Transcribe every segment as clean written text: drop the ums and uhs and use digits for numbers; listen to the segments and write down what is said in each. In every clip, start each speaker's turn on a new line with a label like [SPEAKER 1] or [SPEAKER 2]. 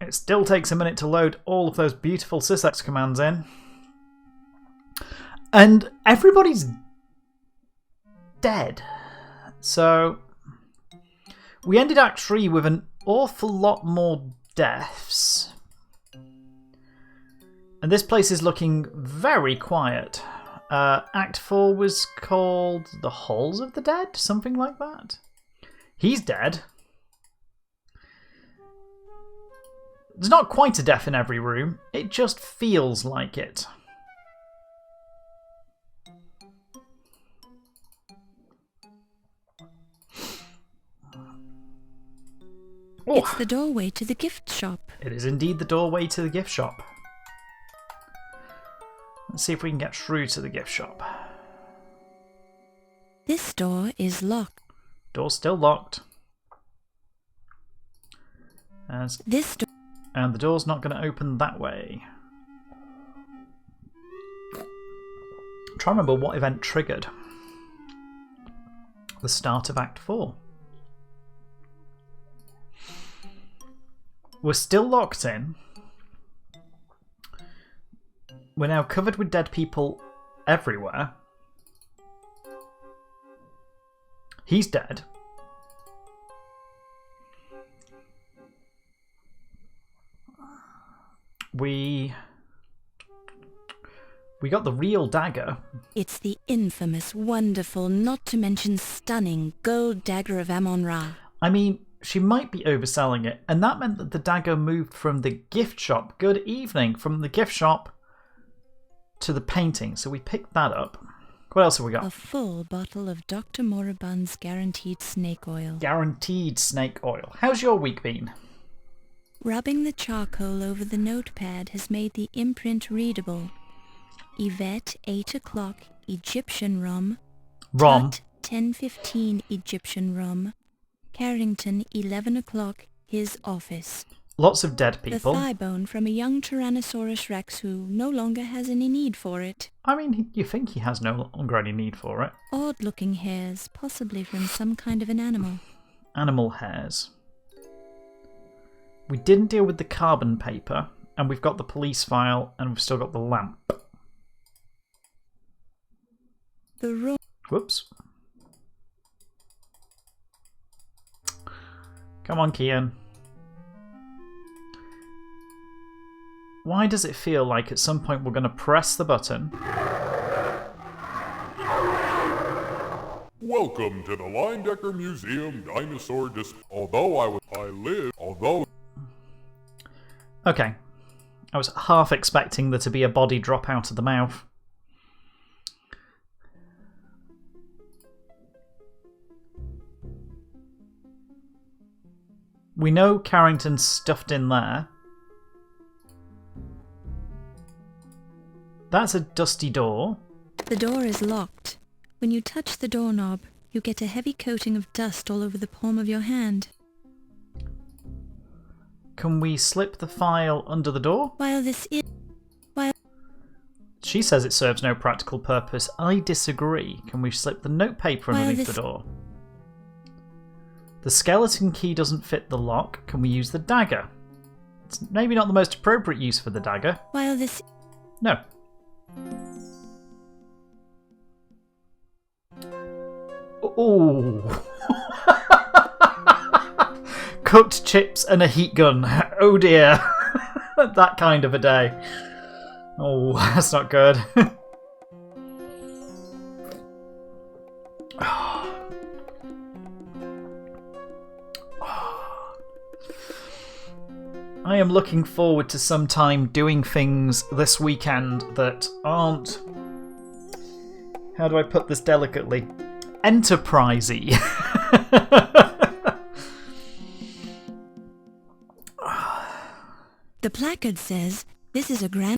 [SPEAKER 1] It still takes a minute to load all of those beautiful sysex commands in. And everybody's dead. So we ended Act 3 with an awful lot more deaths. And this place is looking very quiet. Act 4 was called The Halls of the Dead? Something like that. He's dead. There's not quite a death in every room. It just feels like it.
[SPEAKER 2] It's the doorway to the gift shop.
[SPEAKER 1] It is indeed the doorway to the gift shop. Let's see if we can get through to the gift shop.
[SPEAKER 2] This door is locked.
[SPEAKER 1] Door's still locked. And the door's not going to open that way. I'm trying to remember what event triggered the start of Act 4. We're still locked in. We're now covered with dead people everywhere. He's dead. We got the real dagger.
[SPEAKER 2] It's the infamous, wonderful, not to mention stunning gold dagger of Amon Ra.
[SPEAKER 1] I mean, she might be overselling it, and that meant that the dagger moved from the gift shop. Good evening. From the gift shop to the painting. So we picked that up. What else have we got?
[SPEAKER 2] A full bottle of Dr. Moribund's guaranteed snake oil.
[SPEAKER 1] Guaranteed snake oil. How's your week been?
[SPEAKER 2] Rubbing the charcoal over the notepad has made the imprint readable. Yvette, 8 o'clock, Egyptian rum. Tut, 10:15 Egyptian rum. Carrington, 11 o'clock, his office.
[SPEAKER 1] Lots of dead people.
[SPEAKER 2] The thigh bone from a young Tyrannosaurus Rex who no longer has any need for it.
[SPEAKER 1] I mean, you think he has no longer any need for it.
[SPEAKER 2] Odd-looking hairs, possibly from some kind of an animal.
[SPEAKER 1] Animal hairs. We didn't deal with the carbon paper, and we've got the police file, and we've still got the lamp.
[SPEAKER 2] The room.
[SPEAKER 1] Whoops. Come on, Kian. Why does it feel like at some point we're going to press the button?
[SPEAKER 3] Welcome to the Linedecker Museum Dinosaur Display.
[SPEAKER 1] Okay. I was half expecting there to be a body drop out of the mouth. We know Carrington's stuffed in there. That's a dusty door.
[SPEAKER 2] The door is locked. When you touch the doorknob, you get a heavy coating of dust all over the palm of your hand.
[SPEAKER 1] Can we slip the file under the door? She says it serves no practical purpose. I disagree. Can we slip the notepaper underneath the door? The skeleton key doesn't fit the lock. Can we use the dagger? It's maybe not the most appropriate use for the dagger. No. Oh. Cooked chips and a heat gun. Oh dear. That kind of a day. Oh, that's not good. I am looking forward to some time doing things this weekend that aren't... How do I put this delicately? Enterprisey.
[SPEAKER 2] The placard says, this is a grand...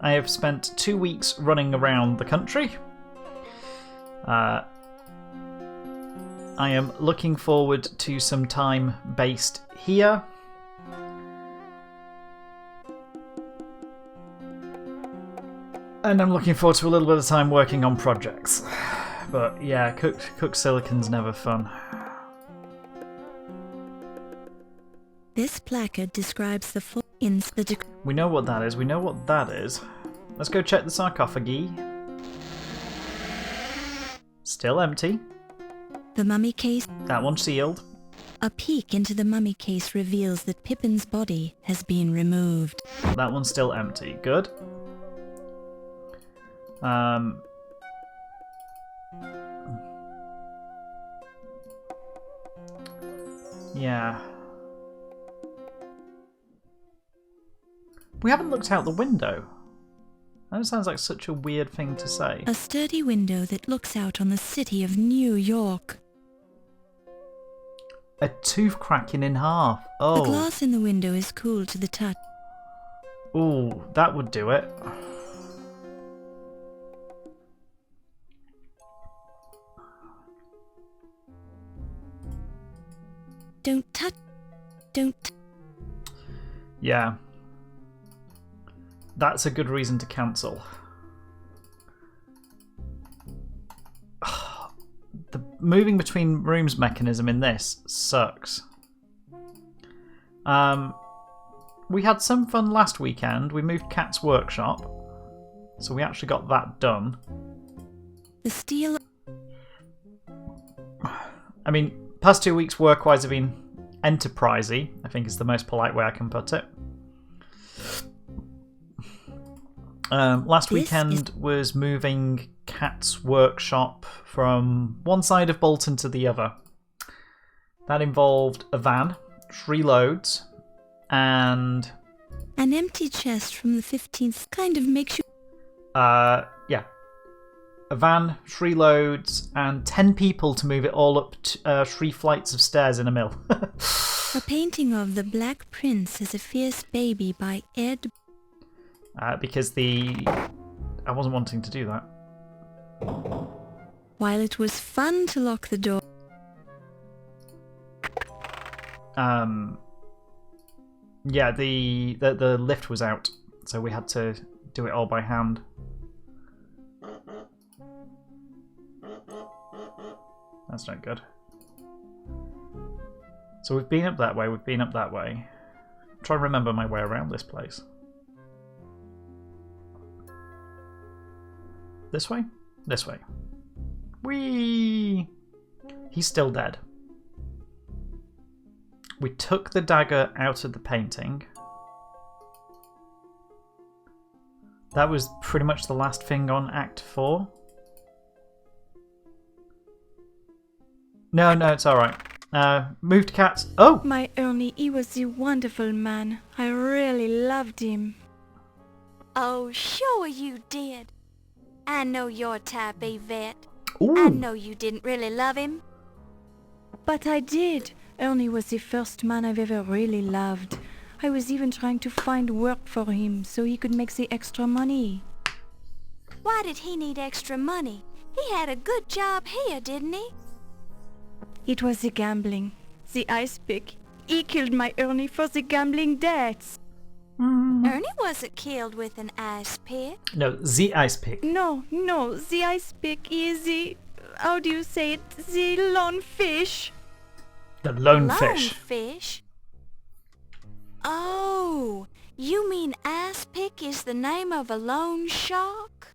[SPEAKER 1] I have spent 2 weeks running around the country. I am looking forward to some time based here. And I'm looking forward to a little bit of time working on projects. But yeah, cooked silicon's never fun.
[SPEAKER 2] This placard describes the full
[SPEAKER 1] We know what that is. We know what that is. Let's go check the sarcophagi. Still empty.
[SPEAKER 2] The mummy case.
[SPEAKER 1] That one's sealed.
[SPEAKER 2] A peek into the mummy case reveals that Pippin's body has been removed.
[SPEAKER 1] That one's still empty. Good. Yeah. We haven't looked out the window. That sounds like such a weird thing to say.
[SPEAKER 2] A sturdy window that looks out on the city of New York.
[SPEAKER 1] A tooth cracking in half. Oh.
[SPEAKER 2] The glass in the window is cool to the touch.
[SPEAKER 1] Ooh, that would do it.
[SPEAKER 2] Don't touch. Don't.
[SPEAKER 1] Yeah. That's a good reason to cancel. The moving between rooms mechanism in this sucks. We had some fun last weekend. We moved Cat's workshop. So we actually got that done.
[SPEAKER 2] The steel...
[SPEAKER 1] I mean, past 2 weeks work-wise have been enterprisey, I think is the most polite way I can put it. Last weekend was moving Cat's workshop from one side of Bolton to the other. That involved a van, 3 loads, and...
[SPEAKER 2] An empty chest from the 15th kind of makes you...
[SPEAKER 1] yeah. A van, 3 loads, and 10 people to move it all up 3 flights of stairs in a mill.
[SPEAKER 2] A painting of The Black Prince as a Fierce Baby by Ed...
[SPEAKER 1] because I wasn't wanting to do that.
[SPEAKER 2] While it was fun to lock the door...
[SPEAKER 1] Yeah, the lift was out, so we had to do it all by hand. That's not good. So we've been up that way, we've been up that way. Try and remember my way around this place. This way? This way. Whee! He's still dead. We took the dagger out of the painting. That was pretty much the last thing on Act 4. No, it's alright. Moved Cats. Oh!
[SPEAKER 4] My Ernie, he was a wonderful man. I really loved him.
[SPEAKER 5] Oh, sure you did. I know your type, Yvette.
[SPEAKER 1] Ooh.
[SPEAKER 5] I know you didn't really love him.
[SPEAKER 4] But I did. Ernie was the first man I've ever really loved. I was even trying to find work for him so he could make the extra money.
[SPEAKER 5] Why did he need extra money? He had a good job here, didn't he?
[SPEAKER 4] It was the gambling. The ice pick. He killed my Ernie for the gambling debts.
[SPEAKER 5] Ernie wasn't killed with an ice pick.
[SPEAKER 1] No, the ice pick.
[SPEAKER 4] No, the ice pick is the... How do you say it? The lone fish.
[SPEAKER 1] The lone fish.
[SPEAKER 5] Fish? Oh, you mean ice pick is the name of a lone shark?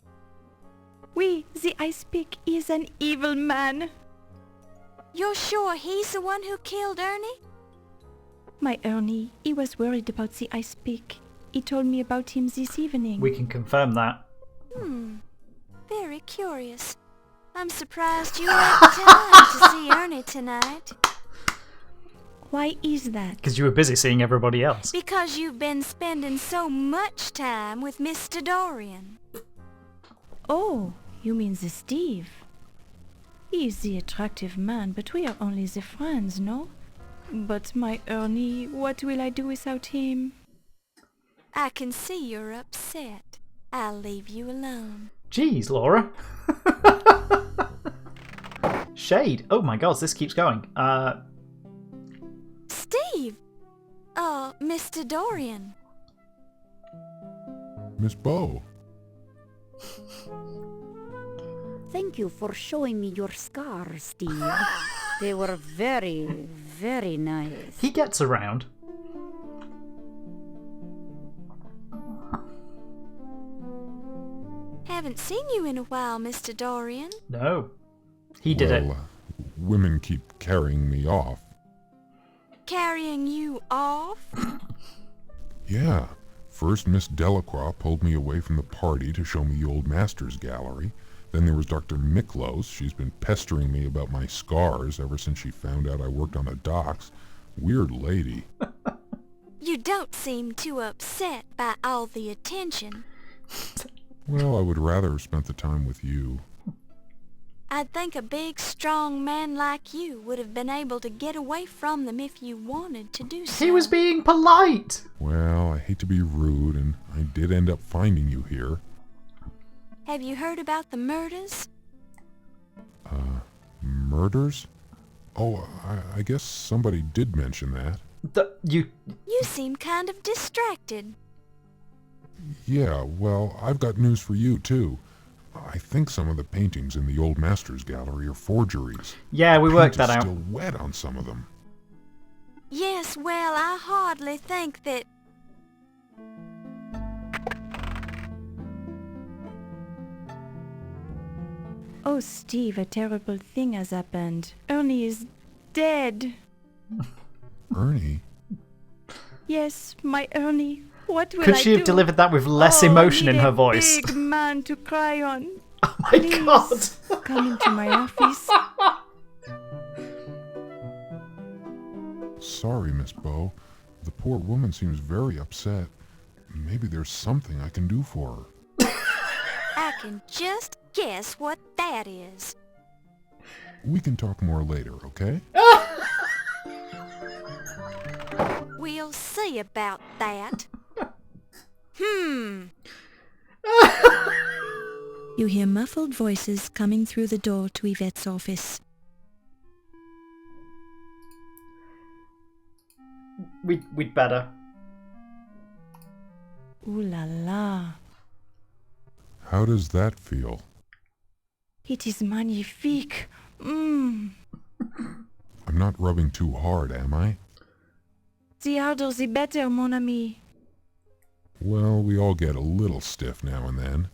[SPEAKER 4] Oui, the ice pick is an evil man.
[SPEAKER 5] You're sure he's the one who killed Ernie?
[SPEAKER 4] My Ernie, he was worried about the ice pick. He told me about him this evening.
[SPEAKER 1] We can confirm that.
[SPEAKER 5] Very curious. I'm surprised you had time to see Ernie tonight.
[SPEAKER 4] Why is that?
[SPEAKER 1] Because you were busy seeing everybody else.
[SPEAKER 5] Because you've been spending so much time with Mr. Dorian.
[SPEAKER 4] Oh, you mean the Steve? He's the attractive man, but we are only the friends, no? But my Ernie, what will I do without him?
[SPEAKER 5] I can see you're upset. I'll leave you alone.
[SPEAKER 1] Jeez, Laura. Shade. Oh my god, this keeps going.
[SPEAKER 5] Steve! Mr. Dorian.
[SPEAKER 3] Miss Bo.
[SPEAKER 6] Thank you for showing me your scars, Steve. They were very, very nice.
[SPEAKER 1] He gets around.
[SPEAKER 5] haven't seen you in a while, Mr. Dorian.
[SPEAKER 1] No. He did it.
[SPEAKER 3] Women keep carrying me off.
[SPEAKER 5] Carrying you off?
[SPEAKER 3] Yeah. First, Miss Delacroix pulled me away from the party to show me the old Masters Gallery. Then there was Dr. Miklos. She's been pestering me about my scars ever since she found out I worked on the docks. Weird lady.
[SPEAKER 5] You don't seem too upset by all the attention.
[SPEAKER 3] Well, I would rather have spent the time with you.
[SPEAKER 5] I'd think a big, strong man like you would have been able to get away from them if you wanted to do so.
[SPEAKER 1] He was being polite.
[SPEAKER 3] Well, I hate to be rude, and I did end up finding you here.
[SPEAKER 5] Have you heard about the murders?
[SPEAKER 3] Murders? Oh, I guess somebody did mention that.
[SPEAKER 5] You seem kind of distracted.
[SPEAKER 3] Yeah, well, I've got news for you, too. I think some of the paintings in the old Masters Gallery are forgeries.
[SPEAKER 1] Yeah, we worked that
[SPEAKER 3] Paint
[SPEAKER 1] out.
[SPEAKER 3] is still wet on some of them.
[SPEAKER 5] Yes, well, I hardly think that...
[SPEAKER 4] Oh, Steve, a terrible thing has happened. Ernie is dead.
[SPEAKER 3] Ernie?
[SPEAKER 4] Yes, my Ernie. What will I do?
[SPEAKER 1] Could she have delivered that with less emotion in her voice?
[SPEAKER 4] Big man to cry on.
[SPEAKER 1] Oh my god!
[SPEAKER 4] Come into my office.
[SPEAKER 3] Sorry, Miss Bow. The poor woman seems very upset. Maybe there's something I can do for her.
[SPEAKER 5] I can just guess what that is.
[SPEAKER 3] We can talk more later, okay?
[SPEAKER 5] We'll see about that.
[SPEAKER 2] You hear muffled voices coming through the door to Yvette's office.
[SPEAKER 1] We'd better.
[SPEAKER 4] Ooh la la.
[SPEAKER 3] How does that feel?
[SPEAKER 4] It is magnifique.
[SPEAKER 3] I'm not rubbing too hard, am I?
[SPEAKER 4] The harder the better, mon ami.
[SPEAKER 3] Well, we all get a little stiff now and then.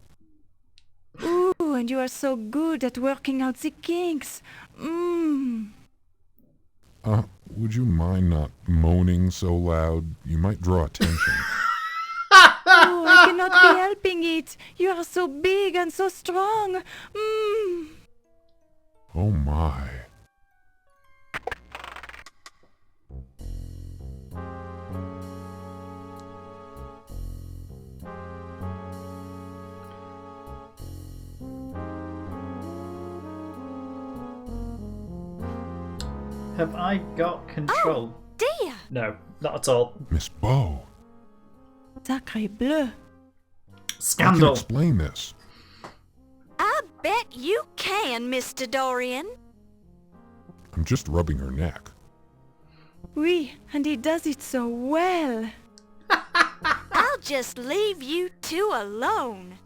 [SPEAKER 4] Ooh, and you are so good at working out the kinks.
[SPEAKER 3] Would you mind not moaning so loud? You might draw attention.
[SPEAKER 4] Oh, I cannot be helping it. You are so big and so strong.
[SPEAKER 3] Oh my.
[SPEAKER 1] Have I got control?
[SPEAKER 5] Oh, dear!
[SPEAKER 1] No, not at all.
[SPEAKER 3] Miss Bow.
[SPEAKER 4] Sacré bleu.
[SPEAKER 3] I can
[SPEAKER 1] Scandal.
[SPEAKER 3] explain this.
[SPEAKER 5] I bet you can, Mr. Dorian.
[SPEAKER 3] I'm just rubbing her neck.
[SPEAKER 4] Oui, and he does it so well.
[SPEAKER 5] I'll just leave you two alone.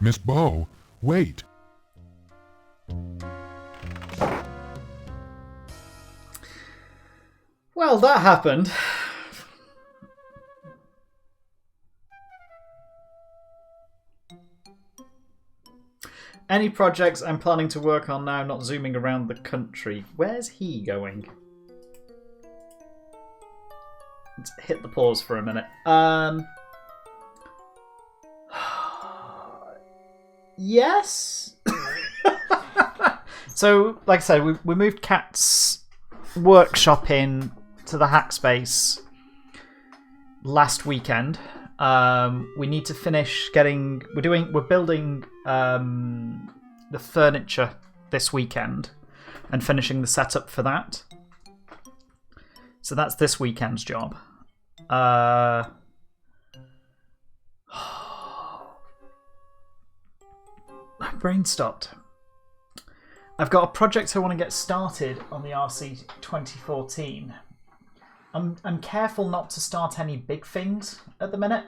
[SPEAKER 3] Miss Bow, wait.
[SPEAKER 1] Well, that happened. Any projects I'm planning to work on now, not zooming around the country. Where's he going? Let's hit the pause for a minute. Yes? So, like I said, we moved Cat's workshop in to the Hackspace last weekend. We need to finish getting. We're building the furniture this weekend and finishing the setup for that. So that's this weekend's job. My brain stopped. I've got a project I want to get started on the RC 2014. I'm careful not to start any big things at the minute,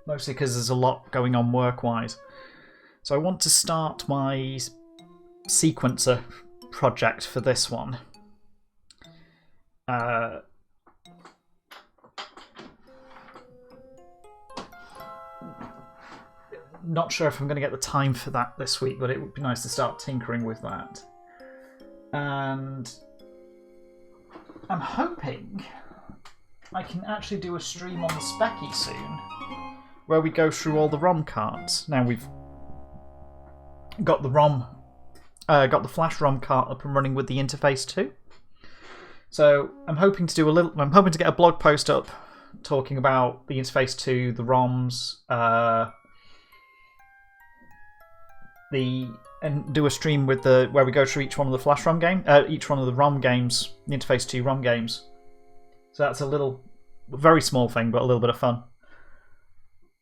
[SPEAKER 1] mostly because there's a lot going on work-wise. So I want to start my sequencer project for this one. not sure if I'm going to get the time for that this week, but it would be nice to start tinkering with that. And I'm hoping I can actually do a stream on the Specky soon, where we go through all the ROM cards. Now we've got the the Flash ROM cart up and running with the interface too. So I'm hoping to get a blog post up talking about the interface 2, the ROMs, and do a stream with where we go through each one of the Flash ROM each one of the ROM games, the interface 2 ROM games. So that's a very small thing, but a little bit of fun.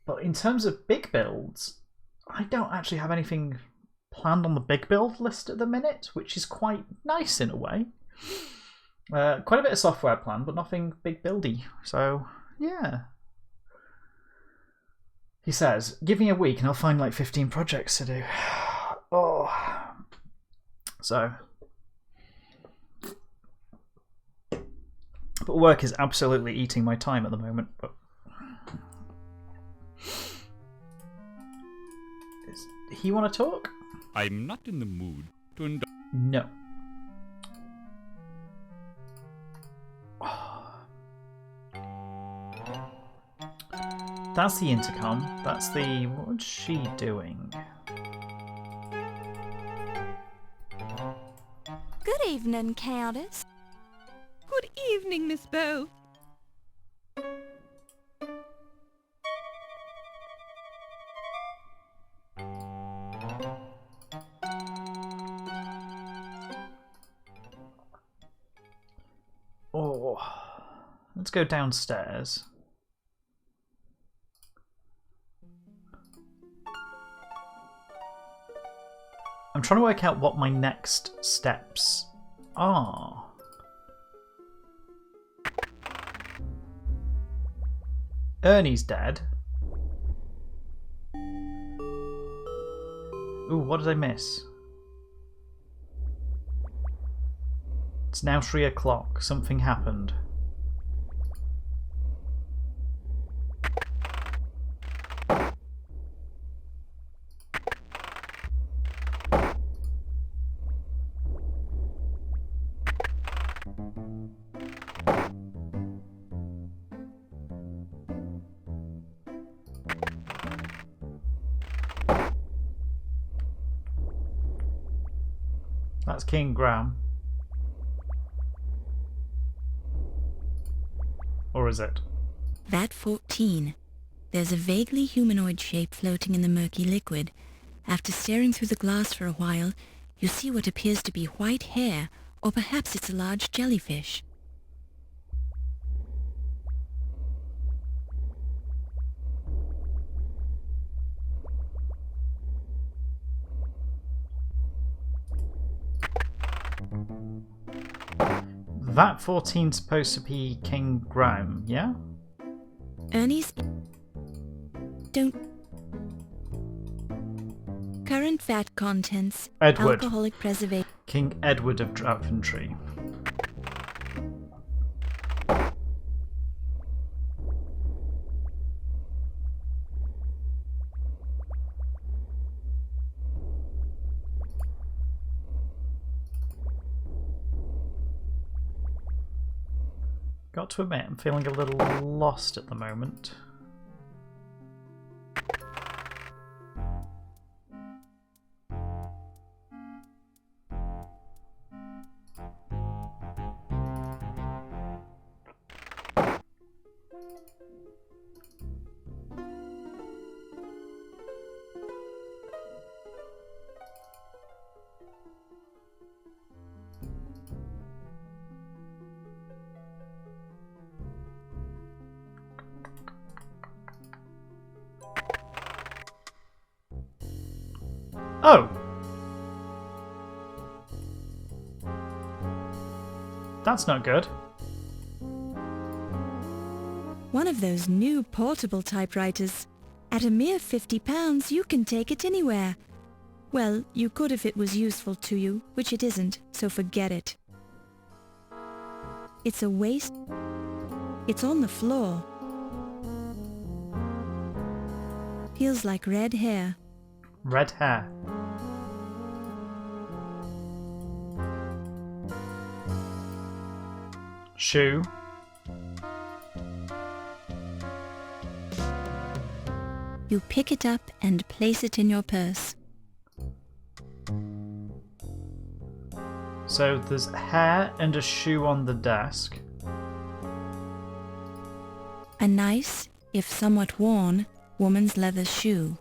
[SPEAKER 1] But in terms of big builds, I don't actually have anything planned on the big build list at the minute, which is quite nice in a way. Quite a bit of software planned, but nothing big buildy. So, yeah. He says, give me a week and I'll find like 15 projects to do. Oh. So. But work is absolutely eating my time at the moment. But does he want to talk?
[SPEAKER 7] I'm not in the mood to indulge.
[SPEAKER 1] No. That's the intercom. That's the... What's she doing?
[SPEAKER 5] Good evening, Countess.
[SPEAKER 4] Good evening, Miss Bow.
[SPEAKER 1] Oh, let's go downstairs. I'm trying to work out what my next steps are. Ernie's dead. Ooh, what did I miss? It's now 3 o'clock. Something happened. That's King Graham. Or is it?
[SPEAKER 2] VAT 14. There's a vaguely humanoid shape floating in the murky liquid. After staring through the glass for a while, you see what appears to be white hair, or perhaps it's a large jellyfish.
[SPEAKER 1] VAT 14's supposed to be King Graham, yeah?
[SPEAKER 2] Ernie's... Don't... Current VAT contents...
[SPEAKER 1] Edward.
[SPEAKER 2] Alcoholic preservation...
[SPEAKER 1] King Edward of Dragontree. Got to admit, I'm feeling a little lost at the moment. Oh! That's not good.
[SPEAKER 2] One of those new portable typewriters. At a mere £50, you can take it anywhere. Well, you could if it was useful to you, which it isn't, so forget it. It's a waste. It's on the floor. Feels like red hair.
[SPEAKER 1] Red hair. Shoe.
[SPEAKER 2] You pick it up and place it in your purse.
[SPEAKER 1] So there's hair and a shoe on the desk.
[SPEAKER 2] A nice, if somewhat worn, woman's leather shoe.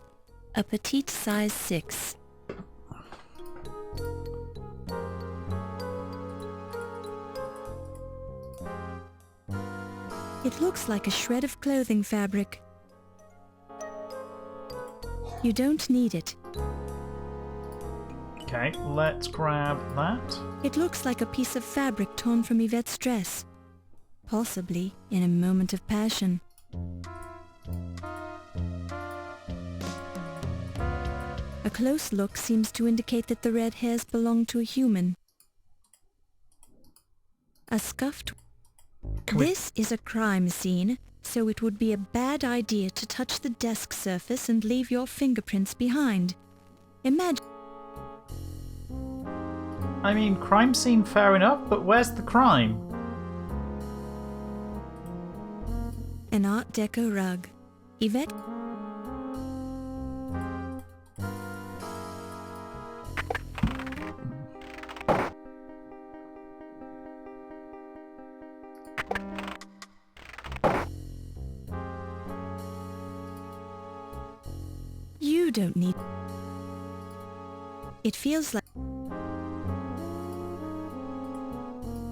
[SPEAKER 2] A petite size 6. It looks like a shred of clothing fabric. You don't need it.
[SPEAKER 1] Okay, let's grab that.
[SPEAKER 2] It looks like a piece of fabric torn from Yvette's dress. Possibly in a moment of passion. A close look seems to indicate that the red hairs belong to a human. A scuffed... This is a crime scene, so it would be a bad idea to touch the desk surface and leave your fingerprints behind. Imagine...
[SPEAKER 1] I mean, crime scene, fair enough, but where's the crime?
[SPEAKER 2] An Art Deco rug. Yvette... You don't need... It feels like...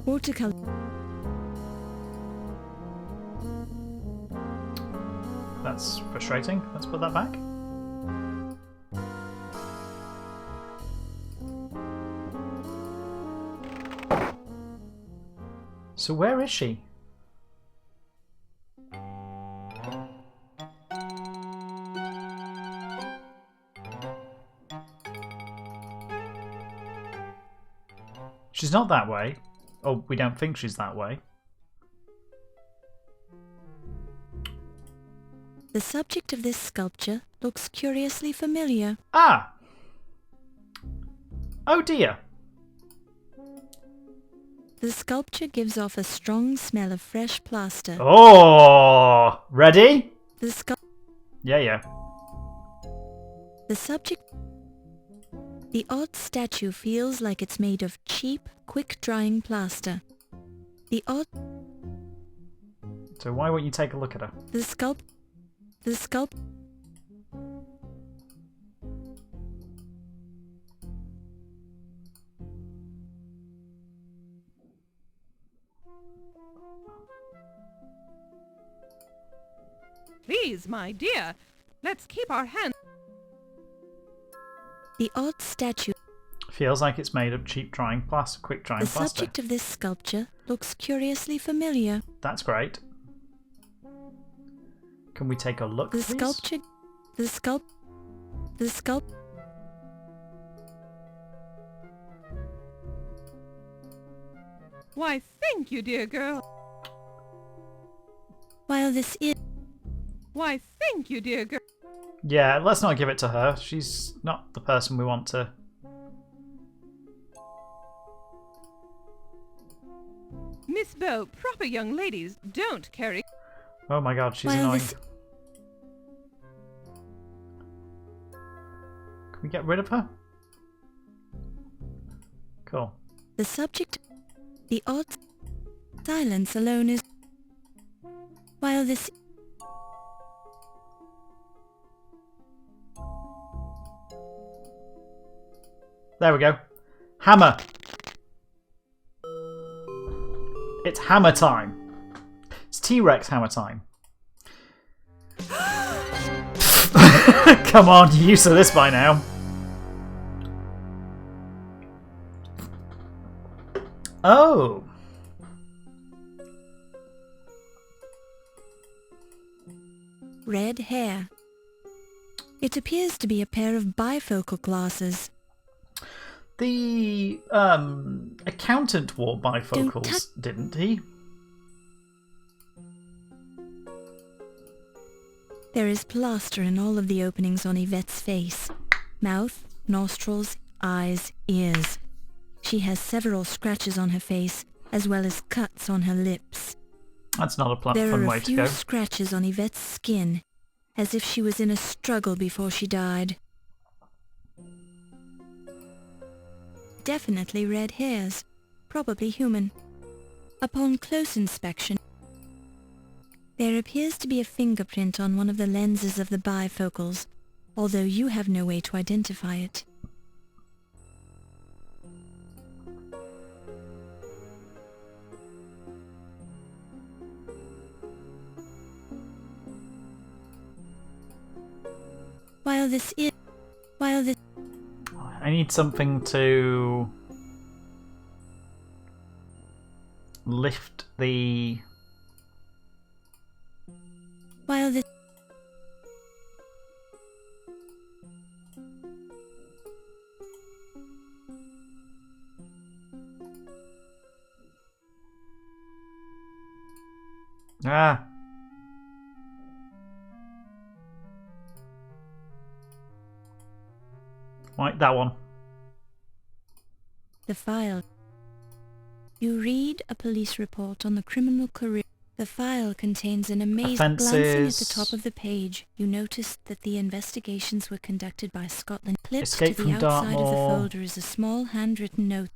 [SPEAKER 2] Watercolor...
[SPEAKER 1] That's frustrating. Let's put that back. So where is she? She's not that way. Oh, we don't think she's that way.
[SPEAKER 2] The subject of this sculpture looks curiously familiar.
[SPEAKER 1] Ah! Oh dear.
[SPEAKER 2] The sculpture gives off a strong smell of fresh plaster.
[SPEAKER 1] Oh! Ready?
[SPEAKER 2] The
[SPEAKER 1] Yeah.
[SPEAKER 2] The subject... The odd statue feels like it's made of cheap, quick-drying plaster. The odd...
[SPEAKER 1] So why won't you take a look at her?
[SPEAKER 2] The sculpt...
[SPEAKER 8] Please, my dear, let's keep our hands...
[SPEAKER 2] The odd statue...
[SPEAKER 1] Feels like it's made of cheap drying plaster, quick drying
[SPEAKER 2] The
[SPEAKER 1] plaster.
[SPEAKER 2] subject of this sculpture looks curiously familiar.
[SPEAKER 1] That's great. Can we take a look,
[SPEAKER 2] The
[SPEAKER 1] please?
[SPEAKER 2] sculpture... The sculpt...
[SPEAKER 8] Why, thank you, dear girl.
[SPEAKER 2] While this is...
[SPEAKER 8] Why, thank you, dear girl.
[SPEAKER 1] Yeah, let's not give it to her. She's not the person we want to...
[SPEAKER 8] Miss Bow, proper young ladies don't carry...
[SPEAKER 1] Oh my god, she's
[SPEAKER 2] While
[SPEAKER 1] annoying.
[SPEAKER 2] this...
[SPEAKER 1] Can we get rid of her? Cool.
[SPEAKER 2] The subject... The odd... Silence alone is... While this...
[SPEAKER 1] There we go. Hammer. It's hammer time. It's T-Rex hammer time. Come on, you're used to this by now. Oh.
[SPEAKER 2] Red hair. It appears to be a pair of bifocal glasses.
[SPEAKER 1] The accountant wore bifocals, didn't he?
[SPEAKER 2] There is plaster in all of the openings on Yvette's face. Mouth, nostrils, eyes, ears. She has several scratches on her face, as well as cuts on her lips.
[SPEAKER 1] That's not a fun
[SPEAKER 2] There are
[SPEAKER 1] way
[SPEAKER 2] a
[SPEAKER 1] to
[SPEAKER 2] few
[SPEAKER 1] go.
[SPEAKER 2] scratches on Yvette's skin, as if she was in a struggle before she died. Definitely red hairs, probably human. Upon close inspection, there appears to be a fingerprint on one of the lenses of the bifocals, although you have no way to identify it.
[SPEAKER 1] I need something to lift the...
[SPEAKER 2] While this
[SPEAKER 1] Ah. Right, that one.
[SPEAKER 2] the file. You read a police report on the criminal career. The file contains an amazing... Glancing at the top of the page, you notice that the investigations were conducted by Scotland. Clipped
[SPEAKER 1] Escape
[SPEAKER 2] to
[SPEAKER 1] from
[SPEAKER 2] the outside of the
[SPEAKER 1] Dartmoor.
[SPEAKER 2] folder is a small handwritten note.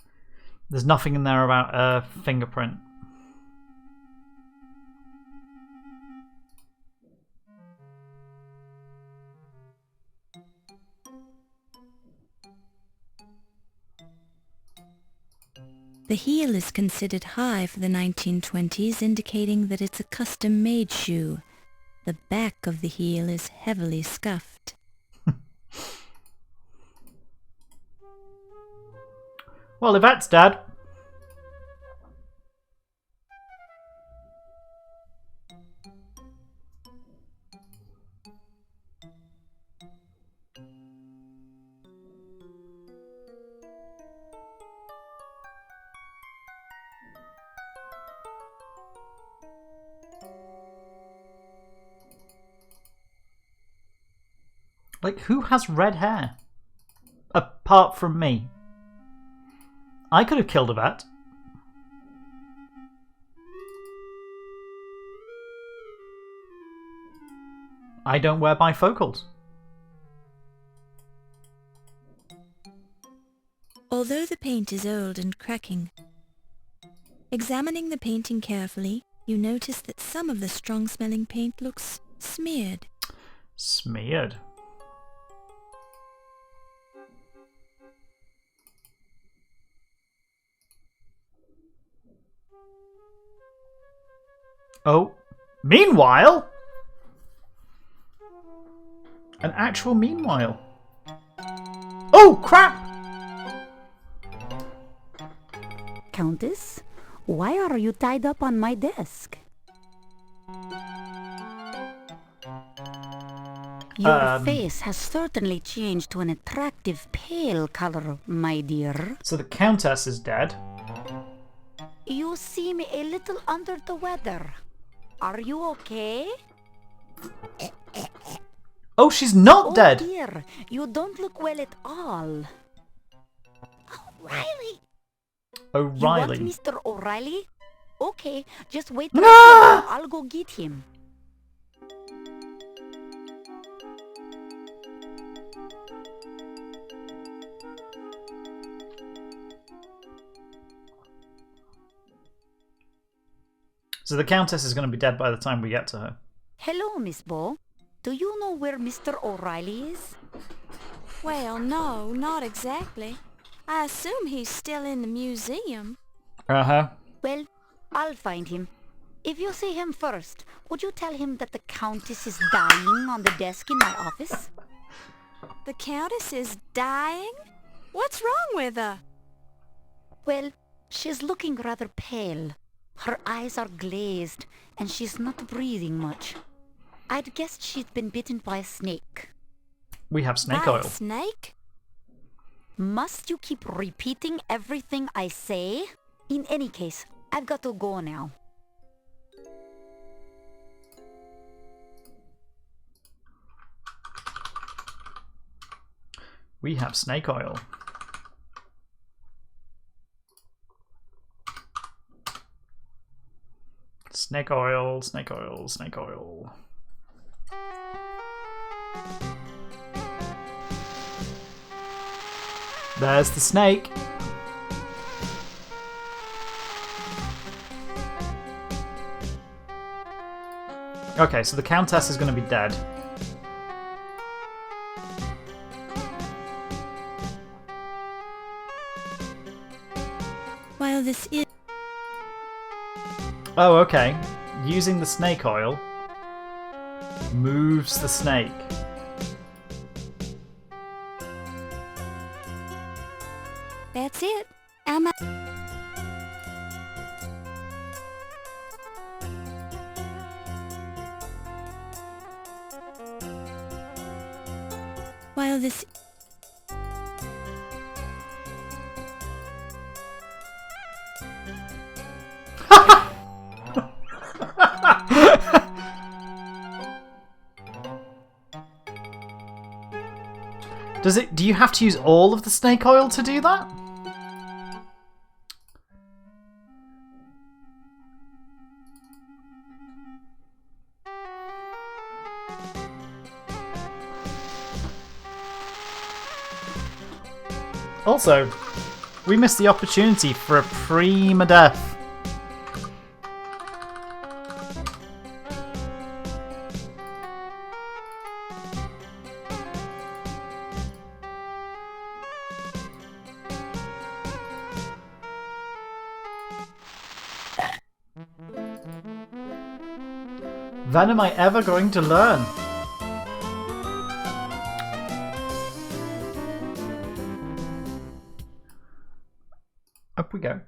[SPEAKER 1] There's nothing in there about a fingerprint.
[SPEAKER 2] The heel is considered high for the 1920s, indicating that it's a custom-made shoe. The back of the heel is heavily scuffed.
[SPEAKER 1] Well, Yvette's dead. Like, who has red hair? Apart from me. I could have killed Yvette. I don't wear bifocals.
[SPEAKER 2] Although the paint is old and cracking, examining the painting carefully, you notice that some of the strong-smelling paint looks smeared.
[SPEAKER 1] Smeared. Oh, meanwhile? An actual meanwhile. Oh, crap!
[SPEAKER 6] Countess, why are you tied up on my desk? Your face has certainly changed to an attractive pale color, my dear.
[SPEAKER 1] So the Countess is dead.
[SPEAKER 6] You seem a little under the weather. Are you okay?
[SPEAKER 1] Oh, she's not dead!
[SPEAKER 6] Oh dear, you don't look well at all. O'Reilly!
[SPEAKER 1] O'Reilly.
[SPEAKER 6] You want Mr. O'Reilly? Okay, just wait.
[SPEAKER 1] Ah!
[SPEAKER 6] I'll go get him.
[SPEAKER 1] So the Countess is going to be dead by the time we get to her.
[SPEAKER 6] Hello, Miss Bo. Do you know where Mr. O'Reilly is?
[SPEAKER 5] Well, no, not exactly. I assume he's still in the museum.
[SPEAKER 1] Uh-huh.
[SPEAKER 6] Well, I'll find him. If you see him first, would you tell him that the Countess is dying on the desk in my office?
[SPEAKER 5] The Countess is dying? What's wrong with her?
[SPEAKER 6] Well, she's looking rather pale. Her eyes are glazed, and she's not breathing much. I'd guessed she'd been bitten by a snake.
[SPEAKER 1] We have snake
[SPEAKER 5] By
[SPEAKER 1] oil.
[SPEAKER 5] a snake?
[SPEAKER 6] Must you keep repeating everything I say? In any case, I've got to go now.
[SPEAKER 1] We have snake oil. Snake oil, snake oil, snake oil. There's the snake. Okay, so the Countess is going to be dead.
[SPEAKER 2] While this is...
[SPEAKER 1] Oh, okay. Using the snake oil moves the snake.
[SPEAKER 5] That's it. I'm
[SPEAKER 2] While this...
[SPEAKER 1] Do you have to use all of the snake oil to do that? Also, we missed the opportunity for a prima death. When am I ever going to learn? Up we go.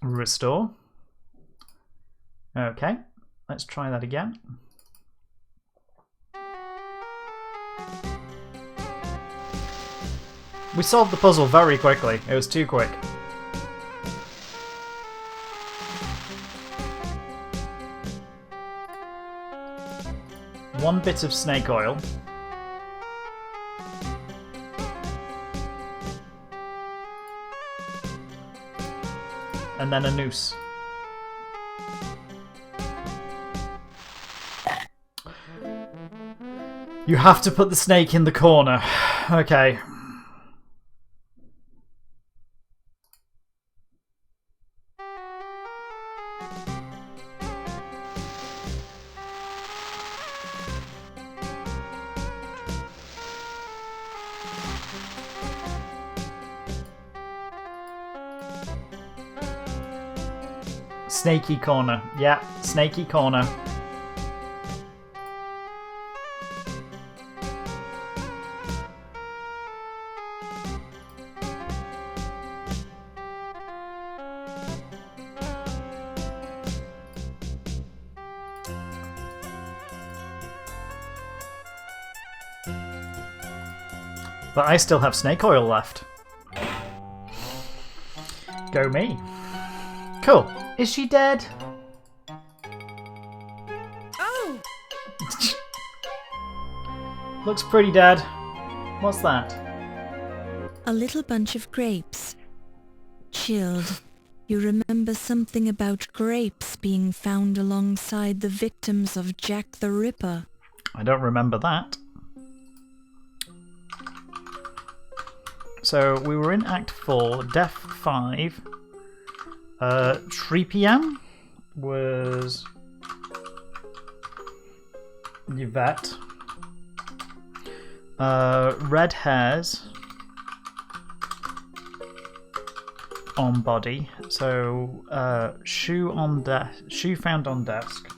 [SPEAKER 1] Restore. Okay, let's try that again. We solved the puzzle very quickly. It was too quick. One bit of snake oil. And then a noose. You have to put the snake in the corner. Okay. Snaky corner. Yeah, snaky corner. But I still have snake oil left. Go me. Cool. Is she dead?
[SPEAKER 8] Oh!
[SPEAKER 1] Looks pretty dead. What's that?
[SPEAKER 2] A little bunch of grapes. Chilled. You remember something about grapes being found alongside the victims of Jack the Ripper?
[SPEAKER 1] I don't remember that. So we were in Act 4, Def 5. 3 PM was Yvette. Red hairs on body. So shoe found on desk.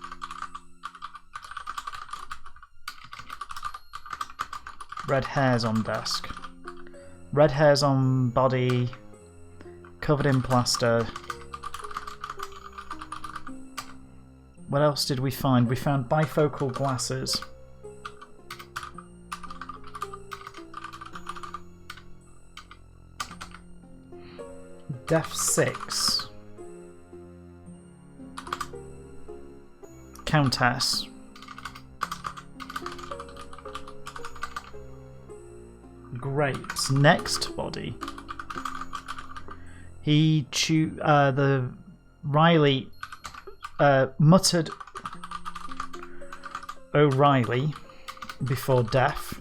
[SPEAKER 1] Red hairs on desk. Red hairs on body, covered in plaster. What else did we find? We found bifocal glasses. Def 6. Countess. grapes. Next body. The Riley muttered O'Reilly before death.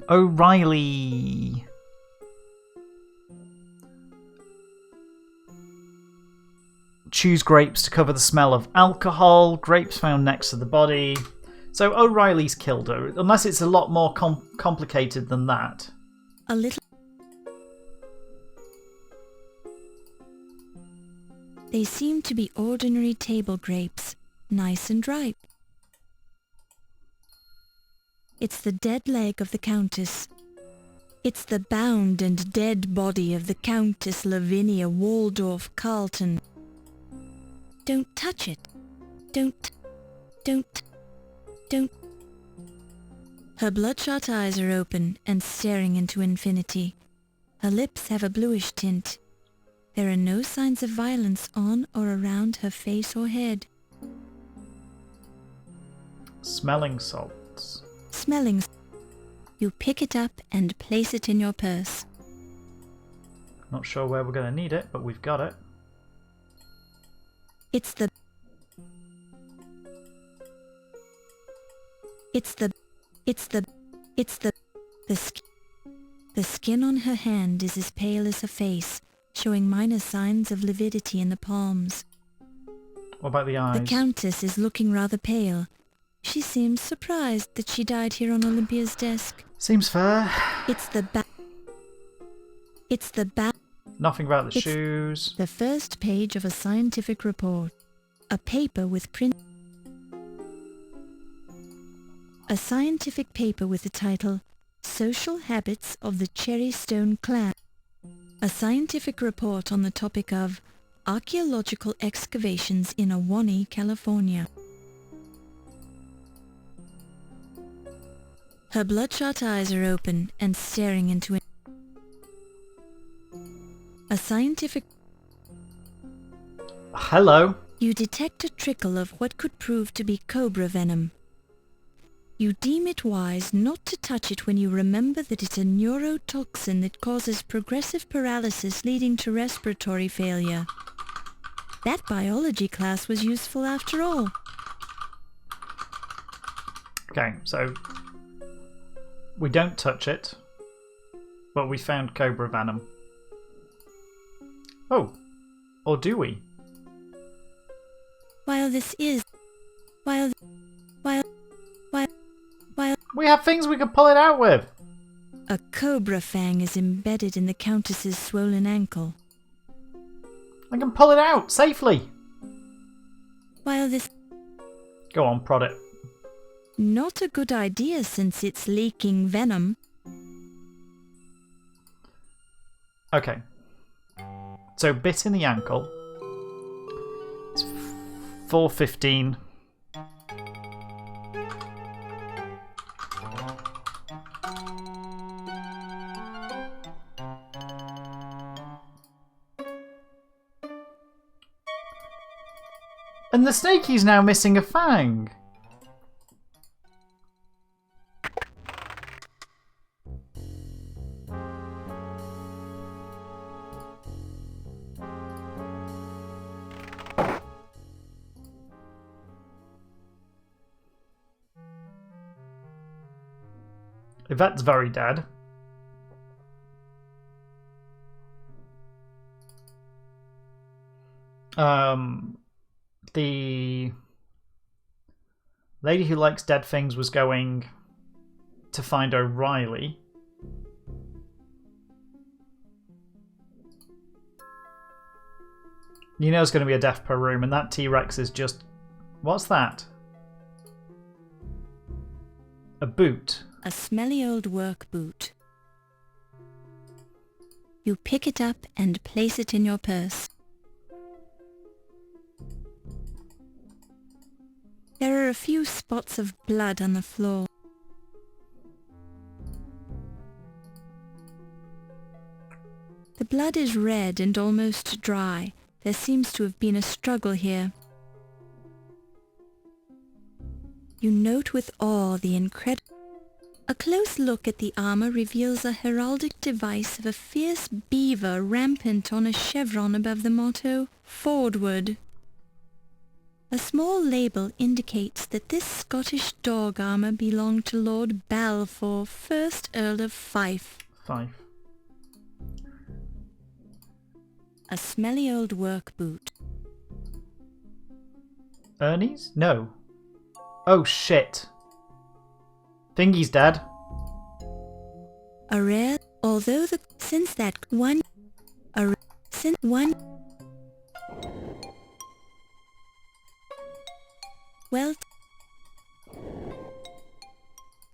[SPEAKER 1] O'Reilly. Choose grapes to cover the smell of alcohol. Grapes found next to the body. So O'Reilly's killed her, unless it's a lot more complicated than that.
[SPEAKER 2] A little. They seem to be ordinary table grapes, nice and ripe. It's the dead leg of the Countess. It's the bound and dead body of the Countess Lavinia Waldorf Carlton. Don't touch it. Don't. Her bloodshot eyes are open and staring into infinity. Her lips have a bluish tint. There are no signs of violence on or around her face or head.
[SPEAKER 1] Smelling salts.
[SPEAKER 2] Smelling. You pick it up and place it in your purse.
[SPEAKER 1] Not sure where we're going to need it, but we've got it.
[SPEAKER 2] It's the skin on her hand is as pale as her face, showing minor signs of lividity in the palms.
[SPEAKER 1] What about the eyes?
[SPEAKER 2] The Countess is looking rather pale. She seems surprised that she died here on Olympia's desk.
[SPEAKER 1] Seems fair. Nothing about the shoes.
[SPEAKER 2] The first page of a scientific report. A paper with A scientific paper with the title, Social Habits of the Cherrystone Clan. A scientific report on the topic of archaeological excavations in Ahwahnee, California. Her bloodshot eyes are open and staring into it. A scientific...
[SPEAKER 1] Hello.
[SPEAKER 2] You detect a trickle of what could prove to be cobra venom. You deem it wise not to touch it when you remember that it's a neurotoxin that causes progressive paralysis leading to respiratory failure. That biology class was useful after all.
[SPEAKER 1] Okay, so we don't touch it, but we found cobra venom. Oh, or do we? We have things we can pull it out with.
[SPEAKER 2] A cobra fang is embedded in the Countess's swollen ankle.
[SPEAKER 1] I can pull it out safely. Go on, prod it.
[SPEAKER 2] Not a good idea since it's leaking venom.
[SPEAKER 1] Okay. So bit in the ankle. It's 4:15. And the snakey's now missing a fang. Yvette's very dead. The lady who likes dead things was going to find O'Reilly. You know there's going to be a death per room, and that T-Rex is just... What's that? A boot.
[SPEAKER 2] A smelly old work boot. You pick it up and place it in your purse. There are a few spots of blood on the floor. The blood is red and almost dry. There seems to have been a struggle here. You note with awe the incredible... A close look at the armor reveals a heraldic device of a fierce beaver rampant on a chevron above the motto, Forward. A small label indicates that this Scottish dog armour belonged to Lord Balfour, 1st Earl of Fife.
[SPEAKER 1] Fife.
[SPEAKER 2] A smelly old work boot.
[SPEAKER 1] Ernie's? No. Oh shit. Thingy's dead.
[SPEAKER 2] A rare, although the... Since that one... A... Since one... Well...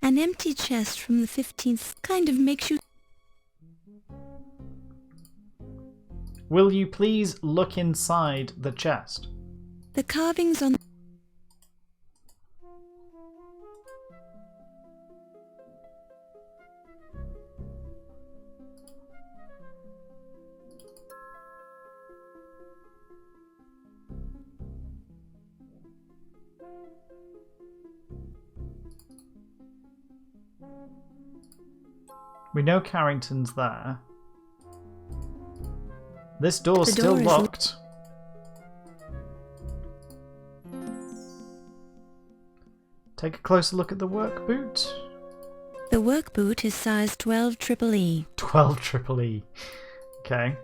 [SPEAKER 2] An empty chest from the 15th kind of makes you...
[SPEAKER 1] Will you please look inside the chest?
[SPEAKER 2] The carvings on...
[SPEAKER 1] We know Carrington's there. This door's still locked. Take a closer look at the work boot.
[SPEAKER 2] The work boot is size 12 triple E.
[SPEAKER 1] 12 triple E. Okay.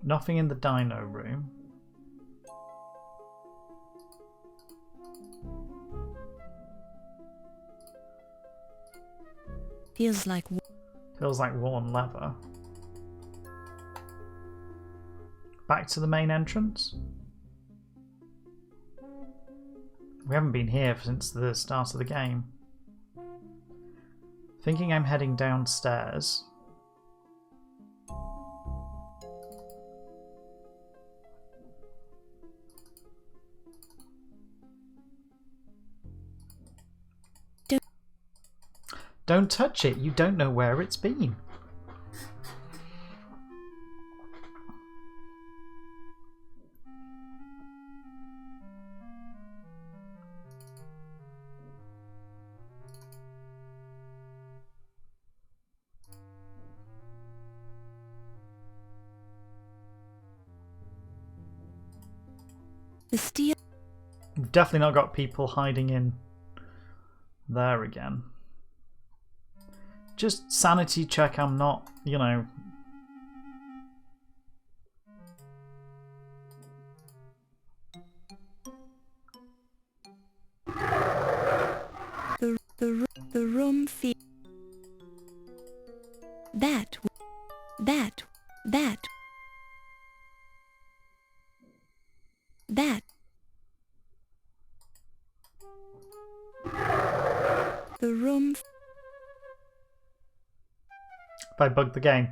[SPEAKER 1] Nothing in the dino room.
[SPEAKER 2] Feels like
[SPEAKER 1] worn leather. Back to the main entrance. We haven't been here since the start of the game. Thinking I'm heading downstairs. Don't touch it, you don't know where it's been.
[SPEAKER 2] the steel.
[SPEAKER 1] We've definitely not got people hiding in there again. Just sanity check, I'm not, you know...
[SPEAKER 2] The room feel... That... The room...
[SPEAKER 1] If I bug the game.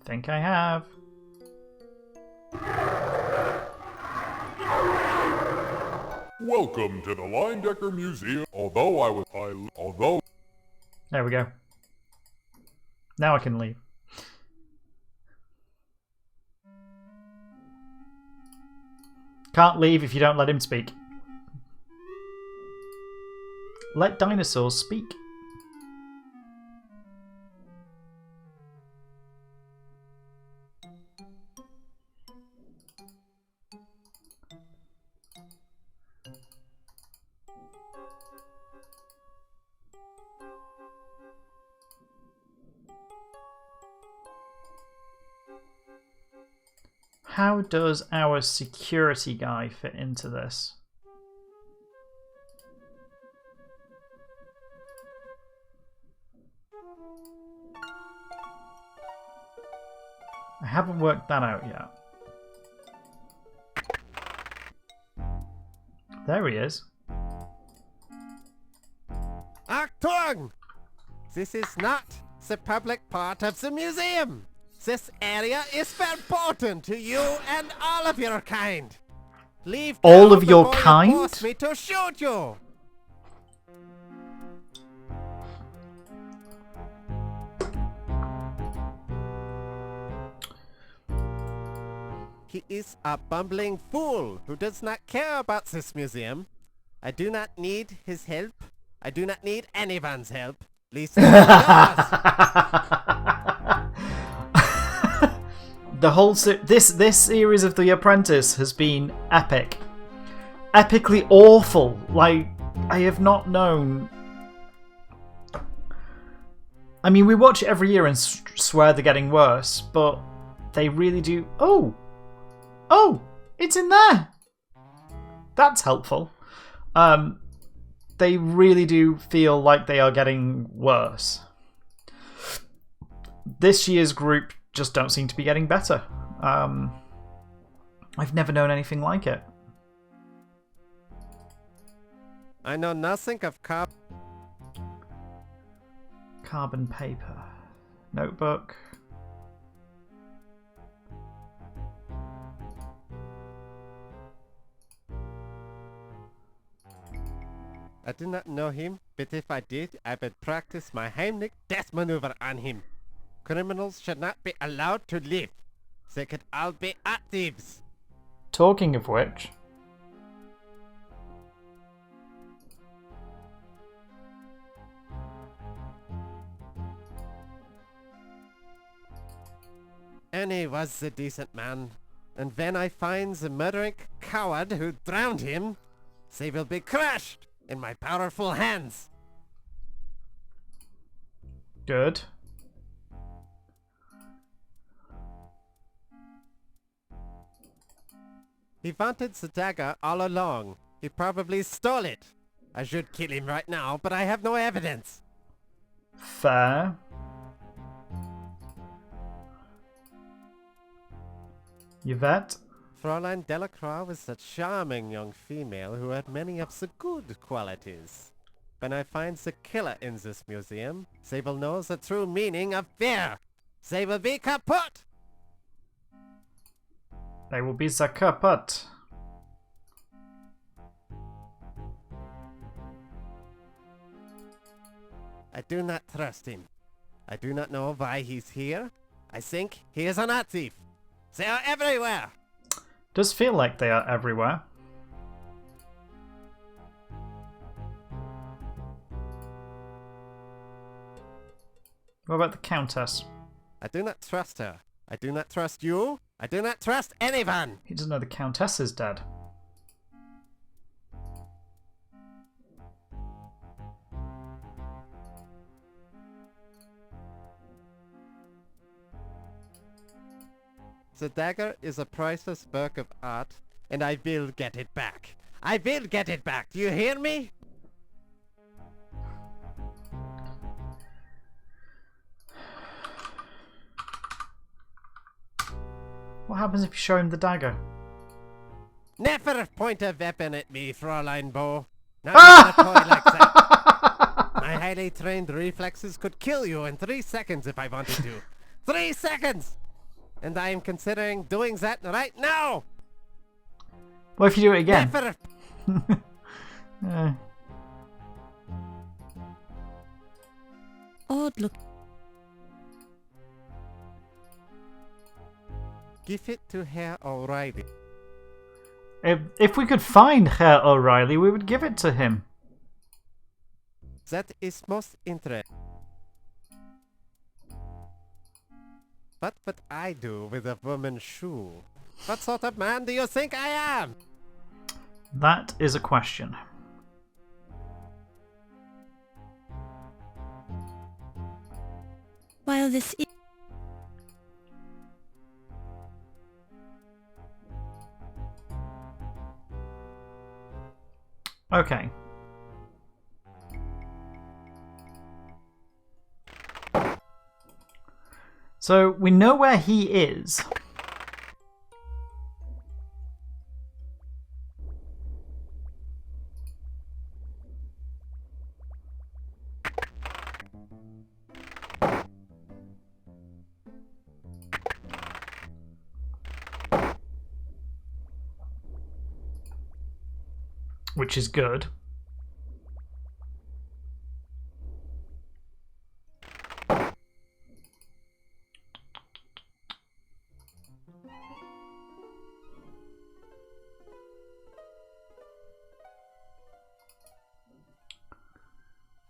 [SPEAKER 1] Think I have.
[SPEAKER 3] Welcome to the Linedecker Museum.
[SPEAKER 1] There we go. Now I can leave. Can't leave if you don't let him speak. Let dinosaurs speak. How does our security guy fit into this? I haven't worked that out yet. There he is.
[SPEAKER 9] This is not the public part of the museum. This area is verboten to you and all of your kind. Leave
[SPEAKER 1] all
[SPEAKER 9] now
[SPEAKER 1] of your
[SPEAKER 9] before you
[SPEAKER 1] kind?
[SPEAKER 9] force me to shoot you. He is a bumbling fool who does not care about this museum. I do not need his help. I do not need anyone's help. Least of all yours.
[SPEAKER 1] The whole this series of The Apprentice has been epic, epically awful. Like, I have not known. I mean, we watch it every year and swear they're getting worse, but they really do. Oh, it's in there. That's helpful. They really do feel like they are getting worse. This year's group just don't seem to be getting better. I've never known anything like it.
[SPEAKER 9] I know nothing of
[SPEAKER 1] Carbon paper. Notebook.
[SPEAKER 9] I do not know him, but if I did, I would practice my Heimlich death maneuver on him. Criminals should not be allowed to live. They could all be art thieves.
[SPEAKER 1] Talking of which...
[SPEAKER 9] Annie was the decent man, and when I find the murdering coward who drowned him, they will be crushed in my powerful hands.
[SPEAKER 1] Good.
[SPEAKER 9] He wanted the dagger all along. He probably stole it. I should kill him right now, but I have no evidence.
[SPEAKER 1] Fair. Yvette?
[SPEAKER 9] Fräulein Delacroix was a charming young female who had many of the good qualities. When I find the killer in this museum, they will know the true meaning of fear. They will be kaput!
[SPEAKER 1] They will be the kaput.
[SPEAKER 9] I do not trust him. I do not know why he's here. I think he is a art thief. They are everywhere!
[SPEAKER 1] Does feel like they are everywhere. What about the Countess?
[SPEAKER 9] I do not trust her. I do not trust you. I do not trust anyone!
[SPEAKER 1] He doesn't know the Countess is dead.
[SPEAKER 9] The dagger is a priceless work of art, and I will get it back. I will get it back. Do you hear me?
[SPEAKER 1] What happens if you show him the dagger?
[SPEAKER 9] Never point a weapon at me, Fräulein Bo. Not even a toy like that. My highly trained reflexes could kill you in 3 seconds if I wanted to. 3 seconds! And I am considering doing that right now!
[SPEAKER 1] What if you do it again?
[SPEAKER 9] Never.
[SPEAKER 2] Odd look.
[SPEAKER 9] Give it to Herr O'Reilly.
[SPEAKER 1] If we could find Herr O'Reilly, we would give it to him.
[SPEAKER 9] That is most interesting. What would I do with a woman's shoe? What sort of man do you think I am?
[SPEAKER 1] That is a question.
[SPEAKER 2] While this is...
[SPEAKER 1] Okay. So we know where he is. which is good.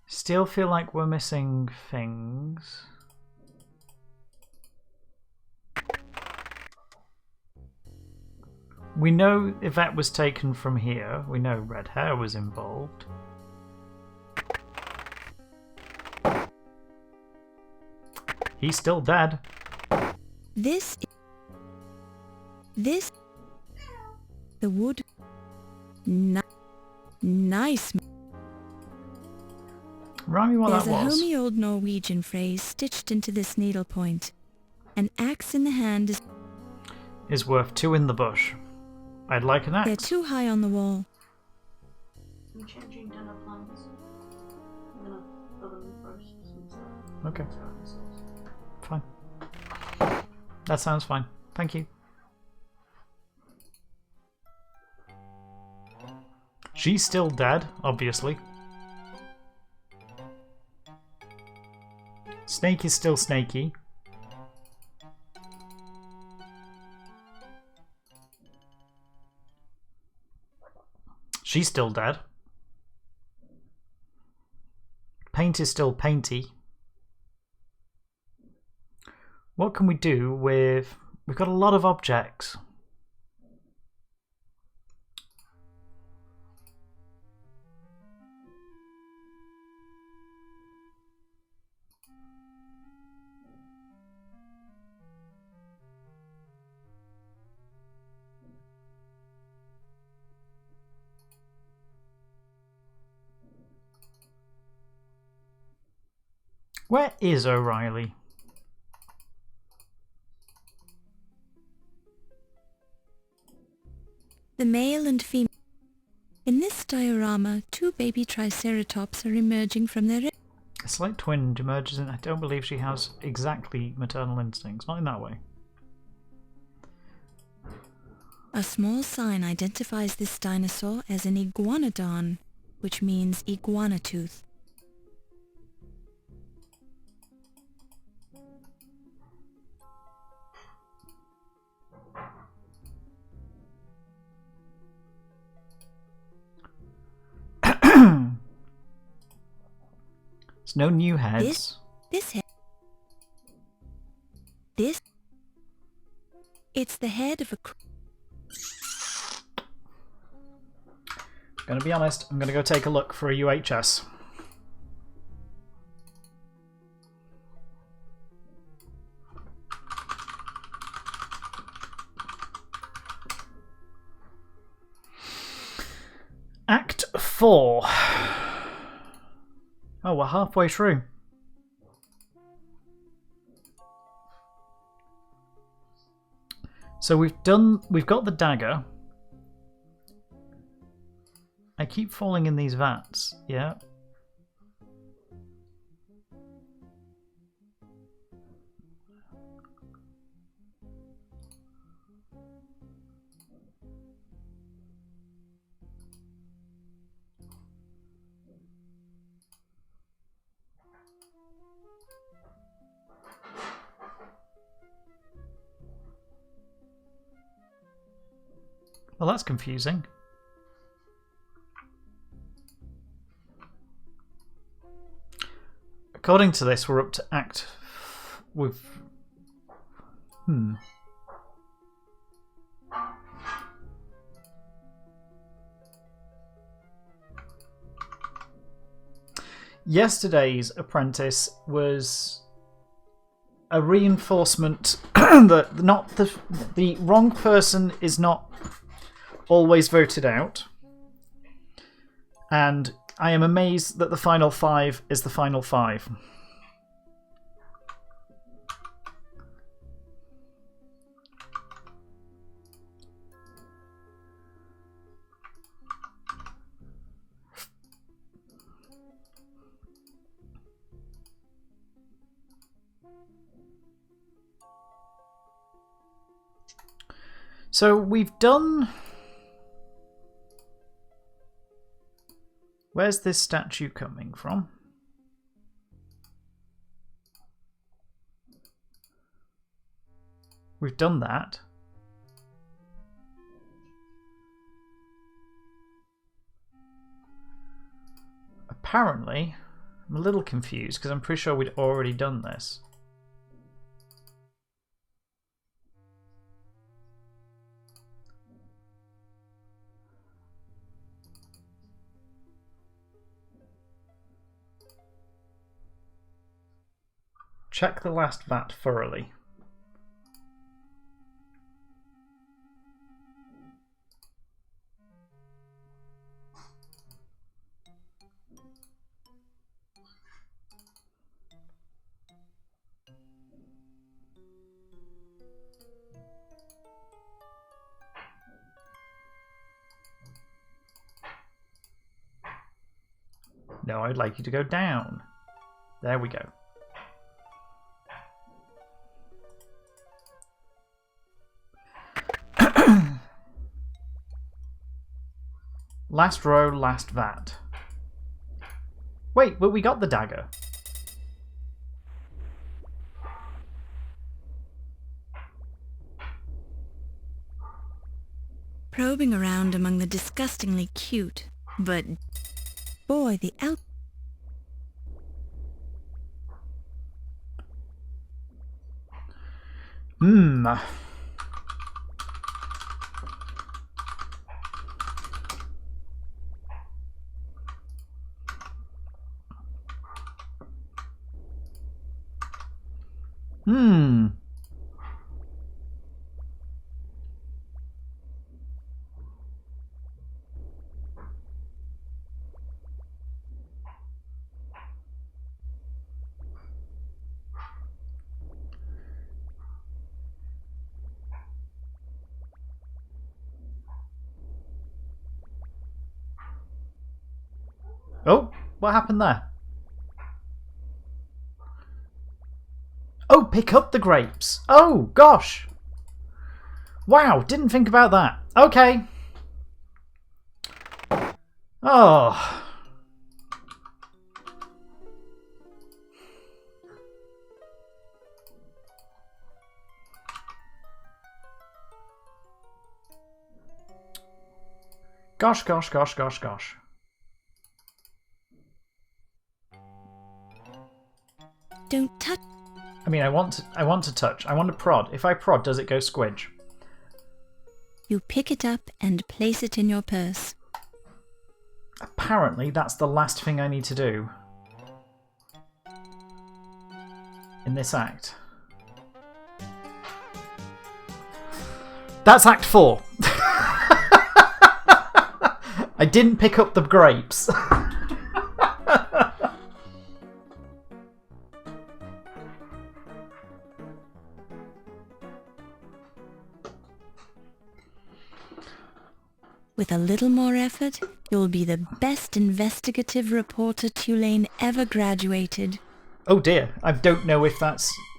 [SPEAKER 1] Still feel like we're missing things. We know Yvette was taken from here. We know red hair was involved. He's still dead.
[SPEAKER 2] The wood. Nice.
[SPEAKER 1] Remind me what that was.
[SPEAKER 2] There's a homey old Norwegian phrase stitched into this needlepoint. An axe in the hand
[SPEAKER 1] is worth 2 in the bush. I'd like an axe.
[SPEAKER 2] They're too high on the wall.
[SPEAKER 10] I'm changing dinner plans. I'm gonna oven roast some stuff.
[SPEAKER 1] Okay. Fine. That sounds fine. Thank you. She's still dead, obviously. Snake is still snaky. She's still dead. Paint is still painty. What can we do with... We've got a lot of objects. Where is O'Reilly?
[SPEAKER 2] The male and female. In this diorama, 2 baby triceratops are emerging from their...
[SPEAKER 1] A slight twinge emerges and I don't believe she has exactly maternal instincts. Not in that way.
[SPEAKER 2] A small sign identifies this dinosaur as an iguanodon, which means iguana tooth.
[SPEAKER 1] There's no new heads.
[SPEAKER 2] This head. This. It's the head of a...
[SPEAKER 1] Gonna be honest, I'm gonna go take a look for a UHS. Act 4. Oh, we're halfway through. So we've got the dagger. I keep falling in these vats, yeah. Well, that's confusing. According to this, we're up to act with... Yesterday's apprentice was a reinforcement that not the wrong person is not always voted out. And I am amazed that the final 5 is the final 5. So we've done... Where's this statue coming from? We've done that. Apparently, I'm a little confused because I'm pretty sure we'd already done this. Check the last vat thoroughly. No, I'd like you to go down. There we go. Last row, last vat. Wait, but we got the dagger.
[SPEAKER 2] Probing around among the disgustingly cute, but boy, the
[SPEAKER 1] Oh, what happened there? Oh, pick up the grapes. Oh, gosh. Wow, didn't think about that. Okay. Oh. Gosh, gosh, gosh, gosh, gosh.
[SPEAKER 2] Don't touch.
[SPEAKER 1] I mean, I want to touch. I want to prod. If I prod, does it go squidge?
[SPEAKER 2] You pick it up and place it in your purse.
[SPEAKER 1] Apparently, that's the last thing I need to do in this act. That's Act 4. I didn't pick up the grapes.
[SPEAKER 2] With a little more effort, you'll be the best investigative reporter Tulane ever graduated.
[SPEAKER 1] Oh dear, I don't know if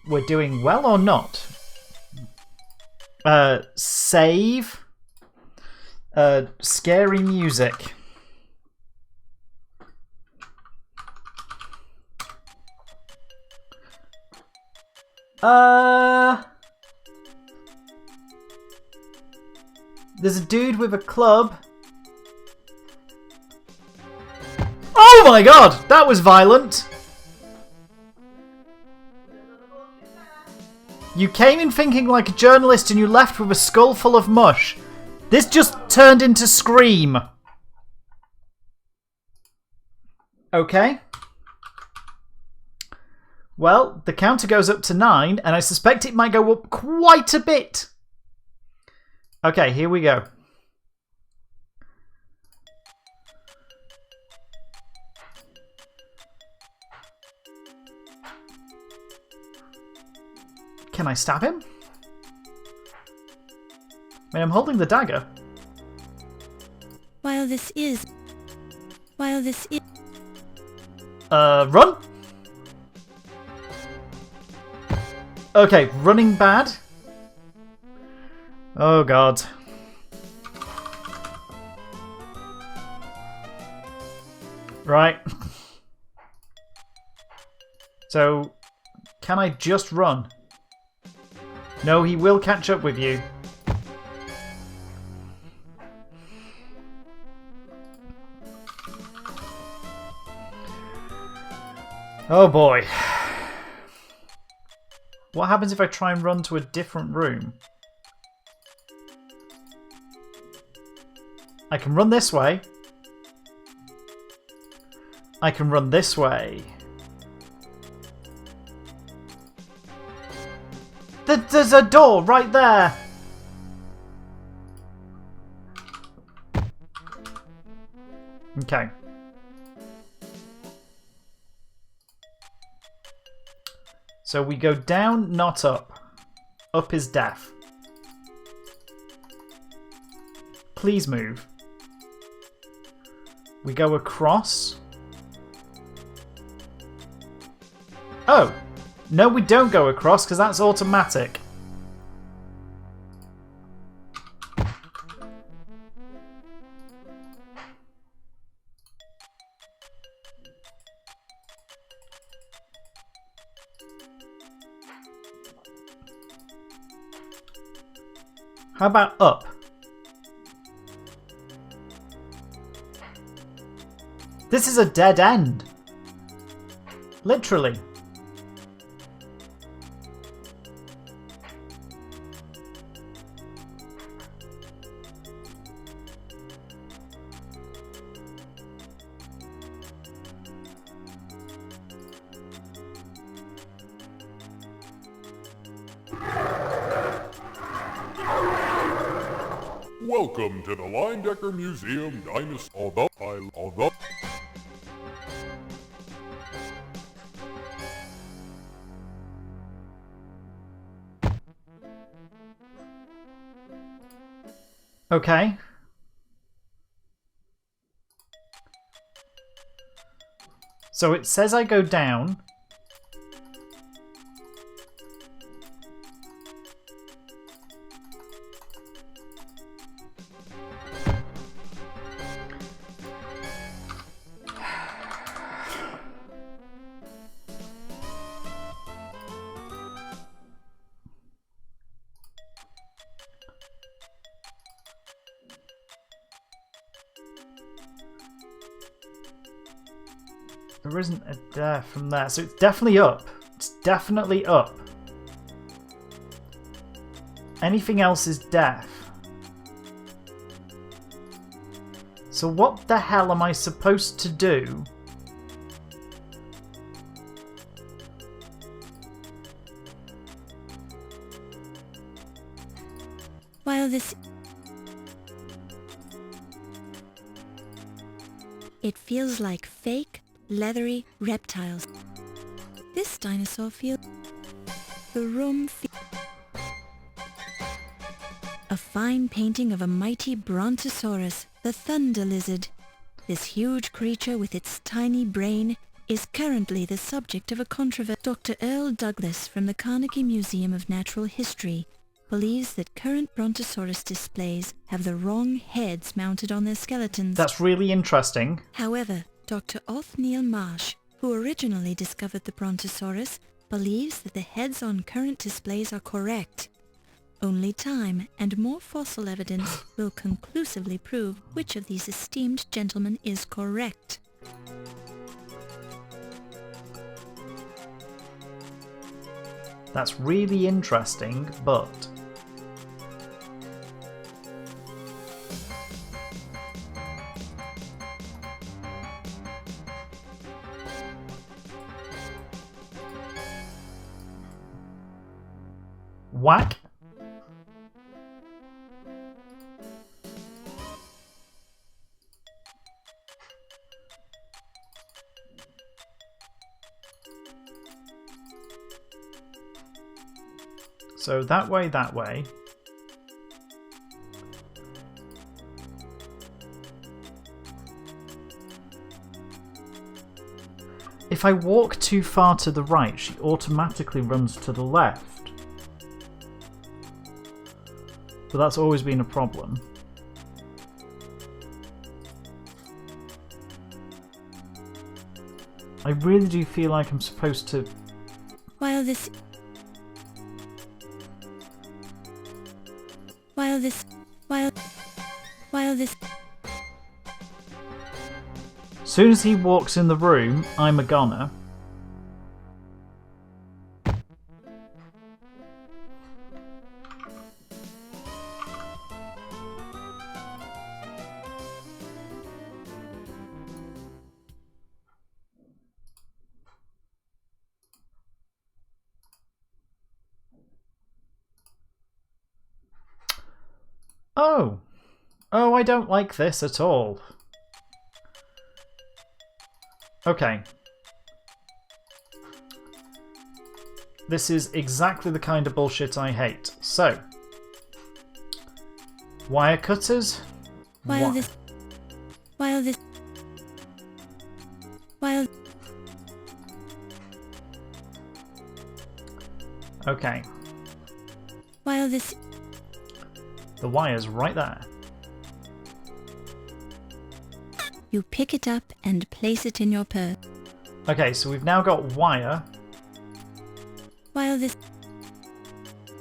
[SPEAKER 1] we're doing well or not. Save. Scary music. There's a dude with a club. Oh my god! That was violent! You came in thinking like a journalist and you left with a skull full of mush. This just turned into Scream. Okay. Well, the counter goes up to 9, and I suspect it might go up quite a bit. Okay, here we go. Can I stab him? I mean, I'm holding the dagger.
[SPEAKER 2] While this is...
[SPEAKER 1] Run? Okay, running bad. Oh god. Right. So, can I just run? No, he will catch up with you. Oh boy. What happens if I try and run to a different room? I can run this way. I can run this way. There's a door right there! Okay. So we go down, not up. Up is death. Please move. We go across. Oh! No, we don't go across because that's automatic. How about up? This is a dead end. Literally.
[SPEAKER 3] Welcome to the Linedecker Museum Dinosaur. Although.
[SPEAKER 1] Okay. So it says I go down. There isn't a dare from there, so it's definitely up. It's definitely up. Anything else is death. So what the hell am I supposed to do?
[SPEAKER 2] While this... It feels like fake, leathery reptiles. This dinosaur feels... The room feels... A fine painting of a mighty brontosaurus, the thunder lizard. This huge creature with its tiny brain is currently the subject of a controversy. Dr. Earl Douglas from the Carnegie Museum of Natural History believes that current brontosaurus displays have the wrong heads mounted on their skeletons.
[SPEAKER 1] That's really interesting.
[SPEAKER 2] However, Dr. Othniel Marsh, who originally discovered the brontosaurus, believes that the heads on current displays are correct. Only time and more fossil evidence will conclusively prove which of these esteemed gentlemen is correct.
[SPEAKER 1] That's really interesting, but... Whack. So that way, that way. If I walk too far to the right, she automatically runs to the left. But that's always been a problem. I really do feel like I'm supposed to...
[SPEAKER 2] While this...
[SPEAKER 1] As soon as he walks in the room, I'm a goner. Oh. Oh, I don't like this at all. Okay. This is exactly the kind of bullshit I hate. So. Wire cutters? Okay. The wire's right there.
[SPEAKER 2] You pick it up and place it in your purse.
[SPEAKER 1] Okay, so we've now got wire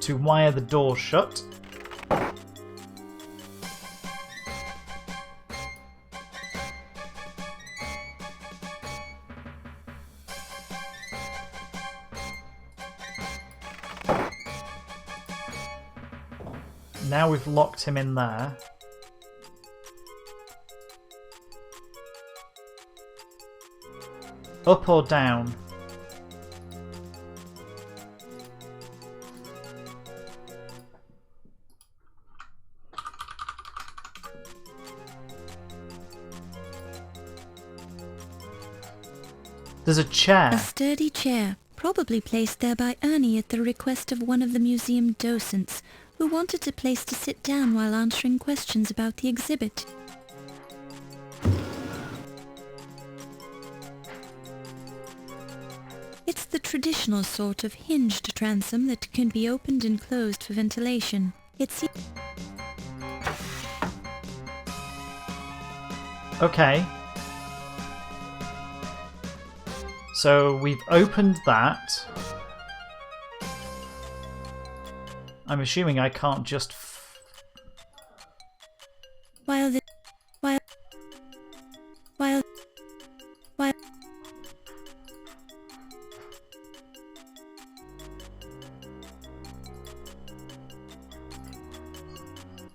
[SPEAKER 1] to wire the door shut. Now we've locked him in there. Up or down? There's a chair.
[SPEAKER 2] A sturdy chair, probably placed there by Ernie at the request of one of the museum docents, who wanted a place to sit down while answering questions about the exhibit. It's the traditional sort of hinged transom that can be opened and closed for ventilation.
[SPEAKER 1] Okay. So we've opened that. I'm assuming I can't just...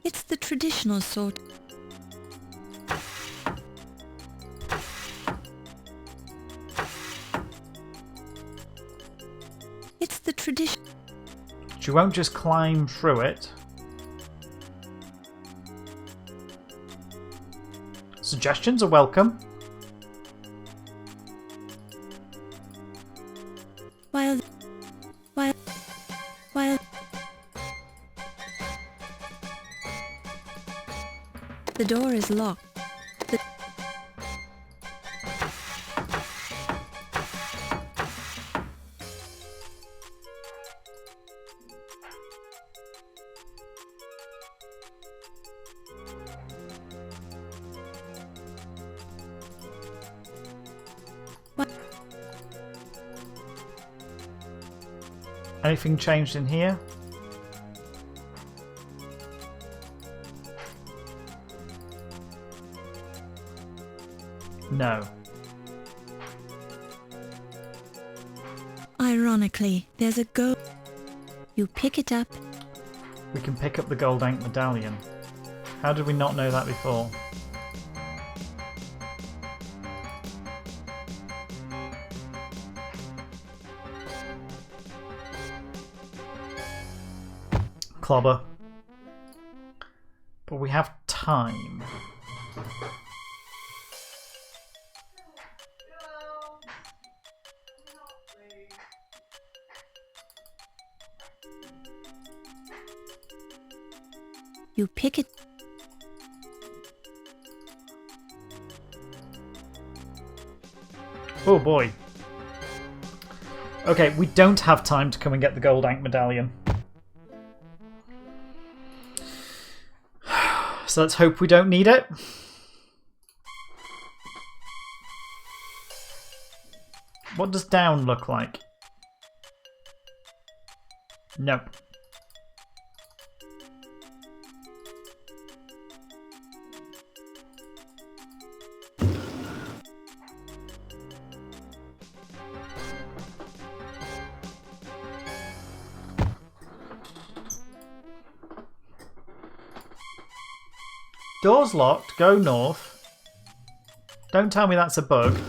[SPEAKER 2] It's the traditional sort. It's the tradition.
[SPEAKER 1] She won't just climb through it. Suggestions are welcome.
[SPEAKER 2] The door is locked.
[SPEAKER 1] Anything changed in here? No.
[SPEAKER 2] Ironically, there's a gold. You pick it up.
[SPEAKER 1] We can pick up the gold ink medallion. How did we not know that before? Clobber. But we have time.
[SPEAKER 2] You pick it.
[SPEAKER 1] Oh boy. Okay, we don't have time to come and get the gold ink medallion. So let's hope we don't need it. What does down look like? Nope. Door's locked. Go north. Don't tell me that's a bug.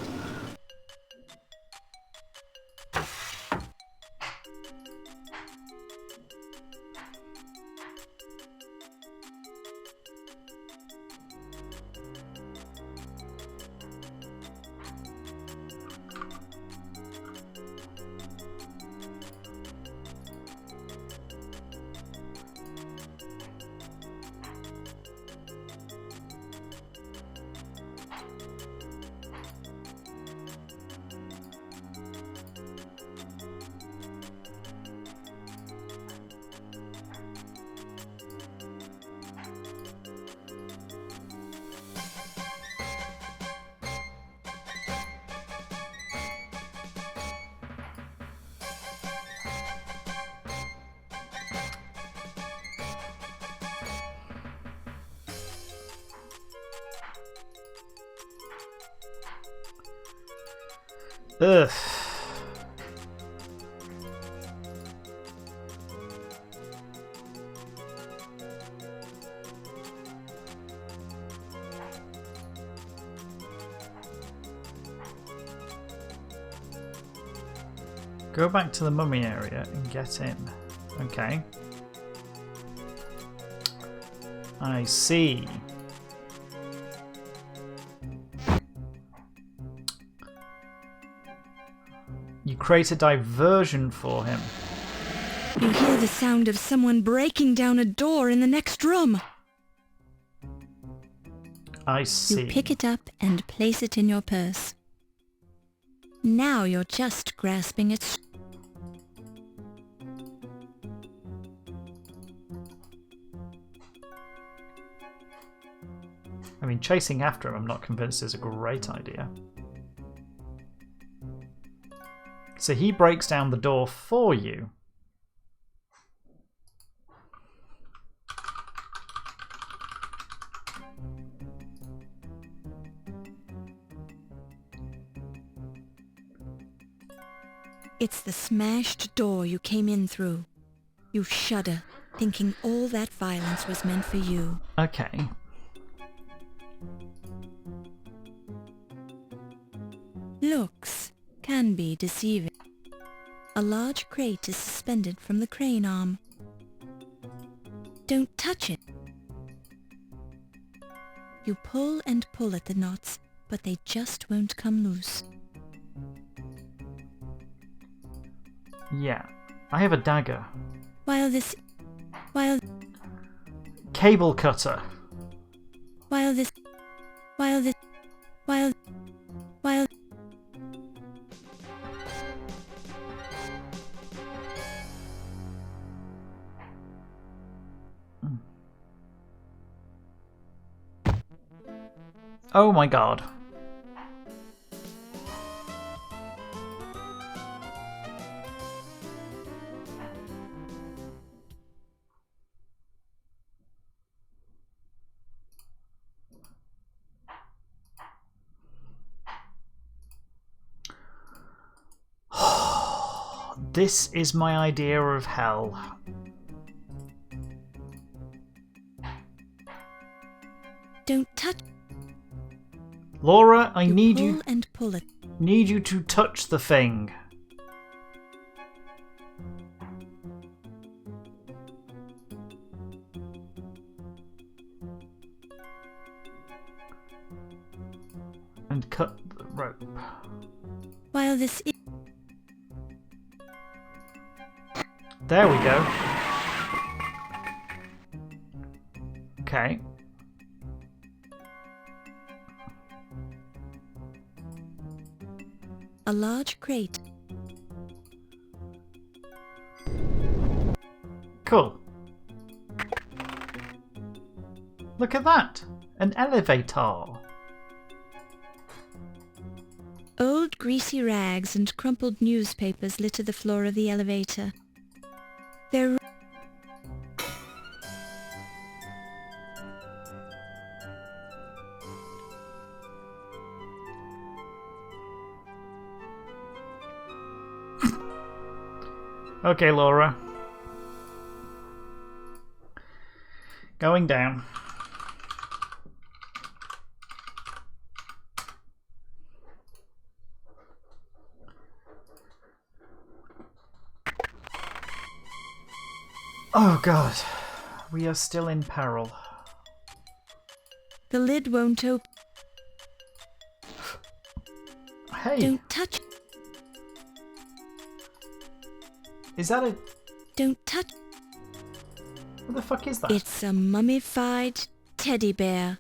[SPEAKER 1] Ugh. Go back to the mummy area and get in. Okay. I see. You create a diversion for him.
[SPEAKER 2] You hear the sound of someone breaking down a door in the next room.
[SPEAKER 1] I see.
[SPEAKER 2] You pick it up and place it in your purse. Now you're just grasping its...
[SPEAKER 1] I mean, chasing after him, I'm not convinced is a great idea. So he breaks down the door for you.
[SPEAKER 2] It's the smashed door you came in through. You shudder, thinking all that violence was meant for you.
[SPEAKER 1] Okay.
[SPEAKER 2] Looks can be deceiving. A large crate is suspended from the crane arm. Don't touch it. You pull and pull at the knots, but they just won't come loose.
[SPEAKER 1] Yeah. I have a dagger.
[SPEAKER 2] While
[SPEAKER 1] Cable cutter. Oh my god. This is my idea of hell.
[SPEAKER 2] Don't touch.
[SPEAKER 1] Laura, I need you.
[SPEAKER 2] Pull and pull it.
[SPEAKER 1] Need you to touch the thing. And cut the rope.
[SPEAKER 2] While this is...
[SPEAKER 1] There we go. Okay.
[SPEAKER 2] A large crate.
[SPEAKER 1] Cool. Look at that. An elevator.
[SPEAKER 2] Old greasy rags and crumpled newspapers litter the floor of the elevator. They're...
[SPEAKER 1] Okay, Laura. Going down. Oh God, we are still in peril.
[SPEAKER 2] The lid won't open.
[SPEAKER 1] Hey.
[SPEAKER 2] Don't touch.
[SPEAKER 1] Is that a...
[SPEAKER 2] Don't touch.
[SPEAKER 1] What the fuck is that?
[SPEAKER 2] It's a mummified teddy bear.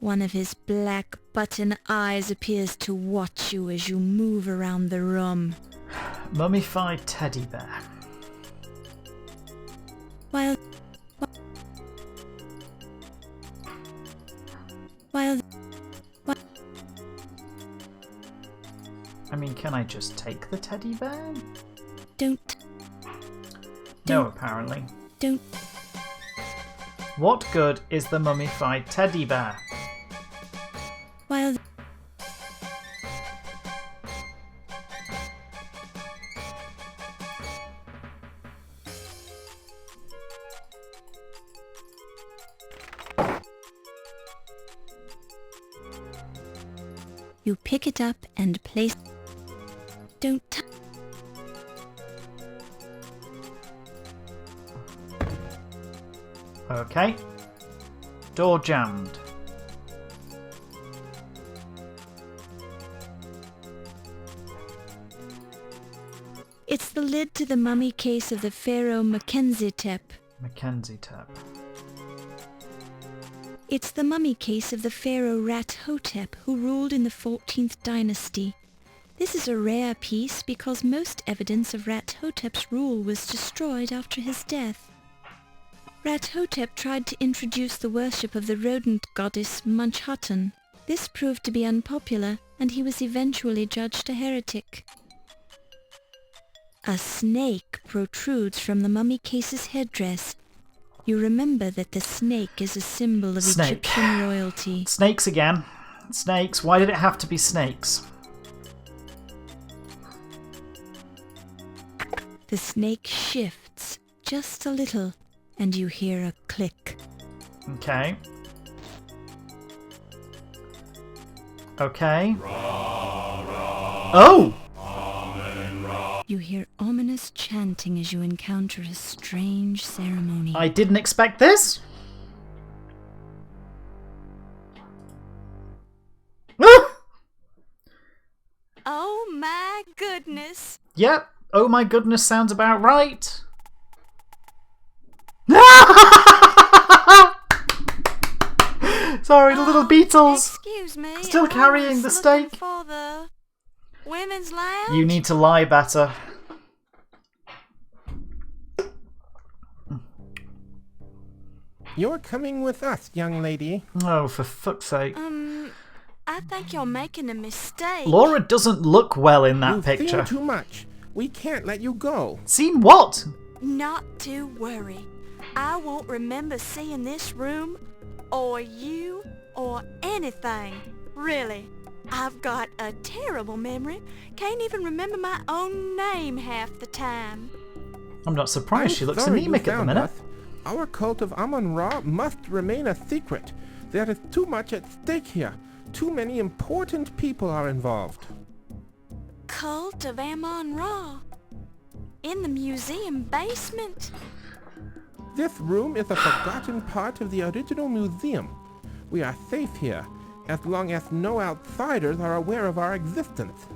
[SPEAKER 2] One of his black button eyes appears to watch you as you move around the room.
[SPEAKER 1] Mummified teddy bear.
[SPEAKER 2] While
[SPEAKER 1] I mean, can I just take the teddy bear?
[SPEAKER 2] Don't.
[SPEAKER 1] No, apparently.
[SPEAKER 2] Don't.
[SPEAKER 1] What good is the mummified teddy bear?
[SPEAKER 2] While you pick it up and place. Don't touch.
[SPEAKER 1] Okay. Door jammed.
[SPEAKER 2] It's the lid to the mummy case of the pharaoh Mackenzie Tep.
[SPEAKER 1] Mackenzie Tep.
[SPEAKER 2] It's the mummy case of the pharaoh Rat Hotep, who ruled in the 14th dynasty. This is a rare piece because most evidence of Rat Hotep's rule was destroyed after his death. Rat Hotep tried to introduce the worship of the rodent goddess Munchausen. This proved to be unpopular, and he was eventually judged a heretic. A snake protrudes from the mummy case's headdress. You remember that the snake is a symbol of Egyptian royalty.
[SPEAKER 1] Snakes again. Snakes. Why did it have to be snakes?
[SPEAKER 2] The snake shifts just a little, and you hear a click.
[SPEAKER 1] Okay. Okay. Oh!
[SPEAKER 2] You hear ominous chanting as you encounter a strange ceremony.
[SPEAKER 1] I didn't expect this.
[SPEAKER 5] Oh my goodness.
[SPEAKER 1] Yep. Oh my goodness sounds about right. Sorry, the little Beatles.
[SPEAKER 5] Excuse me.
[SPEAKER 1] Still carrying the stake.
[SPEAKER 5] For the women's lounge?
[SPEAKER 1] You need to lie better.
[SPEAKER 9] You're coming with us, young lady.
[SPEAKER 1] Oh, for fuck's sake.
[SPEAKER 5] I think you're making a mistake.
[SPEAKER 1] Laura doesn't look well in that
[SPEAKER 9] You've
[SPEAKER 1] picture.
[SPEAKER 9] seen too much. We can't let you go.
[SPEAKER 1] Seen what?
[SPEAKER 5] Not to worry. I won't remember seeing this room, or you, or anything. Really. I've got a terrible memory. Can't even remember my own name half the time.
[SPEAKER 1] I'm not surprised. She looks
[SPEAKER 9] Sorry you
[SPEAKER 1] anemic at the
[SPEAKER 9] found
[SPEAKER 1] minute.
[SPEAKER 9] us. Our cult of Amon Ra must remain a secret. There is too much at stake here. Too many important people are involved.
[SPEAKER 5] Cult of Amon Ra? In the museum basement?
[SPEAKER 9] This room is a forgotten part of the original museum. We are safe here, as long as no outsiders are aware of our existence.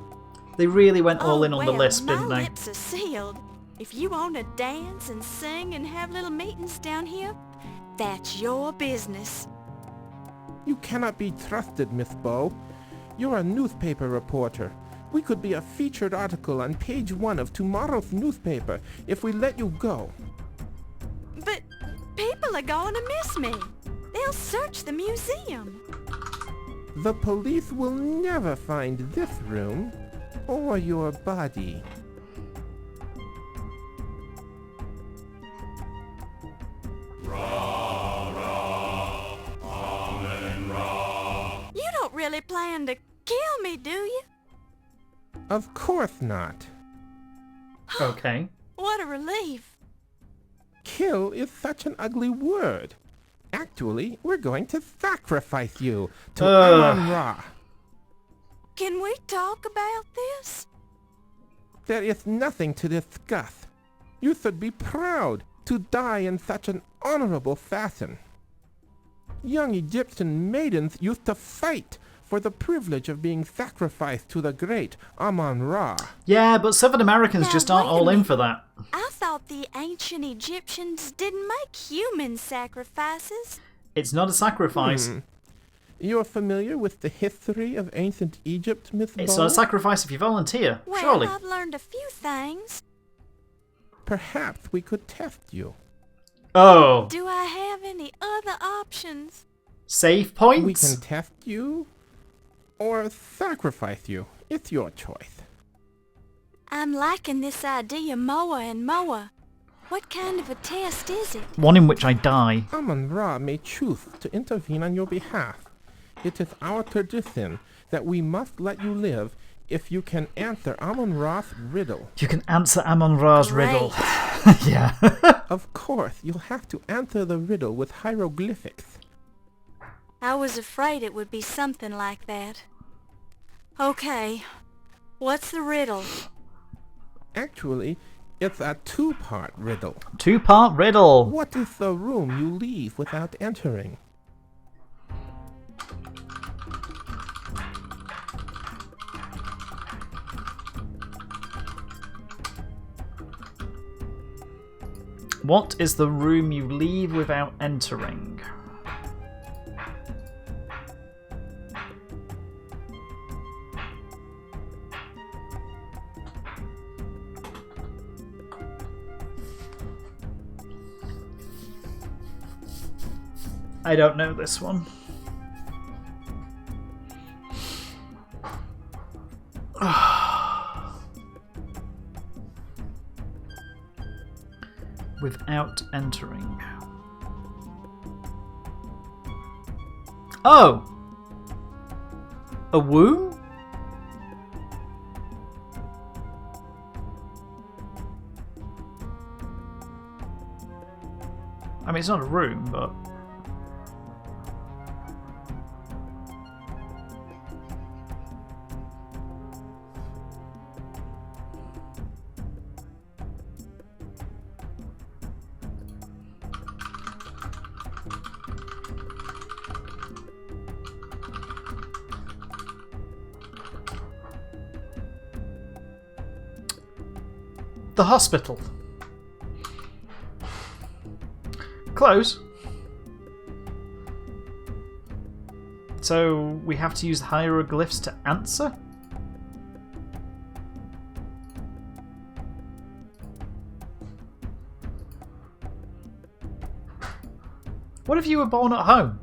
[SPEAKER 1] They really went all in on the
[SPEAKER 5] well,
[SPEAKER 1] lisp,
[SPEAKER 5] my
[SPEAKER 1] didn't they?
[SPEAKER 5] lips are sealed. If you want to dance and sing and have little meetings down here, that's your business.
[SPEAKER 9] You cannot be trusted, Miss Bow. You're a newspaper reporter. We could be a featured article on page 1 of tomorrow's newspaper if we let you go.
[SPEAKER 5] But people are going to miss me. They'll search the museum.
[SPEAKER 11] The police will never find this room or your body.
[SPEAKER 5] You don't really plan to kill me, do you?
[SPEAKER 11] Of course not.
[SPEAKER 1] Okay.
[SPEAKER 5] What a relief.
[SPEAKER 11] Kill is such an ugly word. Actually, we're going to sacrifice you to Amon Ra.
[SPEAKER 5] Can we talk about this?
[SPEAKER 11] There is nothing to discuss. You should be proud to die in such an honorable fashion. Young Egyptian maidens used to fight for the privilege of being sacrificed to the great Amon Ra.
[SPEAKER 1] Yeah, but Southern Americans
[SPEAKER 5] Now,
[SPEAKER 1] just aren't
[SPEAKER 5] wait a
[SPEAKER 1] all in
[SPEAKER 5] minute.
[SPEAKER 1] for that.
[SPEAKER 5] I thought the ancient Egyptians didn't make human sacrifices.
[SPEAKER 1] It's not a sacrifice.
[SPEAKER 11] You're familiar with the history of ancient Egypt, Miss
[SPEAKER 1] It's
[SPEAKER 11] Ball?
[SPEAKER 1] not a sacrifice if you volunteer,
[SPEAKER 5] Well,
[SPEAKER 1] surely.
[SPEAKER 5] I've learned a few things.
[SPEAKER 11] Perhaps we could test you.
[SPEAKER 1] Oh,
[SPEAKER 5] Do I have any other options?
[SPEAKER 1] save points?
[SPEAKER 11] We can test you or sacrifice you. It's your choice.
[SPEAKER 5] I'm liking this idea more and more. What kind of a test is it?
[SPEAKER 1] One in which I die.
[SPEAKER 11] Amon Ra may choose to intervene on your behalf. It is our tradition that we must let you live if you can answer Amon Ra's riddle.
[SPEAKER 1] You can answer Amon Ra's riddle. Yeah.
[SPEAKER 11] Of course, you'll have to answer the riddle with hieroglyphics.
[SPEAKER 5] I was afraid it would be something like that. Okay, what's the riddle?
[SPEAKER 11] Actually, it's a two-part riddle.
[SPEAKER 1] Two-part riddle.
[SPEAKER 11] What is the room you leave without entering?
[SPEAKER 1] What is the room you leave without entering? I don't know this one. Without entering. Oh! A womb? I mean, it's not a room, but... The hospital. Close. So we have to use hieroglyphs to answer? What if you were born at home?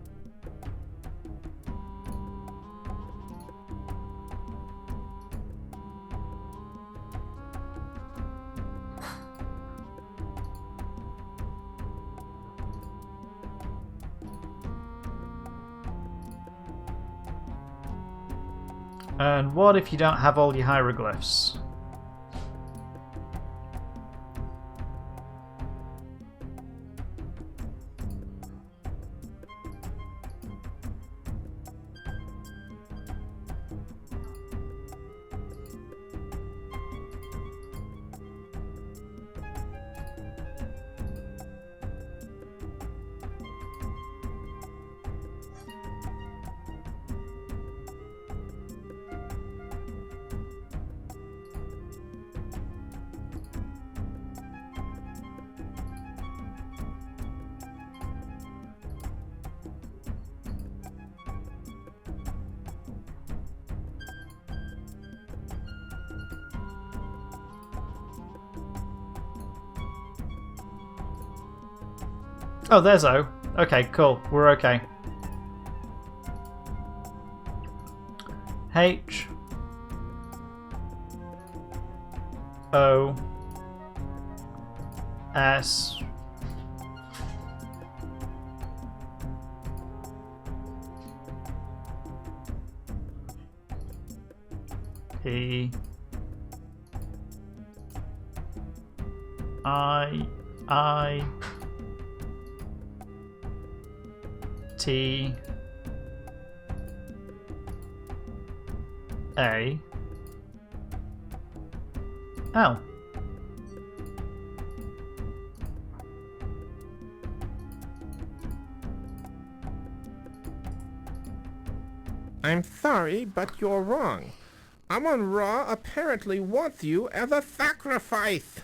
[SPEAKER 1] And what if you don't have all your hieroglyphs? Oh, there's O. Okay, cool. We're okay. H O S P I T A L.
[SPEAKER 11] I'm sorry, but you're wrong. Amon Ra apparently wants you as a sacrifice.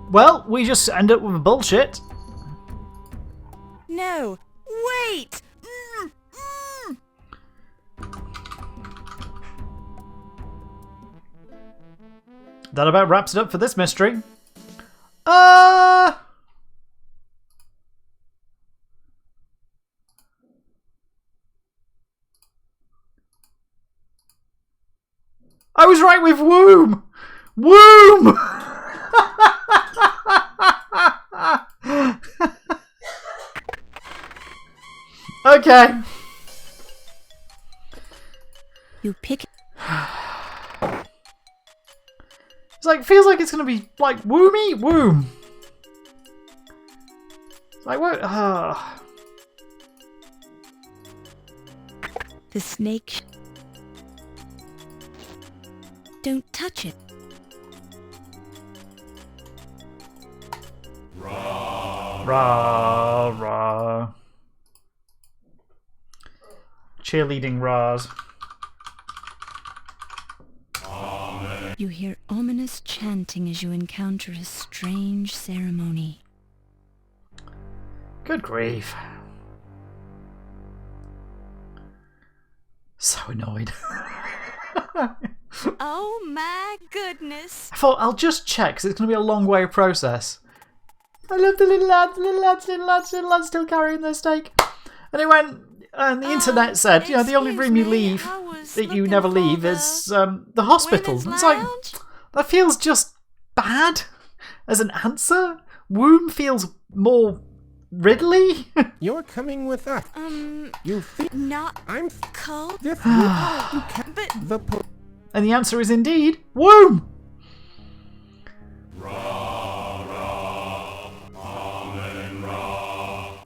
[SPEAKER 1] Well, we just end up with bullshit.
[SPEAKER 5] No, wait!
[SPEAKER 1] That about wraps it up for this mystery. I was right with womb! Womb! Okay.
[SPEAKER 2] You pick.
[SPEAKER 1] It's like, feels like it's gonna be like woomy womb. It's like what?
[SPEAKER 2] The snake. Don't touch it.
[SPEAKER 1] Rah, rah. Cheerleading rahs.
[SPEAKER 2] You hear ominous chanting as you encounter a strange ceremony.
[SPEAKER 1] Good grief. So annoyed.
[SPEAKER 5] Oh my goodness.
[SPEAKER 1] I thought I'll just check because it's going to be a long way process. I love the little lads, little lads, little lads, little lads still carrying their steak. And it went, and the internet said, you know, the only room you leave, that you never leave, is the hospital. It's like, that feels just bad as an answer. Womb feels more Ridley.
[SPEAKER 11] You're coming with us. You think
[SPEAKER 5] not
[SPEAKER 11] I'm
[SPEAKER 5] cold?
[SPEAKER 11] This you can the
[SPEAKER 1] and the answer is indeed womb.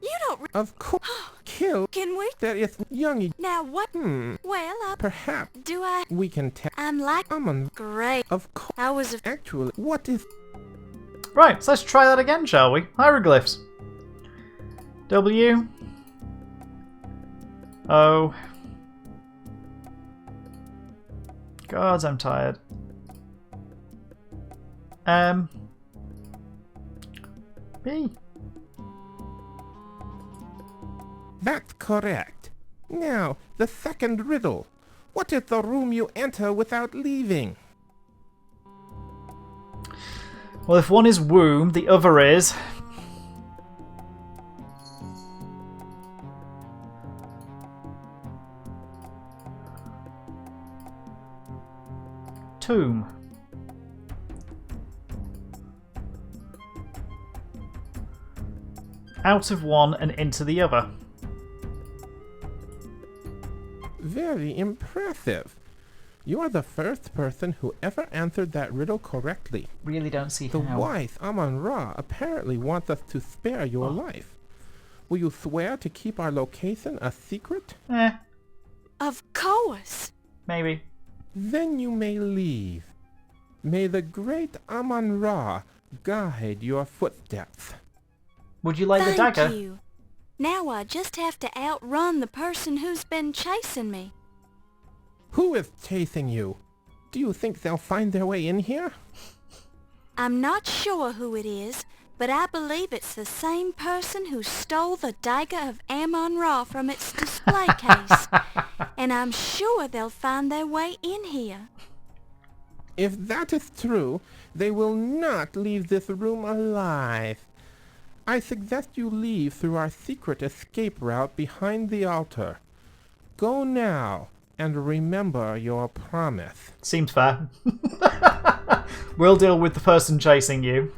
[SPEAKER 5] You don't.
[SPEAKER 11] Of course, kill.
[SPEAKER 5] Can we?
[SPEAKER 11] There is youngie.
[SPEAKER 5] Now what? Well,
[SPEAKER 11] perhaps.
[SPEAKER 5] Do I?
[SPEAKER 11] We can tell.
[SPEAKER 5] I'm like.
[SPEAKER 11] Amon.
[SPEAKER 5] Great.
[SPEAKER 11] Of course.
[SPEAKER 5] I was.
[SPEAKER 11] Actually, what is?
[SPEAKER 1] Right, so let's try that again, shall we? Hieroglyphs. W. O. Gods, I'm tired. M. B.
[SPEAKER 11] That's correct. Now, the second riddle. What is the room you enter without leaving?
[SPEAKER 1] Well, if one is womb, the other is... tomb. Out of one and into the other.
[SPEAKER 11] Very impressive. You are the first person who ever answered that riddle correctly.
[SPEAKER 1] Really don't see
[SPEAKER 11] the
[SPEAKER 1] how.
[SPEAKER 11] The wife, Amon Ra, apparently wants us to spare your life. Will you swear to keep our location a secret?
[SPEAKER 5] Of course.
[SPEAKER 1] Maybe.
[SPEAKER 11] Then you may leave. May the great Amon Ra guide your footsteps.
[SPEAKER 1] Would you like the dagger?
[SPEAKER 5] Thank you. Now I just have to outrun the person who's been chasing me.
[SPEAKER 11] Who is chasing you? Do you think they'll find their way in here?
[SPEAKER 5] I'm not sure who it is, but I believe it's the same person who stole the Dagger of Amon Ra from its display case. And I'm sure they'll find their way in here.
[SPEAKER 11] If that is true, they will not leave this room alive. I suggest you leave through our secret escape route behind the altar. Go now, and remember your promise.
[SPEAKER 1] Seems fair. We'll deal with the person chasing you.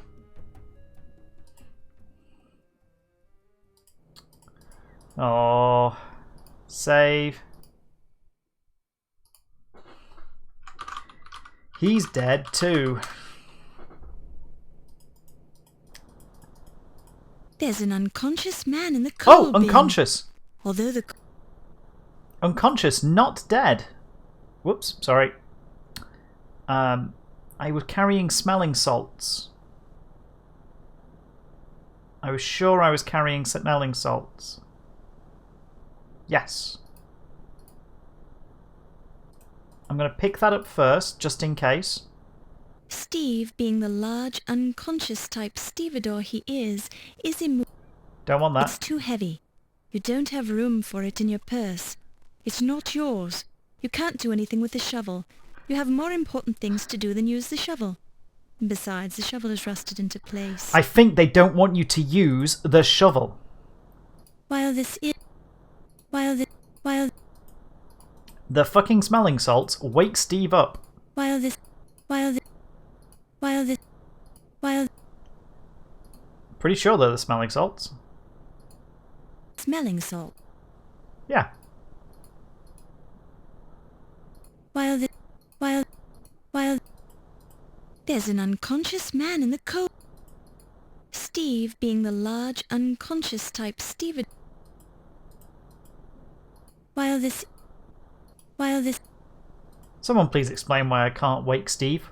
[SPEAKER 1] Oh, save. He's dead too.
[SPEAKER 2] There's an unconscious man in the coal
[SPEAKER 1] Oh,
[SPEAKER 2] bin.
[SPEAKER 1] unconscious.
[SPEAKER 2] Although the
[SPEAKER 1] Unconscious, not dead. Whoops, sorry. I was carrying smelling salts. I was sure I was carrying smelling salts. Yes. I'm going to pick that up first, just in case.
[SPEAKER 2] Steve, being the large, unconscious type stevedore he is immovable.
[SPEAKER 1] Don't want that.
[SPEAKER 2] It's too heavy. You don't have room for it in your purse. It's not yours. You can't do anything with the shovel. You have more important things to do than use the shovel. Besides, the shovel is rusted into place.
[SPEAKER 1] I think they don't want you to use the shovel.
[SPEAKER 2] The
[SPEAKER 1] fucking smelling salts wake Steve up. Pretty sure they're the smelling salts.
[SPEAKER 2] Smelling salt.
[SPEAKER 1] Yeah.
[SPEAKER 2] There's an unconscious man in the coal. Steve, being the large, unconscious type stevedore.
[SPEAKER 1] Someone please explain why I can't wake Steve.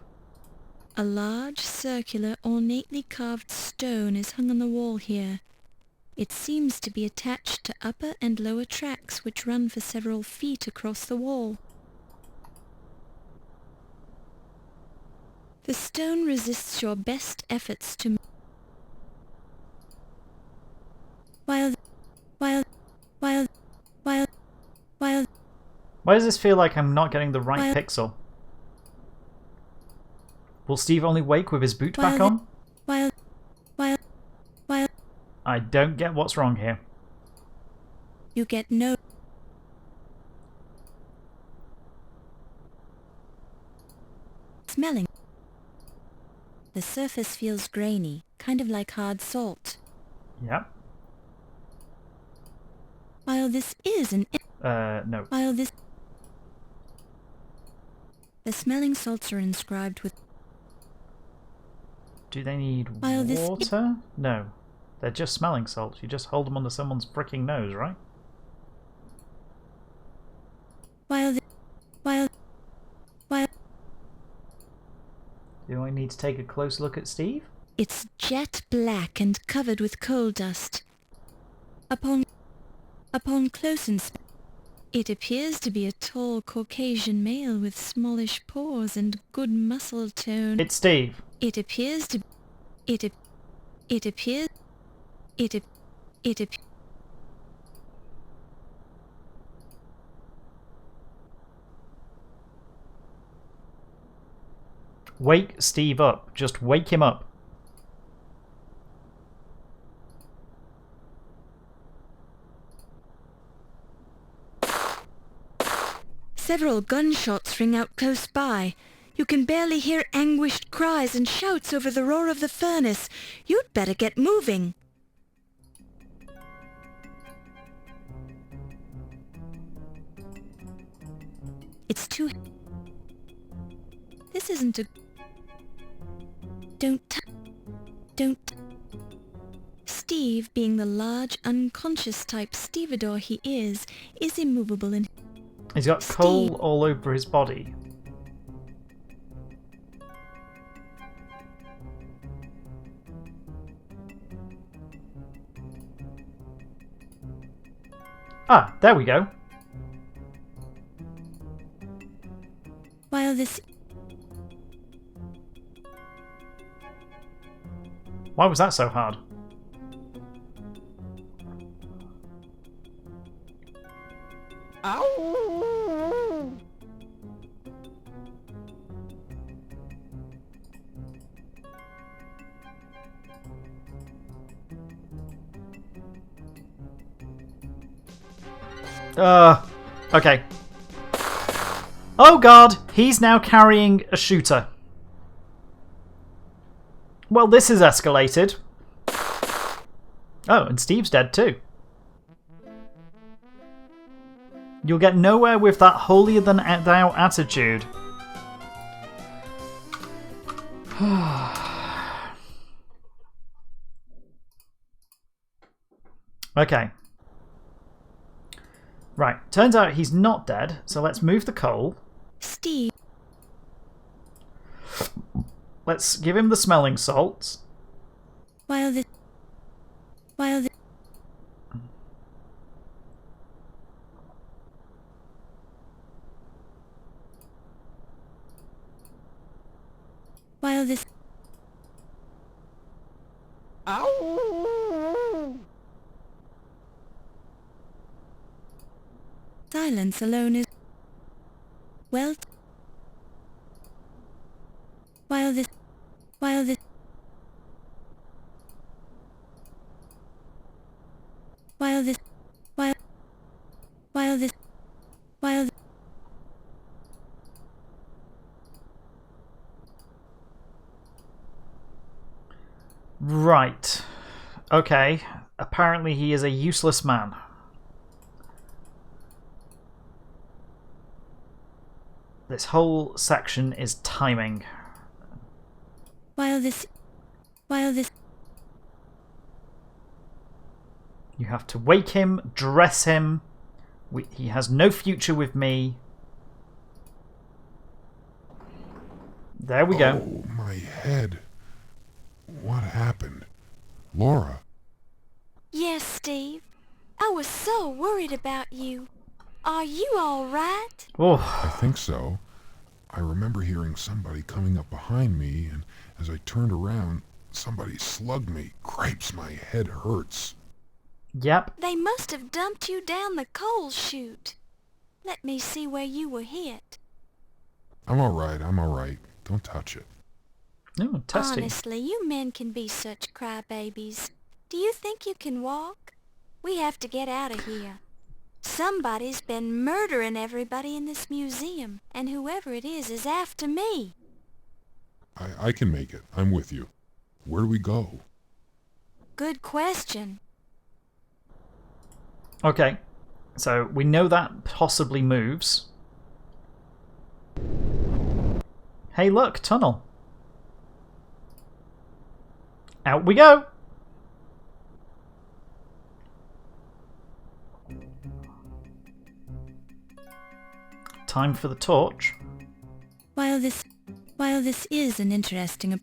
[SPEAKER 2] A large, circular, ornately carved stone is hung on the wall here. It seems to be attached to upper and lower tracks which run for several feet across the wall. The stone resists your best efforts to...
[SPEAKER 1] Why does this feel like I'm not getting the right pixel? Will Steve only wake with his boot back on? I don't get what's wrong here.
[SPEAKER 2] You get no... Smelling. The surface feels grainy, kind of like hard salt.
[SPEAKER 1] Yep.
[SPEAKER 2] While this is an...
[SPEAKER 1] No.
[SPEAKER 2] While this... The smelling salts are inscribed with...
[SPEAKER 1] Do they need
[SPEAKER 2] While this...
[SPEAKER 1] water? No. They're just smelling salts. You just hold them under someone's fricking nose, right? Do I need to take a close look at Steve?
[SPEAKER 2] It's jet black and covered with coal dust. Upon close inspection, it appears to be a tall Caucasian male with smallish pores and good muscle tone.
[SPEAKER 1] It's Steve.
[SPEAKER 2] It appears to...
[SPEAKER 1] Wake Steve up. Just wake him up.
[SPEAKER 2] Several gunshots ring out close by. You can barely hear anguished cries and shouts over the roar of the furnace. You'd better get moving. It's too... This isn't a... Don't... Steve, being the large, unconscious type stevedore he is immovable in...
[SPEAKER 1] He's got coal all over his body. Ah, there we go.
[SPEAKER 2] While this...
[SPEAKER 1] Why was that so hard?
[SPEAKER 9] Ow!
[SPEAKER 1] Okay. Oh god, he's now carrying a shooter. Well, this has escalated. Oh, and Steve's dead too. You'll get nowhere with that holier-than-thou attitude. Okay. Right, turns out he's not dead, so let's move the coal.
[SPEAKER 2] Steve.
[SPEAKER 1] Let's give him the smelling salts.
[SPEAKER 2] While the this silence alone is well while this
[SPEAKER 1] Right. Okay. Apparently he is a useless man. This whole section is timing.
[SPEAKER 2] while this
[SPEAKER 1] You have to wake him, dress him. He has no future with me. There we go.
[SPEAKER 3] Oh, my head. What happened? Laura?
[SPEAKER 5] Yes, Steve. I was so worried about you. Are you all right?
[SPEAKER 1] Oh.
[SPEAKER 3] I think so. I remember hearing somebody coming up behind me, and as I turned around, somebody slugged me. Cripes, my head hurts.
[SPEAKER 1] Yep.
[SPEAKER 5] They must have dumped you down the coal chute. Let me see where you were hit.
[SPEAKER 3] I'm all right. Don't touch it.
[SPEAKER 1] Oh, testy.
[SPEAKER 5] Honestly, you men can be such crybabies. Do you think you can walk? We have to get out of here. Somebody's been murdering everybody in this museum, and whoever it is after me.
[SPEAKER 3] I can make it. I'm with you. Where do we go?
[SPEAKER 5] Good question.
[SPEAKER 1] Okay. So we know that possibly moves. Hey, look, tunnel. Out we go. Time for the torch.
[SPEAKER 2] while this is an interesting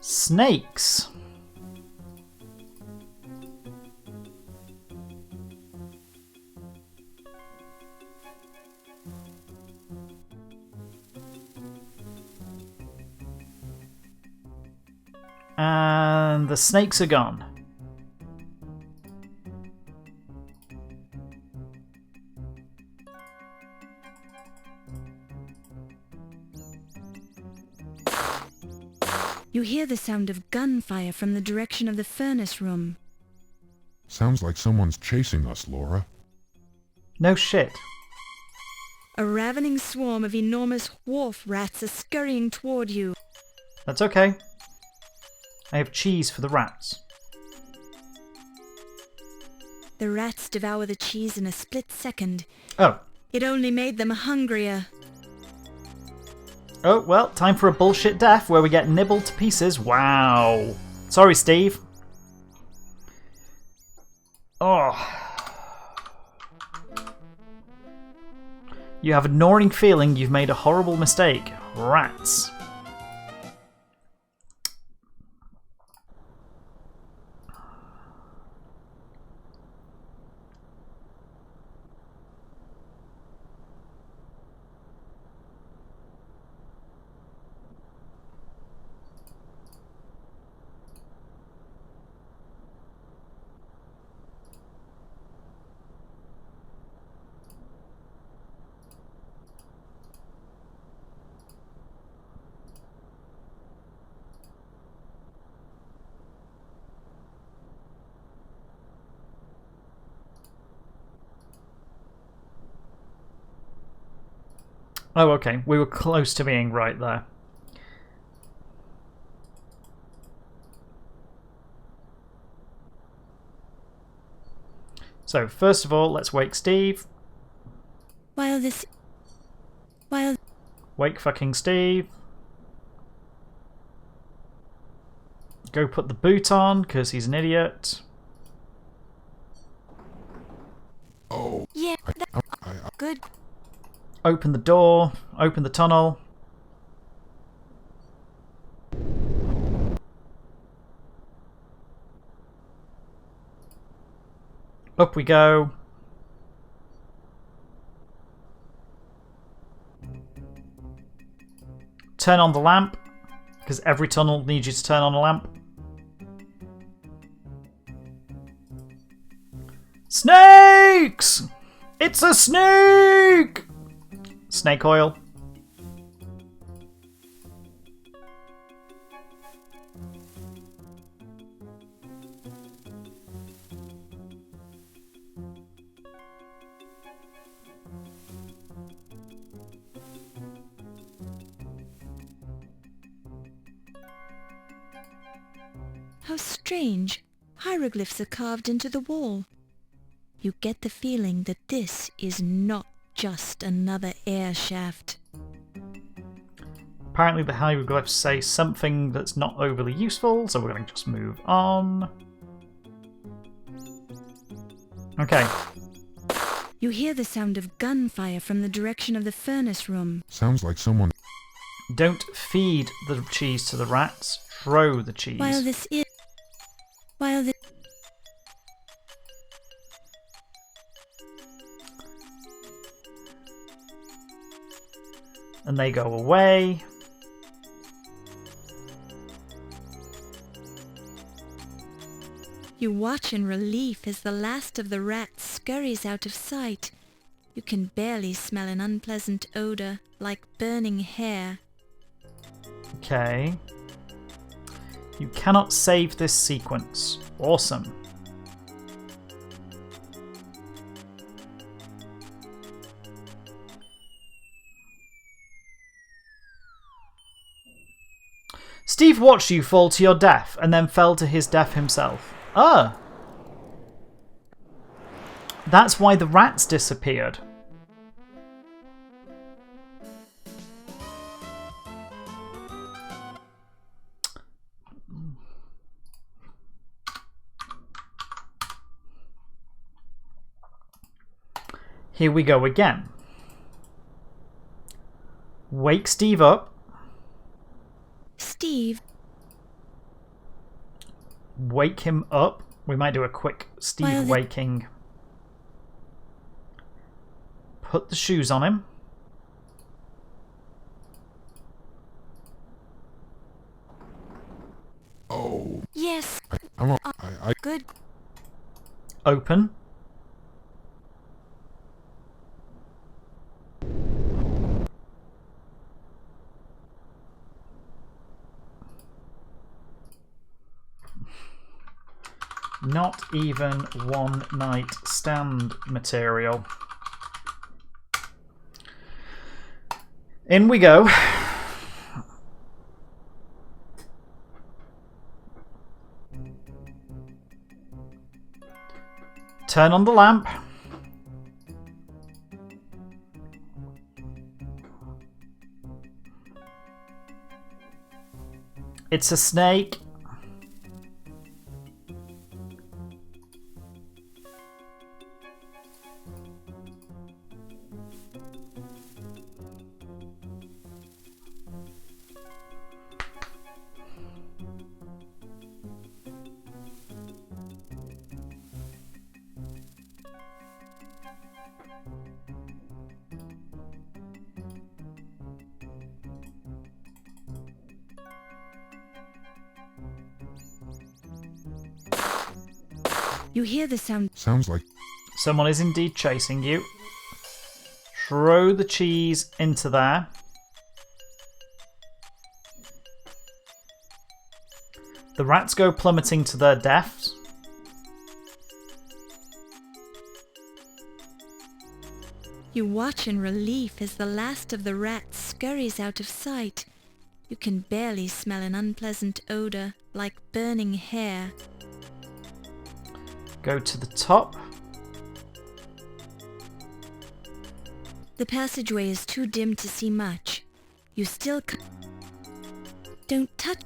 [SPEAKER 1] Snakes. And the snakes are gone.
[SPEAKER 2] You hear the sound of gunfire from the direction of the furnace room.
[SPEAKER 3] Sounds like someone's chasing us, Laura.
[SPEAKER 1] No shit.
[SPEAKER 2] A ravening swarm of enormous wharf rats are scurrying toward you.
[SPEAKER 1] That's okay. I have cheese for the rats.
[SPEAKER 2] The rats devour the cheese in a split second.
[SPEAKER 1] Oh.
[SPEAKER 2] It only made them hungrier.
[SPEAKER 1] Oh, well, time for a bullshit death where we get nibbled to pieces. Wow. Sorry, Steve. Oh. You have a gnawing feeling you've made a horrible mistake. Rats. Oh, okay. We were close to being right there. So, first of all, let's wake Steve. Wake fucking Steve. Go put the boot on, because he's an idiot.
[SPEAKER 6] Oh. Yeah, good.
[SPEAKER 1] Open the door. Open the tunnel. Up we go. Turn on the lamp, because every tunnel needs you to turn on a lamp. Snakes! It's a snake! Snake oil.
[SPEAKER 2] How strange. Hieroglyphs are carved into the wall. You get the feeling that this is not just another air shaft.
[SPEAKER 1] Apparently the hieroglyphs say something that's not overly useful, so we're going to just move on. Okay.
[SPEAKER 2] You hear the sound of gunfire from the direction of the furnace room.
[SPEAKER 3] Sounds like someone...
[SPEAKER 1] Don't feed the cheese to the rats. Throw the cheese.
[SPEAKER 2] While this...
[SPEAKER 1] And they go away.
[SPEAKER 2] You watch in relief as the last of the rats scurries out of sight. You can barely smell an unpleasant odor, like burning hair.
[SPEAKER 1] Okay. You cannot save this sequence. Awesome. Steve watched you fall to your death and then fell to his death himself. Ah! That's why the rats disappeared. Here we go again. Wake Steve up.
[SPEAKER 2] Steve.
[SPEAKER 1] Wake him up. We might do a quick Steve waking. Put the shoes on him.
[SPEAKER 3] Oh.
[SPEAKER 6] Yes. Good.
[SPEAKER 1] Open. Not even one night stand material. In we go. Turn on the lamp. It's a snake.
[SPEAKER 2] You hear the sound.
[SPEAKER 3] Sounds like
[SPEAKER 1] someone is indeed chasing you. Throw the cheese into there. The rats go plummeting to their deaths.
[SPEAKER 2] You watch in relief as the last of the rats scurries out of sight. You can barely smell an unpleasant odor, like burning hair.
[SPEAKER 1] Go to the top.
[SPEAKER 2] The passageway is too dim to see much. You still don't touch.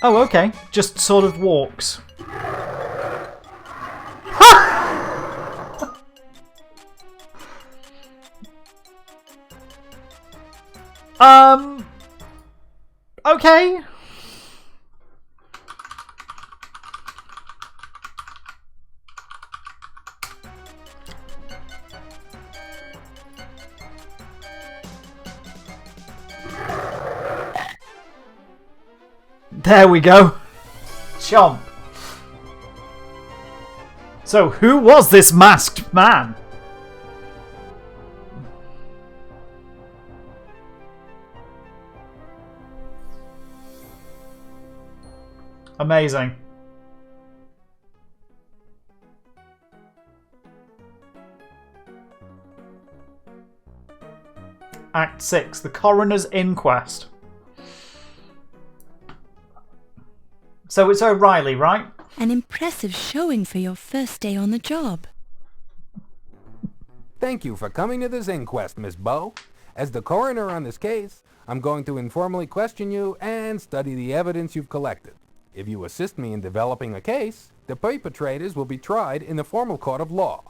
[SPEAKER 1] Oh, okay. Just sort of walks. Okay. There we go. Chomp. So, who was this masked man? Amazing. Act 6, the coroner's inquest. So it's O'Reilly, right?
[SPEAKER 2] An impressive showing for your first day on the job.
[SPEAKER 12] Thank you for coming to this inquest, Miss Bow. As the coroner on this case, I'm going to informally question you and study the evidence you've collected. If you assist me in developing a case, the perpetrators will be tried in the formal court of law.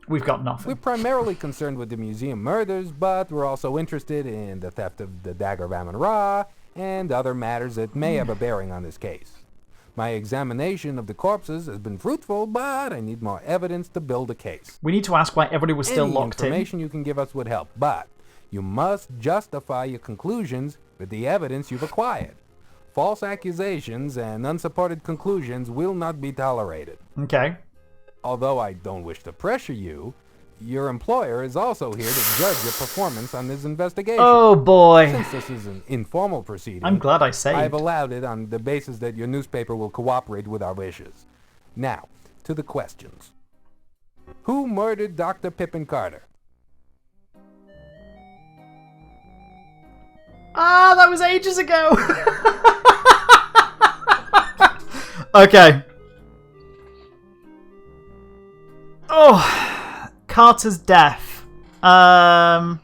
[SPEAKER 1] We've got nothing.
[SPEAKER 12] We're primarily concerned with the museum murders, but we're also interested in the theft of the Dagger of Amon Ra and other matters that may have a bearing on this case. My examination of the corpses has been fruitful, but I need more evidence to build a case.
[SPEAKER 1] We need to ask why everybody was still locked in.
[SPEAKER 12] Any information you can give us would help, but you must justify your conclusions with the evidence you've acquired. False accusations and unsupported conclusions will not be tolerated.
[SPEAKER 1] Okay.
[SPEAKER 12] Although I don't wish to pressure you, your employer is also here to judge your performance on this investigation.
[SPEAKER 1] Oh boy.
[SPEAKER 12] Since this is an informal proceeding,
[SPEAKER 1] I'm glad I saved.
[SPEAKER 12] I've allowed it on the basis that your newspaper will cooperate with our wishes. Now, to the questions. Who murdered Dr. Pippin Carter?
[SPEAKER 1] Ah, that was ages ago. Okay. Oh, Carter's death. There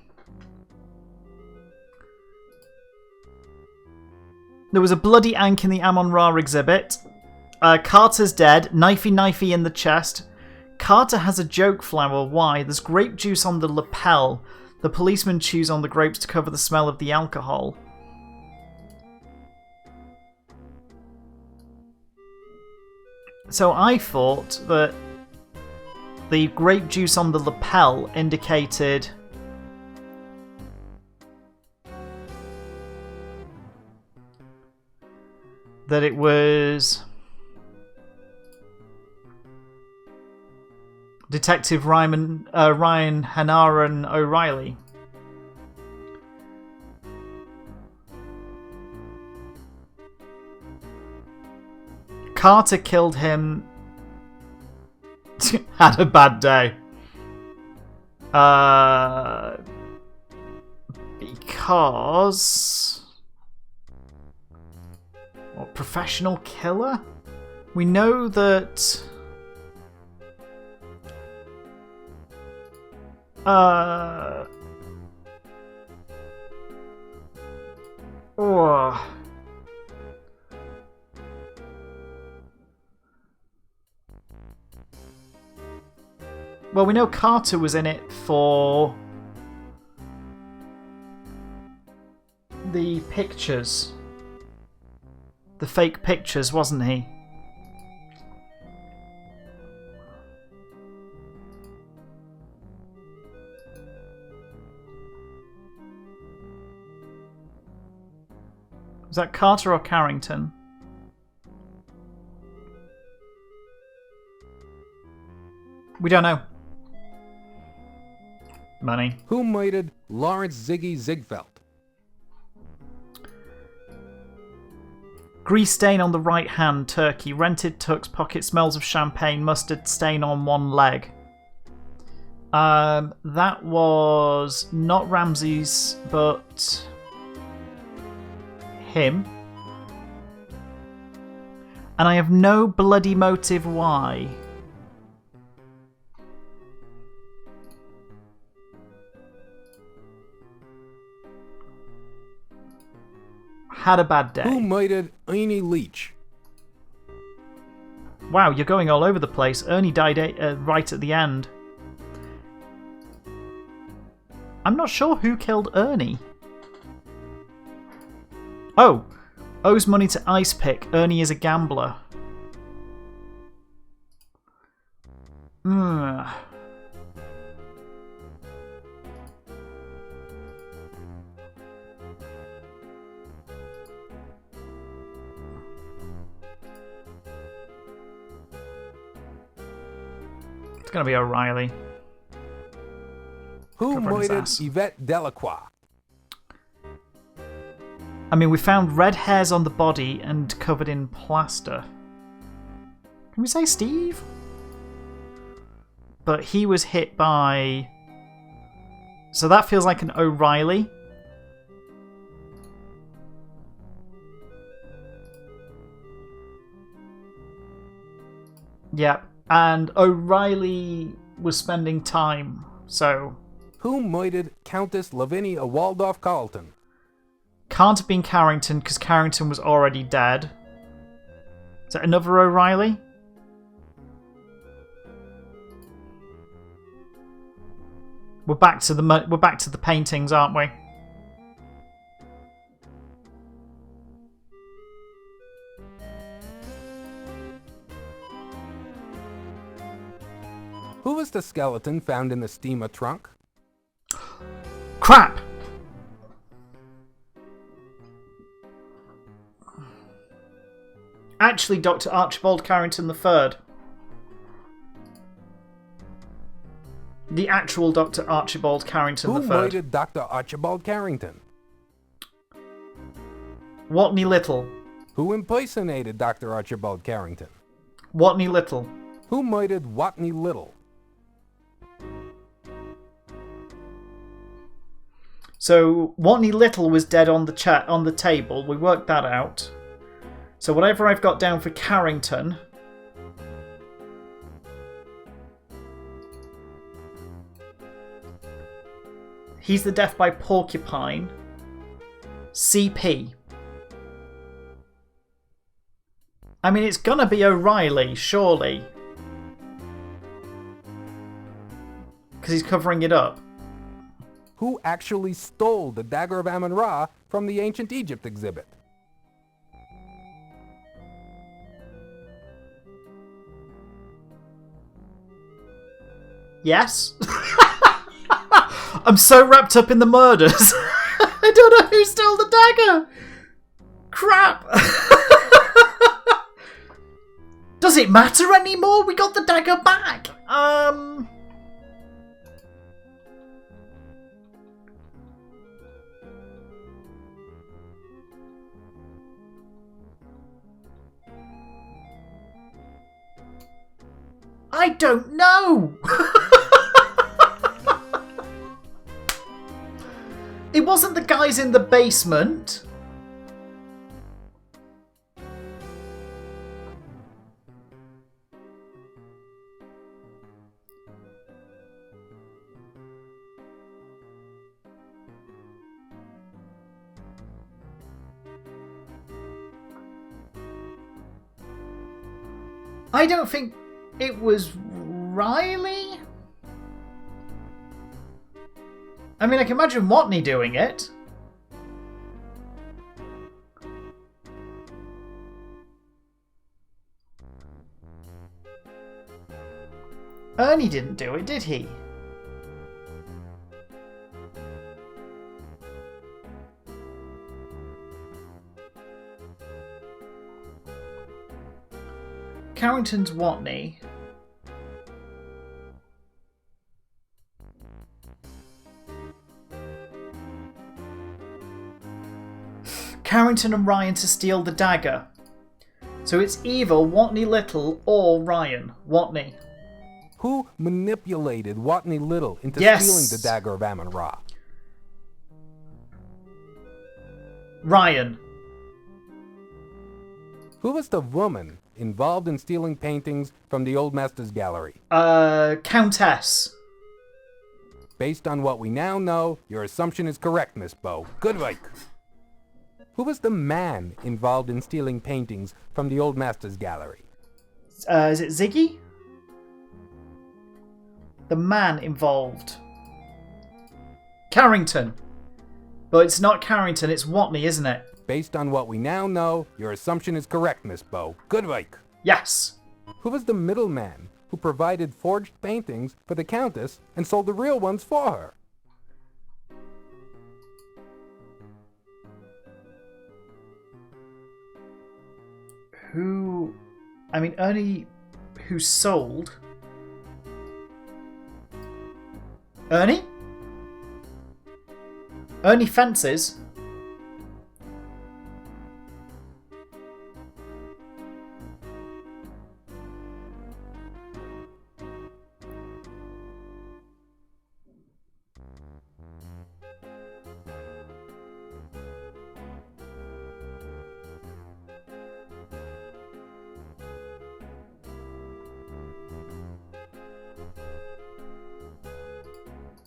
[SPEAKER 1] was a bloody Ankh in the Amon Ra exhibit. Carter's dead. Knifey in the chest. Carter has a joke flower. Why? There's grape juice on the lapel. The policeman chews on the grapes to cover the smell of the alcohol. So I thought that the grape juice on the lapel indicated that it was Detective Ryan Hanaran O'Reilly. Carter killed him. Had a bad day. Because... What, professional killer? We know that... Oh. Well, we know Carter was in it for the pictures. The fake pictures, wasn't he? Was that Carter or Carrington? We don't know. Money.
[SPEAKER 12] Who murdered Lawrence Ziggy Ziegfeld?
[SPEAKER 1] Grease stain on the right hand, turkey. Rented tux, pocket smells of champagne, mustard stain on one leg. That was not Ramsey's, but him. And I have no bloody motive why. Had a bad day.
[SPEAKER 12] Who murdered Ernie Leach?
[SPEAKER 1] Wow, you're going all over the place. Ernie died right at the end. I'm not sure who killed Ernie. Oh! Owes money to Ice Pick. Ernie is a gambler. It's gonna be O'Reilly.
[SPEAKER 12] Who murdered Yvette Delacroix?
[SPEAKER 1] I mean, we found red hairs on the body and covered in plaster. Can we say Steve? But he was hit by... So that feels like an O'Reilly. Yep. And O'Reilly was spending time, so...
[SPEAKER 12] Who murdered Countess Lavinia Waldorf Carlton?
[SPEAKER 1] Can't have been Carrington, because Carrington was already dead. Is that another O'Reilly? We're back to the paintings, aren't we?
[SPEAKER 12] Who was the skeleton found in the steamer trunk?
[SPEAKER 1] Crap! Actually, Dr. Archibald Carrington III. The actual Dr. Archibald Carrington III.
[SPEAKER 12] Who murdered Dr. Archibald Carrington?
[SPEAKER 1] Watney Little.
[SPEAKER 12] Who impersonated Dr. Archibald Carrington?
[SPEAKER 1] Watney Little.
[SPEAKER 12] Who murdered Watney Little?
[SPEAKER 1] So Watney Little was dead on the table. We worked that out. So whatever I've got down for Carrington. He's the death by porcupine. CP. I mean, it's gonna be O'Reilly, surely. Because he's covering it up.
[SPEAKER 12] Who actually stole the Dagger of Amon Ra from the Ancient Egypt exhibit?
[SPEAKER 1] Yes? I'm so wrapped up in the murders. I don't know who stole the dagger. Crap. Does it matter anymore? We got the dagger back. I don't know. It wasn't the guys in the basement. I don't think it was Riley. I mean, I can imagine Watney doing it. Ernie didn't do it, did he? Carrington's Watney. Carrington and Ryan to steal the dagger. So it's either Watney Little or Ryan. Watney.
[SPEAKER 12] Who manipulated Watney Little into stealing the Dagger of Amon Ra?
[SPEAKER 1] Ryan.
[SPEAKER 12] Who was the woman involved in stealing paintings from the Old Master's gallery?
[SPEAKER 1] Countess.
[SPEAKER 12] Based on what we now know, your assumption is correct, Miss Bow. Good work. Who was the man involved in stealing paintings from the Old Master's gallery?
[SPEAKER 1] Is it Ziggy? The man involved. Carrington. But it's not Carrington, it's Watney, isn't it?
[SPEAKER 12] Based on what we now know, your assumption is correct, Miss Bow. Good work.
[SPEAKER 1] Yes.
[SPEAKER 12] Who was the middleman who provided forged paintings for the Countess and sold the real ones for her?
[SPEAKER 1] Ernie, who sold? Ernie? Ernie Fences?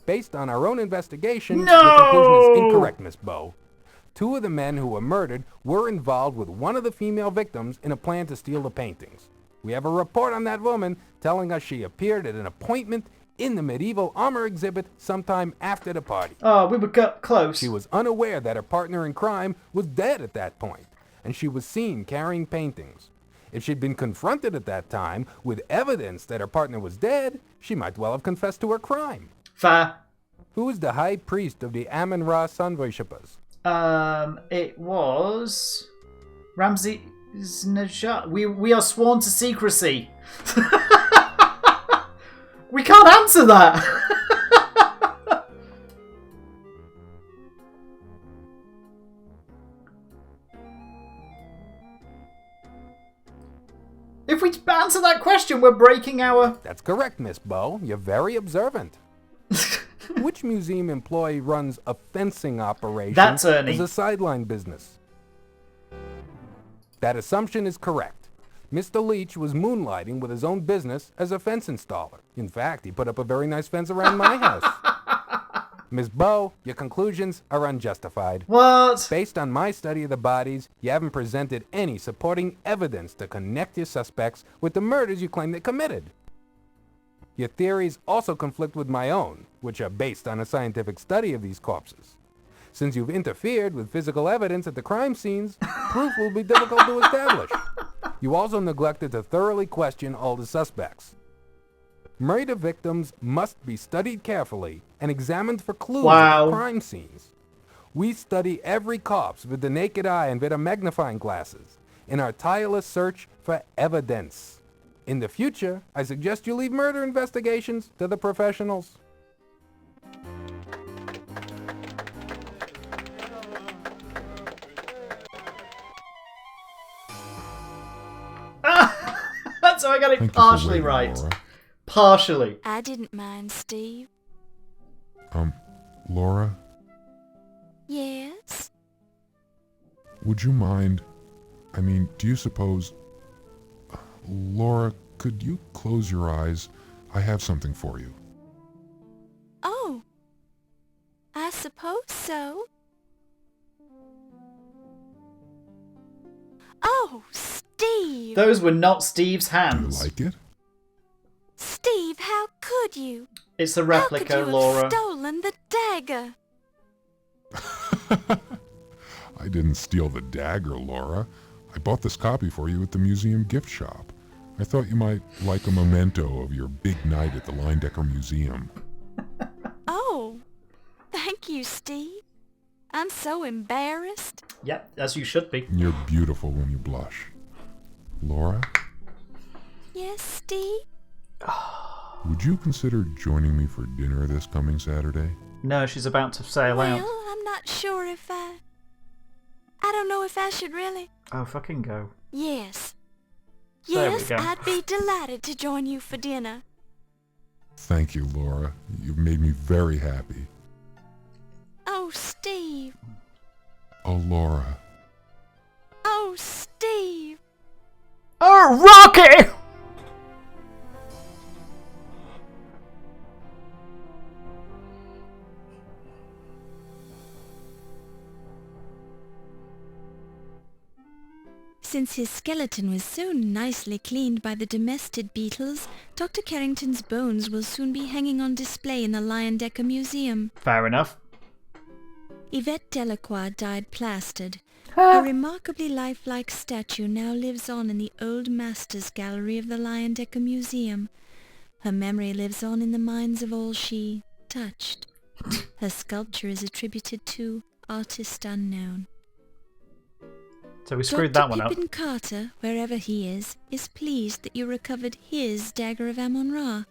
[SPEAKER 12] Based on our own investigation,
[SPEAKER 1] No!
[SPEAKER 12] your conclusion is incorrect, Miss Bow. 2 of the men who were murdered were involved with one of the female victims in a plan to steal the paintings. We have a report on that woman telling us she appeared at an appointment in the medieval armor exhibit sometime after the party.
[SPEAKER 1] Oh, we were close.
[SPEAKER 12] She was unaware that her partner in crime was dead at that point, and she was seen carrying paintings. If she'd been confronted at that time with evidence that her partner was dead, she might well have confessed to her crime.
[SPEAKER 1] Fair.
[SPEAKER 12] Who is the high priest of the Amon Ra sun worshippers?
[SPEAKER 1] It was Ramses Najat. We are sworn to secrecy. We can't answer that. If we answer that question, we're breaking our...
[SPEAKER 12] That's correct, Miss Bow. You're very observant. Which museum employee runs a fencing operation
[SPEAKER 1] That's Ernie.
[SPEAKER 12] as a sideline business? That assumption is correct. Mr. Leach was moonlighting with his own business as a fence installer. In fact, he put up a very nice fence around my house. Miss Bow, your conclusions are unjustified.
[SPEAKER 1] What?
[SPEAKER 12] Based on my study of the bodies, you haven't presented any supporting evidence to connect your suspects with the murders you claim they committed. Your theories also conflict with my own, which are based on a scientific study of these corpses. Since you've interfered with physical evidence at the crime scenes, proof will be difficult to establish. You also neglected to thoroughly question all the suspects. Murder victims must be studied carefully and examined for clues at the crime scenes. We study every corpse with the naked eye and with our magnifying glasses in our tireless search for evidence. In the future, I suggest you leave murder investigations to the professionals.
[SPEAKER 1] So I got it partially right.
[SPEAKER 3] Laura.
[SPEAKER 1] Partially.
[SPEAKER 5] I didn't mind, Steve.
[SPEAKER 3] Laura,
[SPEAKER 5] Yes?
[SPEAKER 3] would you mind... do you suppose... Laura, could you close your eyes? I have something for you.
[SPEAKER 5] Oh. I suppose so. Oh, Steve!
[SPEAKER 1] Those were not Steve's
[SPEAKER 3] Do you
[SPEAKER 1] hands.
[SPEAKER 3] like it?
[SPEAKER 5] Steve, how could you?
[SPEAKER 1] It's a replica,
[SPEAKER 5] How could you
[SPEAKER 1] Laura.
[SPEAKER 5] have stolen the dagger?
[SPEAKER 3] I didn't steal the dagger, Laura. I bought this copy for you at the museum gift shop. I thought you might like a memento of your big night at the Leindecker Museum.
[SPEAKER 5] Oh, thank you, Steve. I'm so embarrassed.
[SPEAKER 1] Yep, as you should be.
[SPEAKER 3] You're beautiful when you blush. Laura,
[SPEAKER 5] Yes, Steve?
[SPEAKER 3] would you consider joining me for dinner this coming Saturday?
[SPEAKER 1] No, she's about to sail out.
[SPEAKER 5] Well, I'm not sure if I don't know if I should really.
[SPEAKER 1] Oh, fucking go.
[SPEAKER 5] Yes, Yes, I'd be delighted to join you for dinner.
[SPEAKER 3] Thank you, Laura. You've made me very happy.
[SPEAKER 5] Oh, Steve.
[SPEAKER 3] Oh, Laura.
[SPEAKER 5] Oh, Steve.
[SPEAKER 1] Oh, Rocky!
[SPEAKER 2] Since his skeleton was so nicely cleaned by the domestic beetles, Dr. Carrington's bones will soon be hanging on display in the Leyendecker Museum.
[SPEAKER 1] Fair enough.
[SPEAKER 2] Yvette Delacroix died plastered. Her remarkably lifelike statue now lives on in the Old Masters Gallery of the Leyendecker Museum. Her memory lives on in the minds of all she touched. Her sculpture is attributed to artist unknown.
[SPEAKER 1] So we screwed that one up.
[SPEAKER 2] Dr. Pippin Carter, wherever he is pleased that you recovered his Dagger of Amon Ra.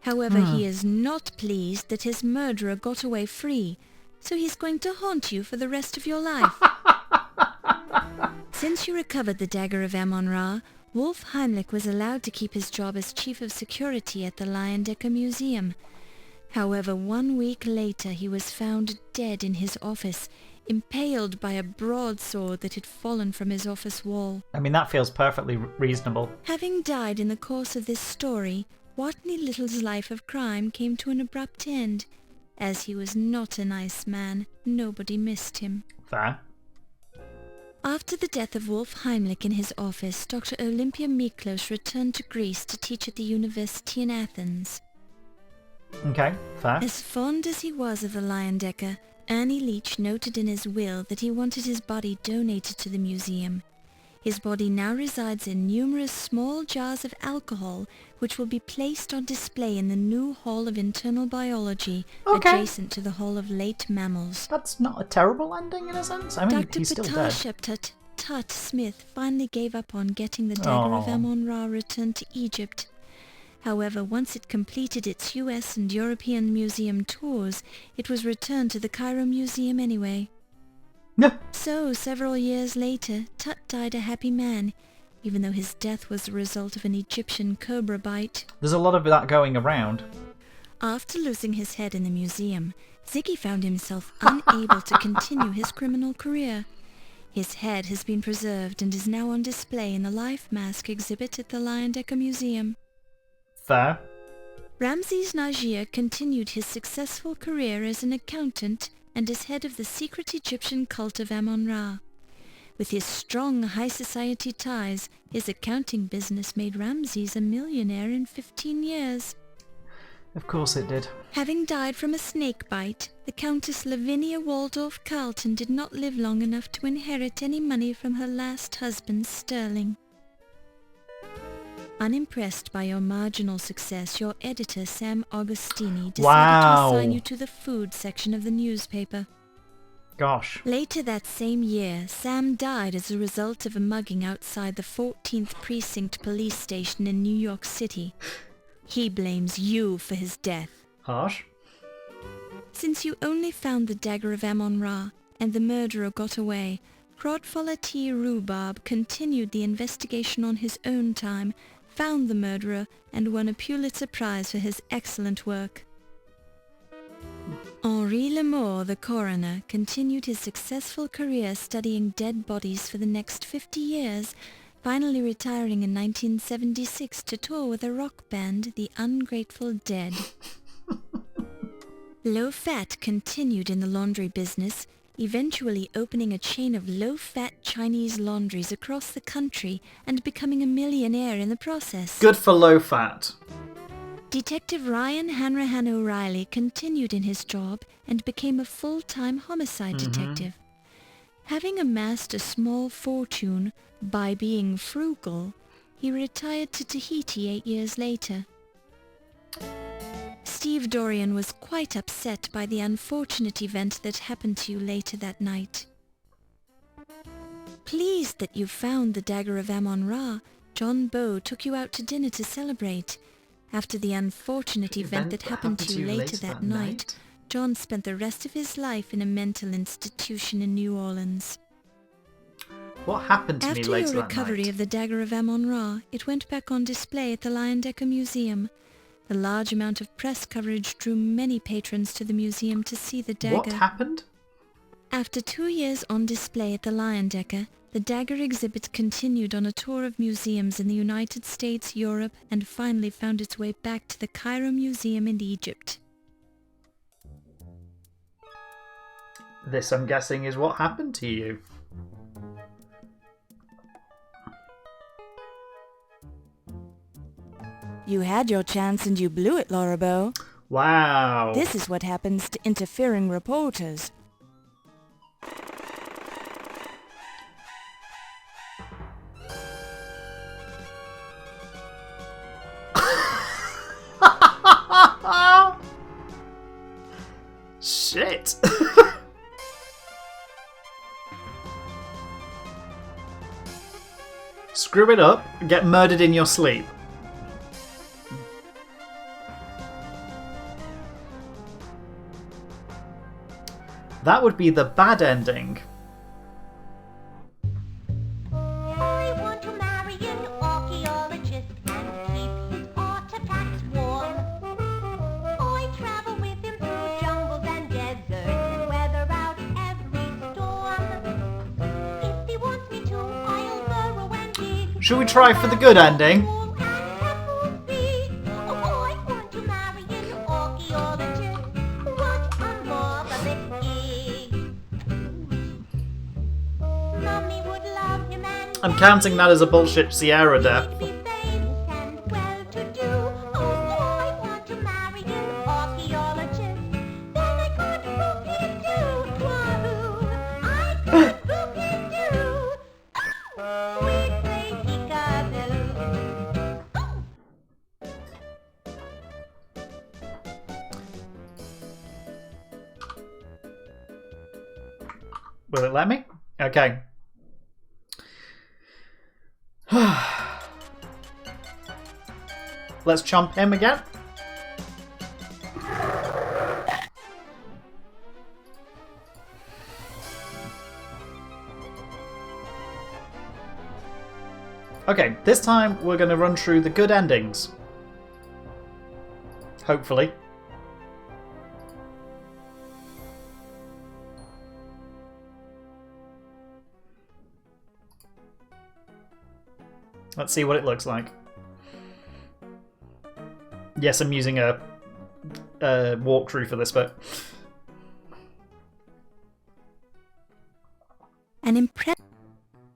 [SPEAKER 2] However, he is not pleased that his murderer got away free, so he's going to haunt you for the rest of your life. Since you recovered the Dagger of Amon Ra, Wolf Heimlich was allowed to keep his job as chief of security at the Leyendecker Museum. However, 1 week later he was found dead in his office, impaled by a broadsword that had fallen from his office wall.
[SPEAKER 1] I mean, that feels perfectly reasonable.
[SPEAKER 2] Having died in the course of this story, Watney Little's life of crime came to an abrupt end. As he was not a nice man, nobody missed him.
[SPEAKER 1] Fair.
[SPEAKER 2] After the death of Wolf Heimlich in his office, Dr. Olympia Miklos returned to Greece to teach at the university in Athens.
[SPEAKER 1] Okay, fair.
[SPEAKER 2] As fond as he was of the Leyendecker, Ernie Leach noted in his will that he wanted his body donated to the museum. His body now resides in numerous small jars of alcohol, which will be placed on display in the new Hall of Internal Biology, adjacent to the Hall of Late Mammals.
[SPEAKER 1] That's not a terrible ending in a sense. I mean,
[SPEAKER 2] Dr.
[SPEAKER 1] he's still dead.
[SPEAKER 2] Tut Smith finally gave up on getting the Dagger of Amon Ra returned to Egypt. However, once it completed its US and European museum tours, it was returned to the Cairo Museum anyway. So, several years later, Tut died a happy man, even though his death was the result of an Egyptian cobra bite.
[SPEAKER 1] There's a lot of that going around.
[SPEAKER 2] After losing his head in the museum, Ziggy found himself unable to continue his criminal career. His head has been preserved and is now on display in the Life Mask exhibit at the Leyendecker Museum.
[SPEAKER 1] Fair.
[SPEAKER 2] Ramses Najir continued his successful career as an accountant and as head of the secret Egyptian cult of Amon Ra. With his strong high society ties, his accounting business made Ramses a millionaire in 15 years.
[SPEAKER 1] Of course it did.
[SPEAKER 2] Having died from a snake bite, the Countess Lavinia Waldorf Carlton did not live long enough to inherit any money from her last husband, Sterling. Unimpressed by your marginal success, your editor, Sam Augustini, decided to assign you to the food section of the newspaper.
[SPEAKER 1] Gosh.
[SPEAKER 2] Later that same year, Sam died as a result of a mugging outside the 14th Precinct police station in New York City. He blames you for his death.
[SPEAKER 1] Harsh.
[SPEAKER 2] Since you only found the Dagger of Amon Ra, and the murderer got away, Crodfoller T. Rhubarb continued the investigation on his own time, found the murderer, and won a Pulitzer Prize for his excellent work. Henri Lemore, the coroner, continued his successful career studying dead bodies for the next 50 years, finally retiring in 1976 to tour with a rock band, the Ungrateful Dead. Low Fat continued in the laundry business, eventually opening a chain of low-fat Chinese laundries across the country and becoming a millionaire in the process.
[SPEAKER 1] Good for low fat.
[SPEAKER 2] Detective Ryan Hanrahan O'Reilly continued in his job and became a full-time homicide detective. Having amassed a small fortune by being frugal, he retired to Tahiti 8 years later. Steve Dorian was quite upset by the unfortunate event that happened to you later that night. Pleased that you found the Dagger of Amon Ra, John Bow took you out to dinner to celebrate. After the unfortunate event that happened to you later that night, John spent the rest of his life in a mental institution in New Orleans.
[SPEAKER 1] What happened to me
[SPEAKER 2] After
[SPEAKER 1] later
[SPEAKER 2] your
[SPEAKER 1] that
[SPEAKER 2] recovery
[SPEAKER 1] night?
[SPEAKER 2] of the Dagger of Amon Ra, it went back on display at the Leyendecker Museum. The large amount of press coverage drew many patrons to the museum to see the dagger.
[SPEAKER 1] What happened?
[SPEAKER 2] After 2 years on display at the Leyendecker, the dagger exhibit continued on a tour of museums in the United States, Europe, and finally found its way back to the Cairo Museum in Egypt.
[SPEAKER 1] This, I'm guessing, is what happened to you.
[SPEAKER 4] You had your chance and you blew it, Lorabo.
[SPEAKER 1] Wow.
[SPEAKER 4] This is what happens to interfering reporters.
[SPEAKER 1] Shit. Screw it up and get murdered in your sleep. That would be the bad ending.
[SPEAKER 13] I want to marry an archaeologist and keep his artifacts warm. I travel with him through jungles and deserts and weather out every storm. If he wants me to, I'll burrow and dig.
[SPEAKER 1] Should we try for the good ending? I'm counting that as a bullshit Sierra death. Will it let me? Okay. Let's chomp him again. Okay, this time we're going to run through the good endings. Hopefully. Let's see what it looks like. Yes, I'm using a walkthrough for this bit.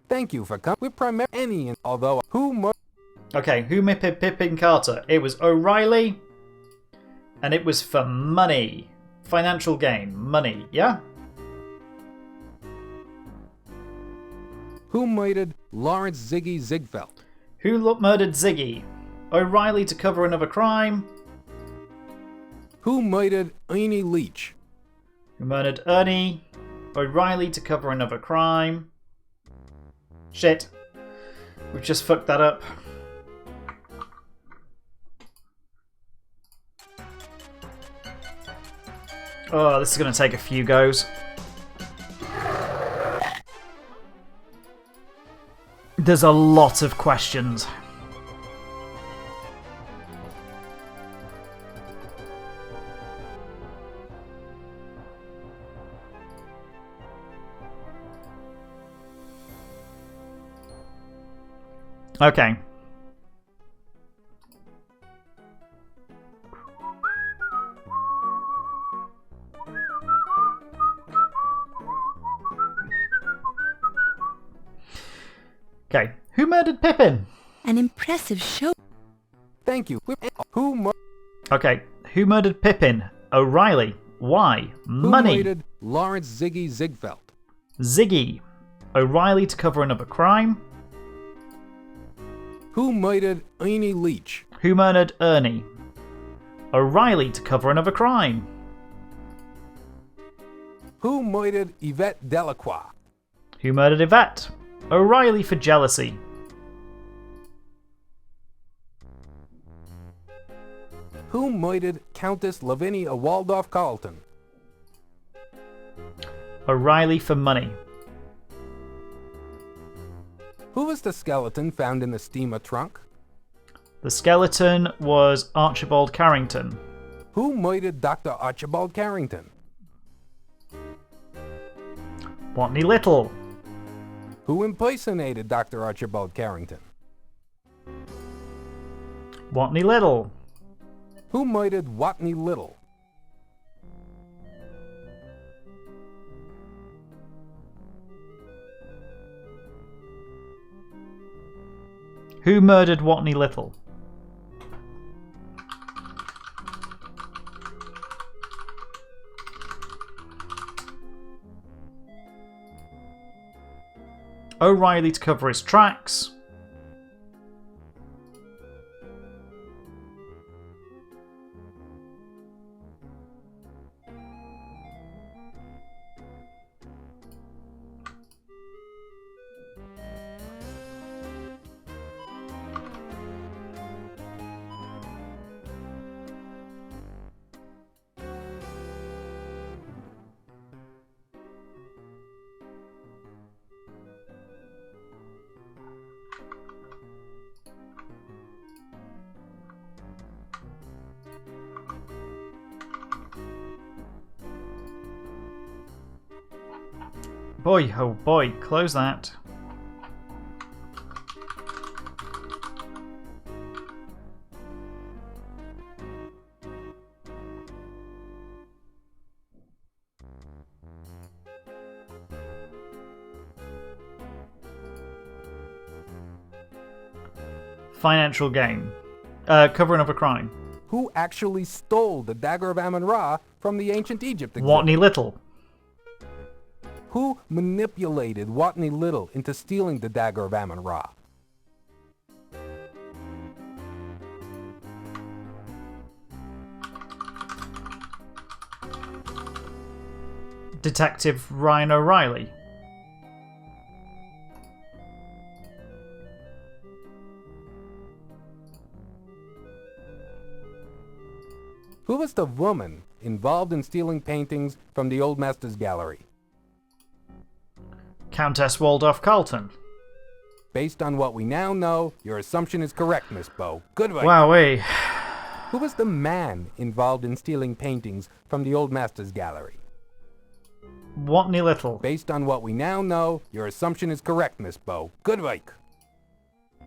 [SPEAKER 12] Thank you for coming. We're primarily although
[SPEAKER 1] Okay, who Pippin Carter? It was O'Reilly, and it was for money, financial gain, money. Yeah.
[SPEAKER 12] Who murdered Lawrence Ziggy Ziegfeld?
[SPEAKER 1] Who murdered Ziggy? O'Reilly to cover another crime.
[SPEAKER 12] Who murdered Ernie Leach?
[SPEAKER 1] Who murdered Ernie? O'Reilly to cover another crime. Shit. We've just fucked that up. Oh, this is going to take a few goes. There's a lot of questions. Okay. Okay. Who murdered Pippin?
[SPEAKER 2] An impressive show.
[SPEAKER 12] Thank you.
[SPEAKER 1] Okay. Who murdered Pippin? O'Reilly. Why? Money.
[SPEAKER 12] Who murdered Lawrence Ziggy Ziegfeld?
[SPEAKER 1] Ziggy. O'Reilly to cover another crime.
[SPEAKER 12] Who murdered Ernie Leach?
[SPEAKER 1] Who murdered Ernie? O'Reilly to cover another crime.
[SPEAKER 12] Who murdered Yvette Delacroix?
[SPEAKER 1] Who murdered Yvette? O'Reilly for jealousy.
[SPEAKER 12] Who murdered Countess Lavinia Waldorf Carlton?
[SPEAKER 1] O'Reilly for money.
[SPEAKER 12] Who was the skeleton found in the steamer trunk?
[SPEAKER 1] The skeleton was Archibald Carrington.
[SPEAKER 12] Who murdered Dr. Archibald Carrington?
[SPEAKER 1] Watney Little.
[SPEAKER 12] Who impersonated Dr. Archibald Carrington?
[SPEAKER 1] Watney Little.
[SPEAKER 12] Who murdered Watney Little?
[SPEAKER 1] Who murdered Watney Little? O'Reilly to cover his tracks. Boy, oh boy, close that. Financial gain. Covering of a crime.
[SPEAKER 12] Who actually stole the Dagger of Amon Ra from the ancient Egypt exhibit?
[SPEAKER 1] Watney Little.
[SPEAKER 12] Who manipulated Watney Little into stealing the Dagger of Amon Ra?
[SPEAKER 1] Detective Ryan O'Reilly.
[SPEAKER 12] Who was the woman involved in stealing paintings from the Old Masters Gallery?
[SPEAKER 1] Countess Waldorf Carlton.
[SPEAKER 12] Based on what we now know, your assumption is correct, Miss Bow. Good work.
[SPEAKER 1] Wowee.
[SPEAKER 12] Who was the man involved in stealing paintings from the Old Masters Gallery?
[SPEAKER 1] Watney Little.
[SPEAKER 12] Based on what we now know, your assumption is correct, Miss Bow. Good work.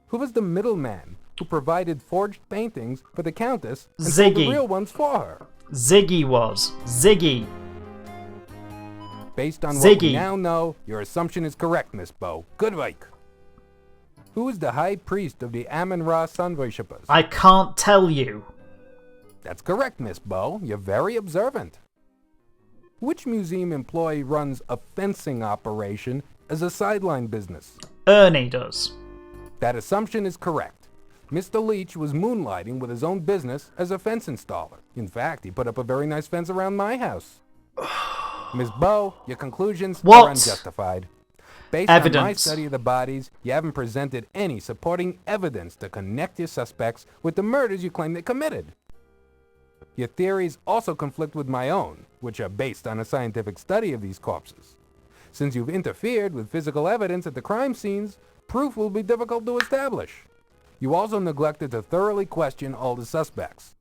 [SPEAKER 12] Who was the middleman who provided forged paintings for the Countess and sold the real ones for her?
[SPEAKER 1] Ziggy was. Ziggy.
[SPEAKER 12] Based on what we now know, your assumption is correct, Miss Bow. Good work. Who is the high priest of the Amon Ra sun worshippers?
[SPEAKER 1] I can't tell you.
[SPEAKER 12] That's correct, Miss Bow. You're very observant. Which museum employee runs a fencing operation as a sideline business?
[SPEAKER 1] Ernie does.
[SPEAKER 12] That assumption is correct. Mr. Leach was moonlighting with his own business as a fence installer. In fact, he put up a very nice fence around my house. Ms. Bow, your conclusions are unjustified. Based on my study of the bodies, you haven't presented any supporting evidence to connect your suspects with the murders you claim they committed. Your theories also conflict with my own, which are based on a scientific study of these corpses. Since you've interfered with physical evidence at the crime scenes, proof will be difficult to establish. You also neglected to thoroughly question all the suspects.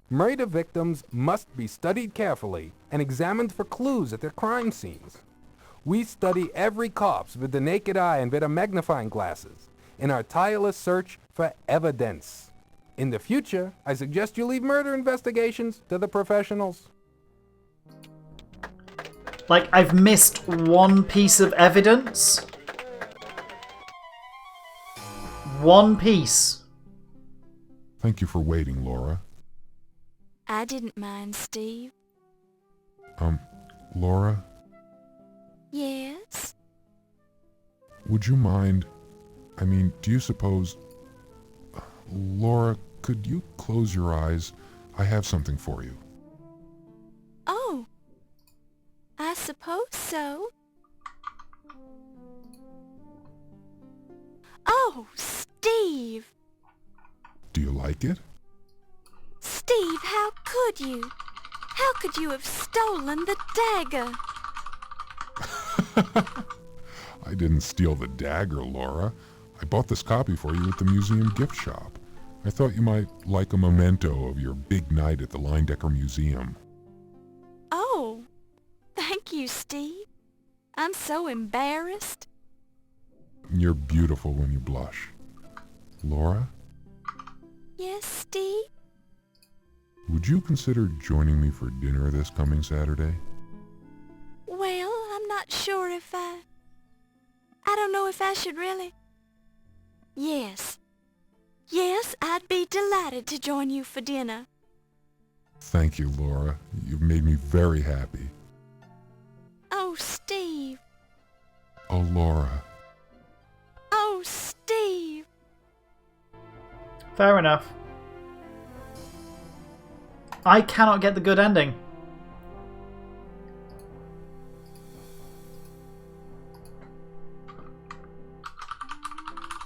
[SPEAKER 12] Murder victims must be studied carefully and examined for clues at their crime scenes. We study every corpse with the naked eye and with our magnifying glasses in our tireless search for evidence. In the future, I suggest you leave murder investigations to the professionals.
[SPEAKER 1] Like, I've missed one piece of evidence? One piece.
[SPEAKER 3] Thank you for waiting, Laura.
[SPEAKER 2] I didn't mind, Steve.
[SPEAKER 3] Laura?
[SPEAKER 2] Yes?
[SPEAKER 3] Would you mind... do you suppose... Laura, could you close your eyes? I have something for you.
[SPEAKER 2] Oh, I suppose so. Oh, Steve!
[SPEAKER 3] Do you like it?
[SPEAKER 2] Steve, how could you? How could you have stolen the dagger?
[SPEAKER 3] I didn't steal the dagger, Laura. I bought this copy for you at the museum gift shop. I thought you might like a memento of your big night at the Leyendecker Museum.
[SPEAKER 5] Oh, thank you, Steve. I'm so embarrassed.
[SPEAKER 3] You're beautiful when you blush. Laura,
[SPEAKER 5] Yes, Steve?
[SPEAKER 3] would you consider joining me for dinner this coming Saturday?
[SPEAKER 5] Well, I'm not sure if I don't know if I should really. Yes. Yes, I'd be delighted to join you for dinner.
[SPEAKER 3] Thank you, Laura. You've made me very happy.
[SPEAKER 5] Oh, Steve.
[SPEAKER 3] Oh, Laura.
[SPEAKER 5] Oh, Steve.
[SPEAKER 1] Fair enough. I cannot get the good ending.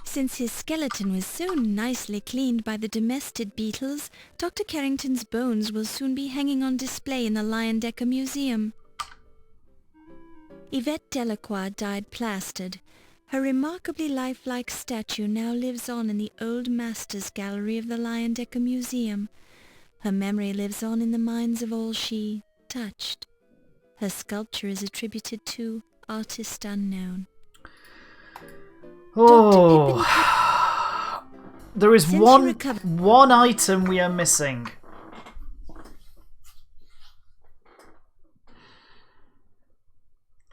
[SPEAKER 2] Since his skeleton was so nicely cleaned by the domestic beetles, Dr. Carrington's bones will soon be hanging on display in the Leyendecker Museum. Yvette Delacroix died plastered. Her remarkably lifelike statue now lives on in the Old Masters Gallery of the Leyendecker Museum. Her memory lives on in the minds of all she touched. Her sculpture is attributed to artist unknown.
[SPEAKER 1] Oh, there is one item we are missing.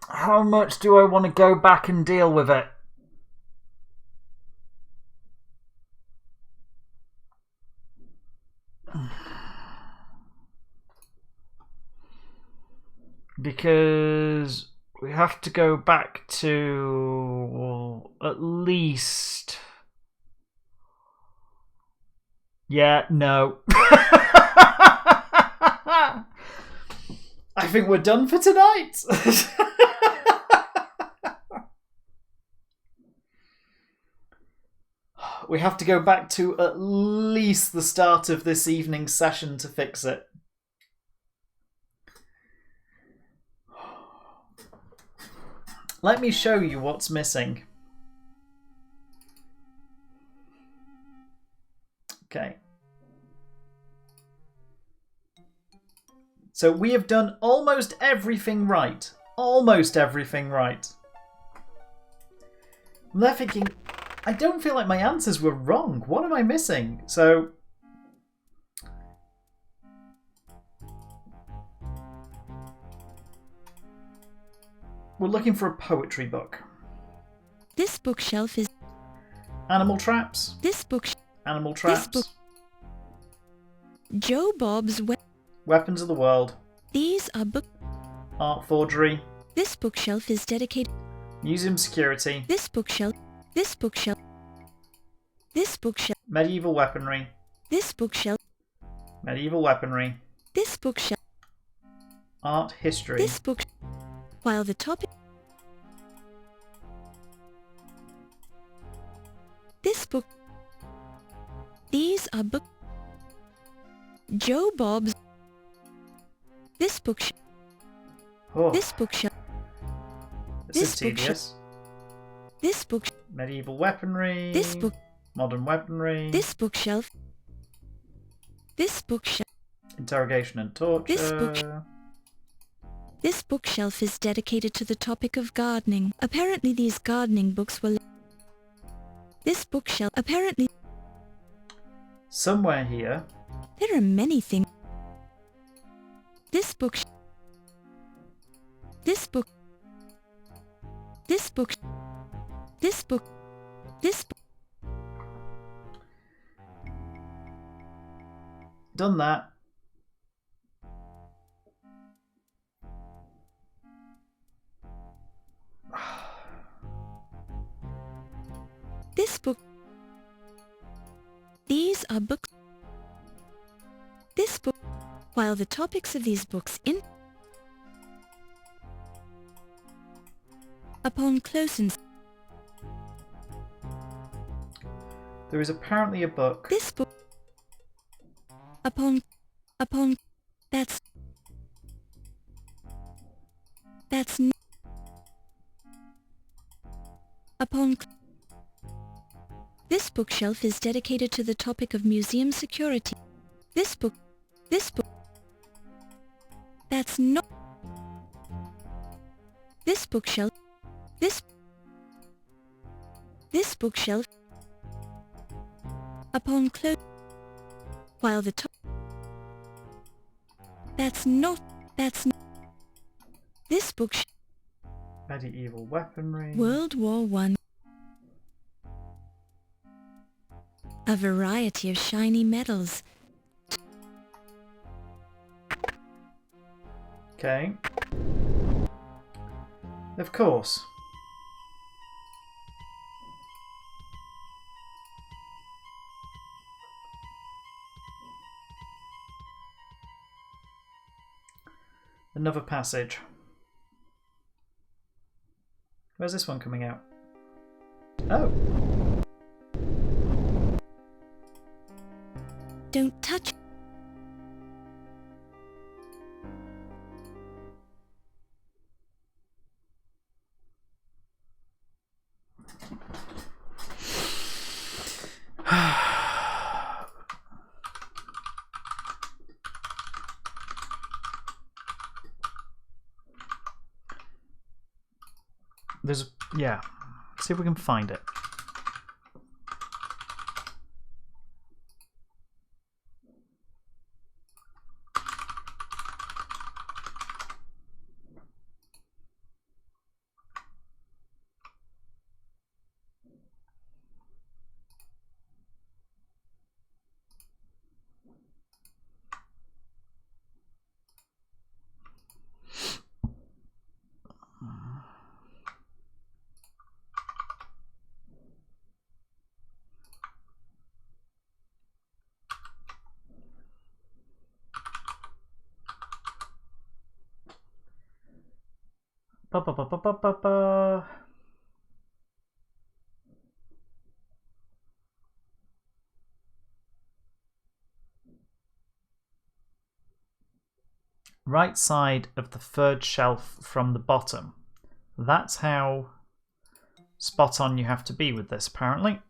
[SPEAKER 1] How much do I want to go back and deal with it? Because we have to go back to at least... Yeah, no. I think we're done for tonight. We have to go back to at least the start of this evening's session to fix it. Let me show you what's missing. Okay. So we have done almost everything right. Almost everything right. I'm there thinking, I don't feel like my answers were wrong. What am I missing? So... we're looking for a poetry book.
[SPEAKER 2] This bookshelf is...
[SPEAKER 1] Animal traps.
[SPEAKER 2] This book...
[SPEAKER 1] Animal traps.
[SPEAKER 2] This book... Joe Bob's...
[SPEAKER 1] Weapons of the world.
[SPEAKER 2] These are book...
[SPEAKER 1] Art forgery.
[SPEAKER 2] This bookshelf is dedicated...
[SPEAKER 1] Museum security.
[SPEAKER 2] This bookshelf... This bookshelf... This bookshelf...
[SPEAKER 1] Medieval weaponry.
[SPEAKER 2] This bookshelf...
[SPEAKER 1] Medieval weaponry.
[SPEAKER 2] This bookshelf...
[SPEAKER 1] Art history.
[SPEAKER 2] This book... While the topic... This book... These are book... Joe Bob's... This bookshelf...
[SPEAKER 1] Oh.
[SPEAKER 2] This bookshelf...
[SPEAKER 1] This is tedious.
[SPEAKER 2] This book...
[SPEAKER 1] Medieval weaponry.
[SPEAKER 2] This book...
[SPEAKER 1] Modern weaponry.
[SPEAKER 2] This bookshelf... This bookshelf...
[SPEAKER 1] Interrogation and torture.
[SPEAKER 2] This bookshelf is dedicated to the topic of gardening. Apparently these gardening books were... This bookshelf... Apparently...
[SPEAKER 1] Somewhere here.
[SPEAKER 2] There are many things... This book... This book... This book... This book... This book...
[SPEAKER 1] Done that.
[SPEAKER 2] This book... These are books... This book... While the topics of these books in... Upon close ins...
[SPEAKER 1] There is apparently a book.
[SPEAKER 2] This book... Upon... That's... This bookshelf is dedicated to the topic of museum security. This book, that's not, this bookshelf, this bookshelf, upon close, while the top, that's not, this bookshelf,
[SPEAKER 1] medieval weaponry,
[SPEAKER 2] World War I, a variety of shiny metals.
[SPEAKER 1] Okay. Of course. Another passage. Where's this one coming out? Oh.
[SPEAKER 2] Don't touch.
[SPEAKER 1] There's, yeah. See if we can find it. Ba, ba, ba, ba, ba, ba, ba. Right side of the third shelf from the bottom. That's how spot on you have to be with this, apparently.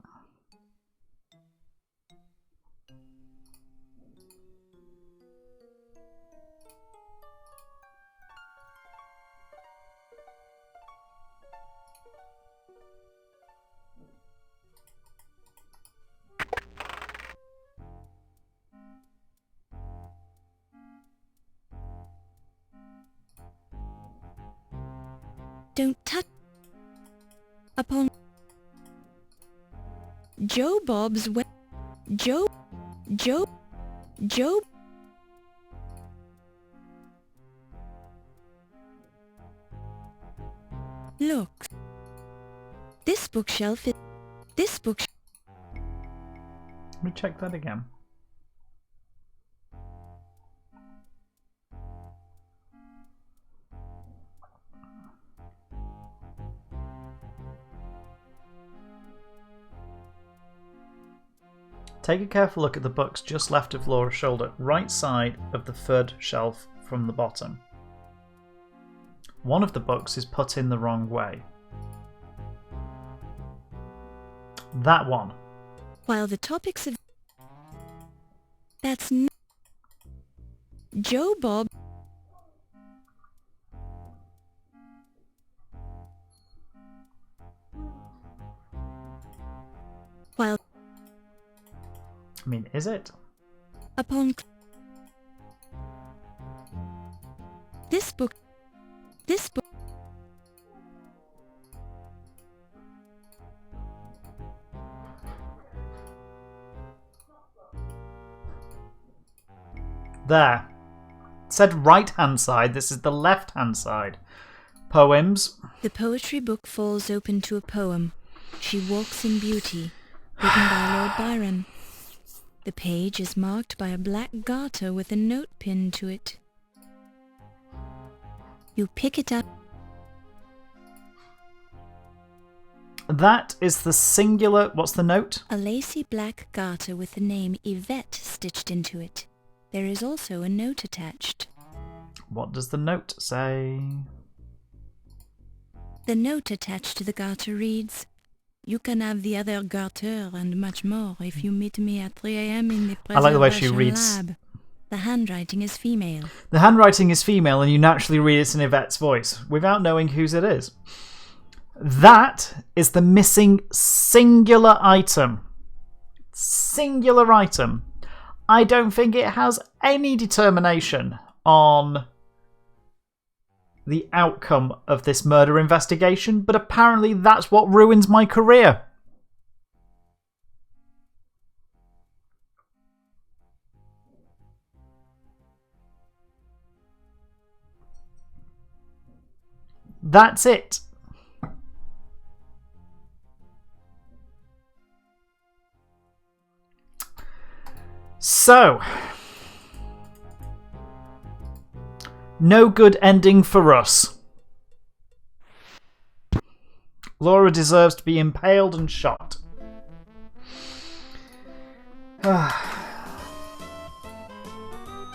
[SPEAKER 2] Don't touch. Upon Joe Bob's Joe. Look. This bookshelf is. This bookshelf.
[SPEAKER 1] Let me check that again. Take a careful look at the books just left of Laura's shoulder, right side of the third shelf from the bottom. One of the books is put in the wrong way. That one.
[SPEAKER 2] While the topics of... That's not... Joe Bob... While...
[SPEAKER 1] I mean, is it?
[SPEAKER 2] Upon... This book... This book...
[SPEAKER 1] There. It said right-hand side. This is the left-hand side. Poems.
[SPEAKER 2] The poetry book falls open to a poem. She Walks in Beauty, written by Lord Byron. The page is marked by a black garter with a note pinned to it. You pick it up.
[SPEAKER 1] That is the singular... What's the note?
[SPEAKER 2] A lacy black garter with the name Yvette stitched into it. There is also a note attached.
[SPEAKER 1] What does the note say?
[SPEAKER 2] The note attached to the garter reads, You can have the other garter and much more if you meet me at 3 a.m. in the
[SPEAKER 1] I like the way she
[SPEAKER 2] preservation
[SPEAKER 1] reads.
[SPEAKER 2] lab. The handwriting is female.
[SPEAKER 1] The handwriting is female, and you naturally read it in Yvette's voice, without knowing whose it is. That is the missing singular item. Singular item. I don't think it has any determination on the outcome of this murder investigation, but apparently that's what ruins my career. That's it. So, no good ending for us. Laura deserves to be impaled and shot.